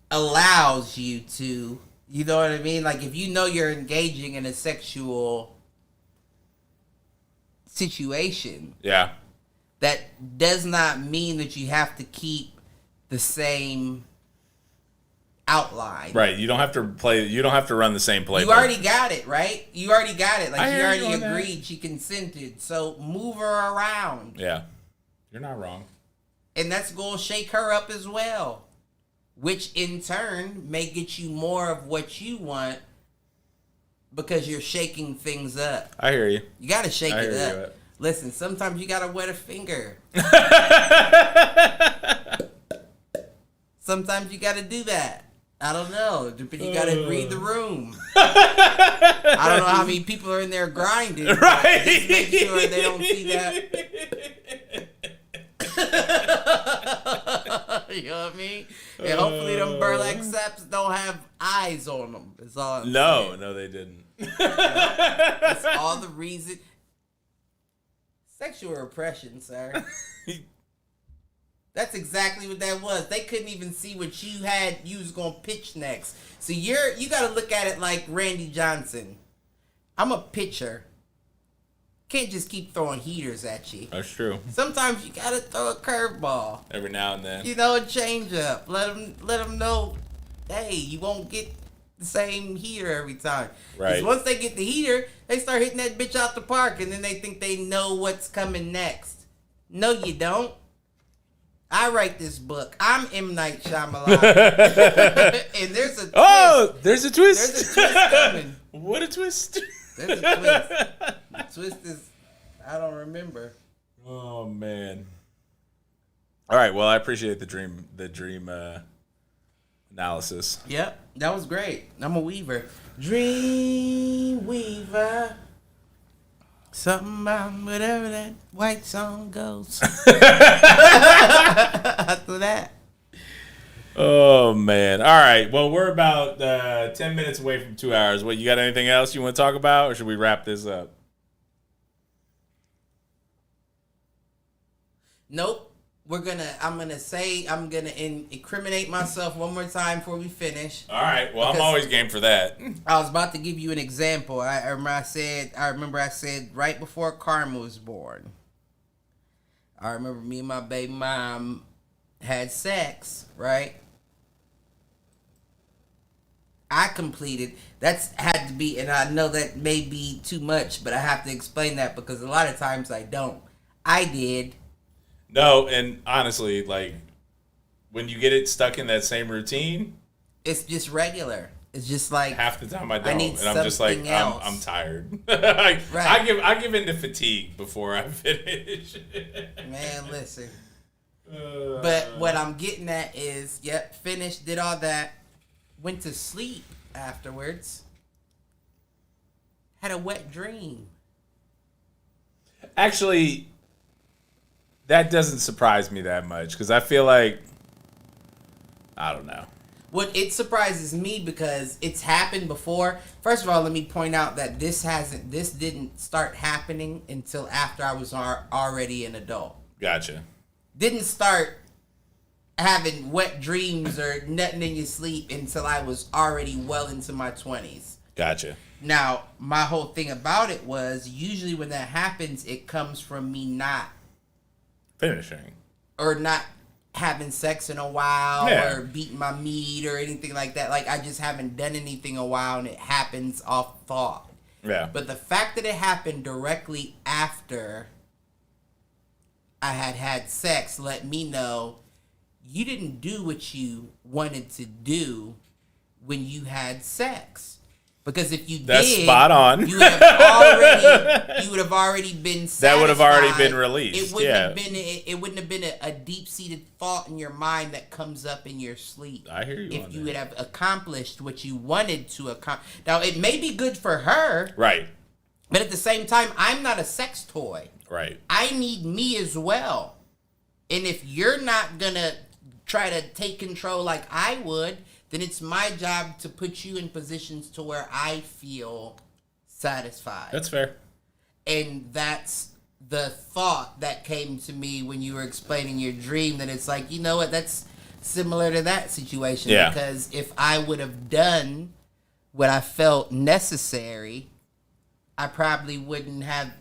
[SPEAKER 3] allows you to, you know what I mean? Like if you know you're engaging in a sexual situation,
[SPEAKER 2] Yeah.
[SPEAKER 3] that does not mean that you have to keep the same outline.
[SPEAKER 2] Right. You don't have to run the same playbook.
[SPEAKER 3] You already got it, right? You already got it. Like
[SPEAKER 2] I
[SPEAKER 3] she
[SPEAKER 2] hear
[SPEAKER 3] already
[SPEAKER 2] you on that.
[SPEAKER 3] agreed, she consented. So move her around.
[SPEAKER 2] Yeah. You're not wrong.
[SPEAKER 3] And that's going to shake her up as well. Which in turn may get you more of what you want because you're shaking things up.
[SPEAKER 2] I hear you.
[SPEAKER 3] You got to shake
[SPEAKER 2] I
[SPEAKER 3] it
[SPEAKER 2] hear
[SPEAKER 3] up.
[SPEAKER 2] you.
[SPEAKER 3] Listen, sometimes you got to wet a finger. Sometimes you got to do that. I don't know. But you got to read the room. I don't know how many people are in there grinding.
[SPEAKER 2] Right.
[SPEAKER 3] Just make sure they don't see that. You know what I mean? And hopefully them burlap sacks don't have eyes on them. That's all I'm saying.
[SPEAKER 2] No, they didn't.
[SPEAKER 3] That's all the reason. Sexual repression, sir. That's exactly what that was. They couldn't even see what you was gonna pitch next. So you gotta look at it like Randy Johnson. I'm a pitcher. Can't just keep throwing heaters at you.
[SPEAKER 2] That's true.
[SPEAKER 3] Sometimes you gotta throw a curveball.
[SPEAKER 2] Every now and then.
[SPEAKER 3] You know, a change up. Let them know, hey, you won't get the same heater every time.
[SPEAKER 2] Right.
[SPEAKER 3] Because once they get the heater, they start hitting that bitch out the park, and then they think they know what's coming next. No, you don't. I write this book. I'm M. Night Shyamalan. And there's a twist.
[SPEAKER 2] Oh, there's a twist.
[SPEAKER 3] There's a twist coming.
[SPEAKER 2] What a twist.
[SPEAKER 3] There's a twist. The twist is, I don't remember.
[SPEAKER 2] Oh, man. All right. Well, I appreciate the dream analysis.
[SPEAKER 3] Yep, that was great. I'm a weaver. Dream weaver. Something about whatever that white song goes. After that.
[SPEAKER 2] Oh, man. All right. Well, we're about 10 minutes away from 2 hours. What, you got anything else you want to talk about, or should we wrap this up?
[SPEAKER 3] Nope. I'm gonna incriminate myself one more time before we finish.
[SPEAKER 2] All right. Well, I'm always game for that.
[SPEAKER 3] I was about to give you an example. I remember I said right before Karma was born. I remember me and my baby mom had sex, right? I completed. That's had to be, and I know that may be too much, but I have to explain that because a lot of times I don't. I did.
[SPEAKER 2] No, and honestly, like, when you get it stuck in that same routine,
[SPEAKER 3] it's just regular. It's just like
[SPEAKER 2] half the time I don't,
[SPEAKER 3] need
[SPEAKER 2] and I'm just like,
[SPEAKER 3] something else.
[SPEAKER 2] I'm tired. Right.
[SPEAKER 3] Right.
[SPEAKER 2] I give in to fatigue before I finish.
[SPEAKER 3] Man, listen. But what I'm getting at is, finished, did all that, went to sleep afterwards, had a wet dream.
[SPEAKER 2] Actually, that doesn't surprise me that much because I feel like I don't know.
[SPEAKER 3] It surprises me because it's happened before. First of all, let me point out that this didn't start happening until after I was already an adult.
[SPEAKER 2] Gotcha.
[SPEAKER 3] Didn't start having wet dreams or nothing in your sleep until I was already well into my 20s.
[SPEAKER 2] Gotcha.
[SPEAKER 3] Now, my whole thing about it was usually when that happens, it comes from me not
[SPEAKER 2] finishing
[SPEAKER 3] or not having sex in a while
[SPEAKER 2] yeah.
[SPEAKER 3] or beating my meat or anything like that. Like, I just haven't done anything in a while and it happens off thought.
[SPEAKER 2] Yeah.
[SPEAKER 3] But the fact that it happened directly after I had sex let me know you didn't do what you wanted to do when you had sex. Because if you
[SPEAKER 2] That's
[SPEAKER 3] did,
[SPEAKER 2] spot on.
[SPEAKER 3] you would have already been satisfied.
[SPEAKER 2] That would have already been released.
[SPEAKER 3] It wouldn't have been a deep-seated thought in your mind that comes up in your sleep.
[SPEAKER 2] I hear you.
[SPEAKER 3] If you would have accomplished what you wanted to accomplish. Now, it may be good for her.
[SPEAKER 2] Right.
[SPEAKER 3] But at the same time, I'm not a sex toy.
[SPEAKER 2] Right.
[SPEAKER 3] I need me as well. And if you're not going to try to take control like I would, then it's my job to put you in positions to where I feel satisfied.
[SPEAKER 2] That's fair.
[SPEAKER 3] And that's the thought that came to me when you were explaining your dream, that it's like, you know what, that's similar to that situation.
[SPEAKER 2] Yeah.
[SPEAKER 3] Because if I would have done what I felt necessary, I probably wouldn't have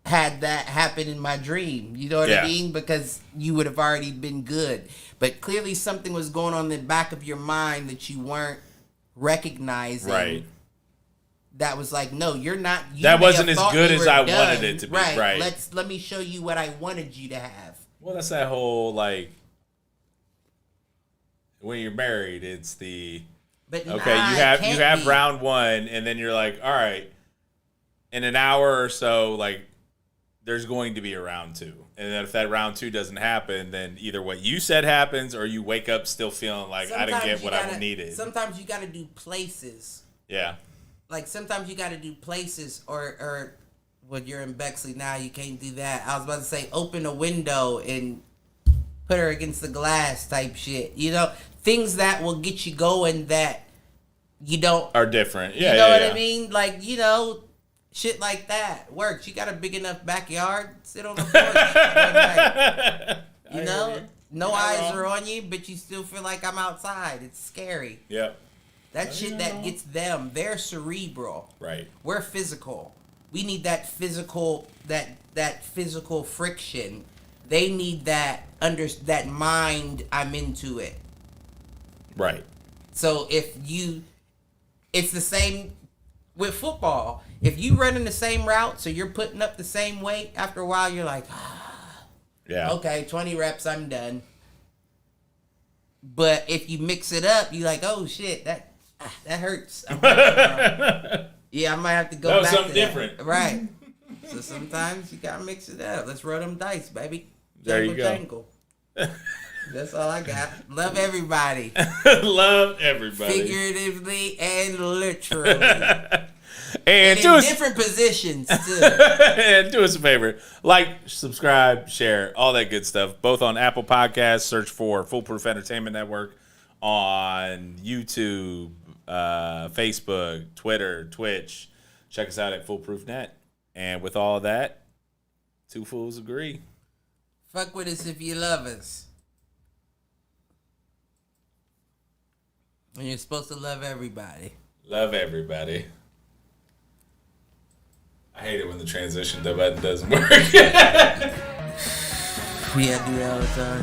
[SPEAKER 3] had that happen in my dream. You know what I mean? Because you would have already been good. But clearly something was going on in the back of your mind that you weren't recognizing.
[SPEAKER 2] Right.
[SPEAKER 3] That was like, no, you're not.
[SPEAKER 2] That wasn't as good as I wanted it to be. Right.
[SPEAKER 3] Let me show you what I wanted you to have.
[SPEAKER 2] Well, that's that whole, like, when you're married, it's the...
[SPEAKER 3] But
[SPEAKER 2] okay, you have round one, and then you're like, all right, in an hour or so, like, there's going to be a round two. And then if that round two doesn't happen, then either what you said happens or you wake up still feeling like I didn't get what I needed.
[SPEAKER 3] Sometimes you got to do places.
[SPEAKER 2] Yeah.
[SPEAKER 3] Like, sometimes you got to do places or when you're in Bexley now, you can't do that. I was about to say open a window and put her against the glass type shit. You know, things that will get you going that you don't...
[SPEAKER 2] Are different. Yeah,
[SPEAKER 3] you know what I mean? Like, you know... Shit like that works. You got a big enough backyard. Sit on the porch one night. You know, no eyes are on you, but you still feel like I'm outside. It's scary.
[SPEAKER 2] Yep.
[SPEAKER 3] That shit that gets them. They're cerebral.
[SPEAKER 2] Right.
[SPEAKER 3] We're physical. We need that physical that physical friction. They need that that mind. I'm into it.
[SPEAKER 2] Right.
[SPEAKER 3] So it's the same with football. If you running the same route, so you're putting up the same weight, after a while you're like,
[SPEAKER 2] yeah, okay,
[SPEAKER 3] 20 reps, I'm done. But if you mix it up, you're like, oh shit, that hurts. Yeah, I might have to go back to
[SPEAKER 2] something different.
[SPEAKER 3] Right. So sometimes you gotta mix it up. Let's roll them dice, baby.
[SPEAKER 2] There you go.
[SPEAKER 3] Jangle. That's all I got. Love everybody.
[SPEAKER 2] Love everybody.
[SPEAKER 3] Figuratively and literally.
[SPEAKER 2] And
[SPEAKER 3] in different positions, too.
[SPEAKER 2] And do us a favor. Like, subscribe, share, all that good stuff. Both on Apple Podcasts. Search for Foolproof Entertainment Network. On YouTube, Facebook, Twitter, Twitch. Check us out at Foolproof Net. And with all that, two fools agree.
[SPEAKER 3] Fuck with us if you love us. And you're supposed to love everybody.
[SPEAKER 2] Love everybody. I hate it when the transition button doesn't work.
[SPEAKER 3] We have to do that all the time.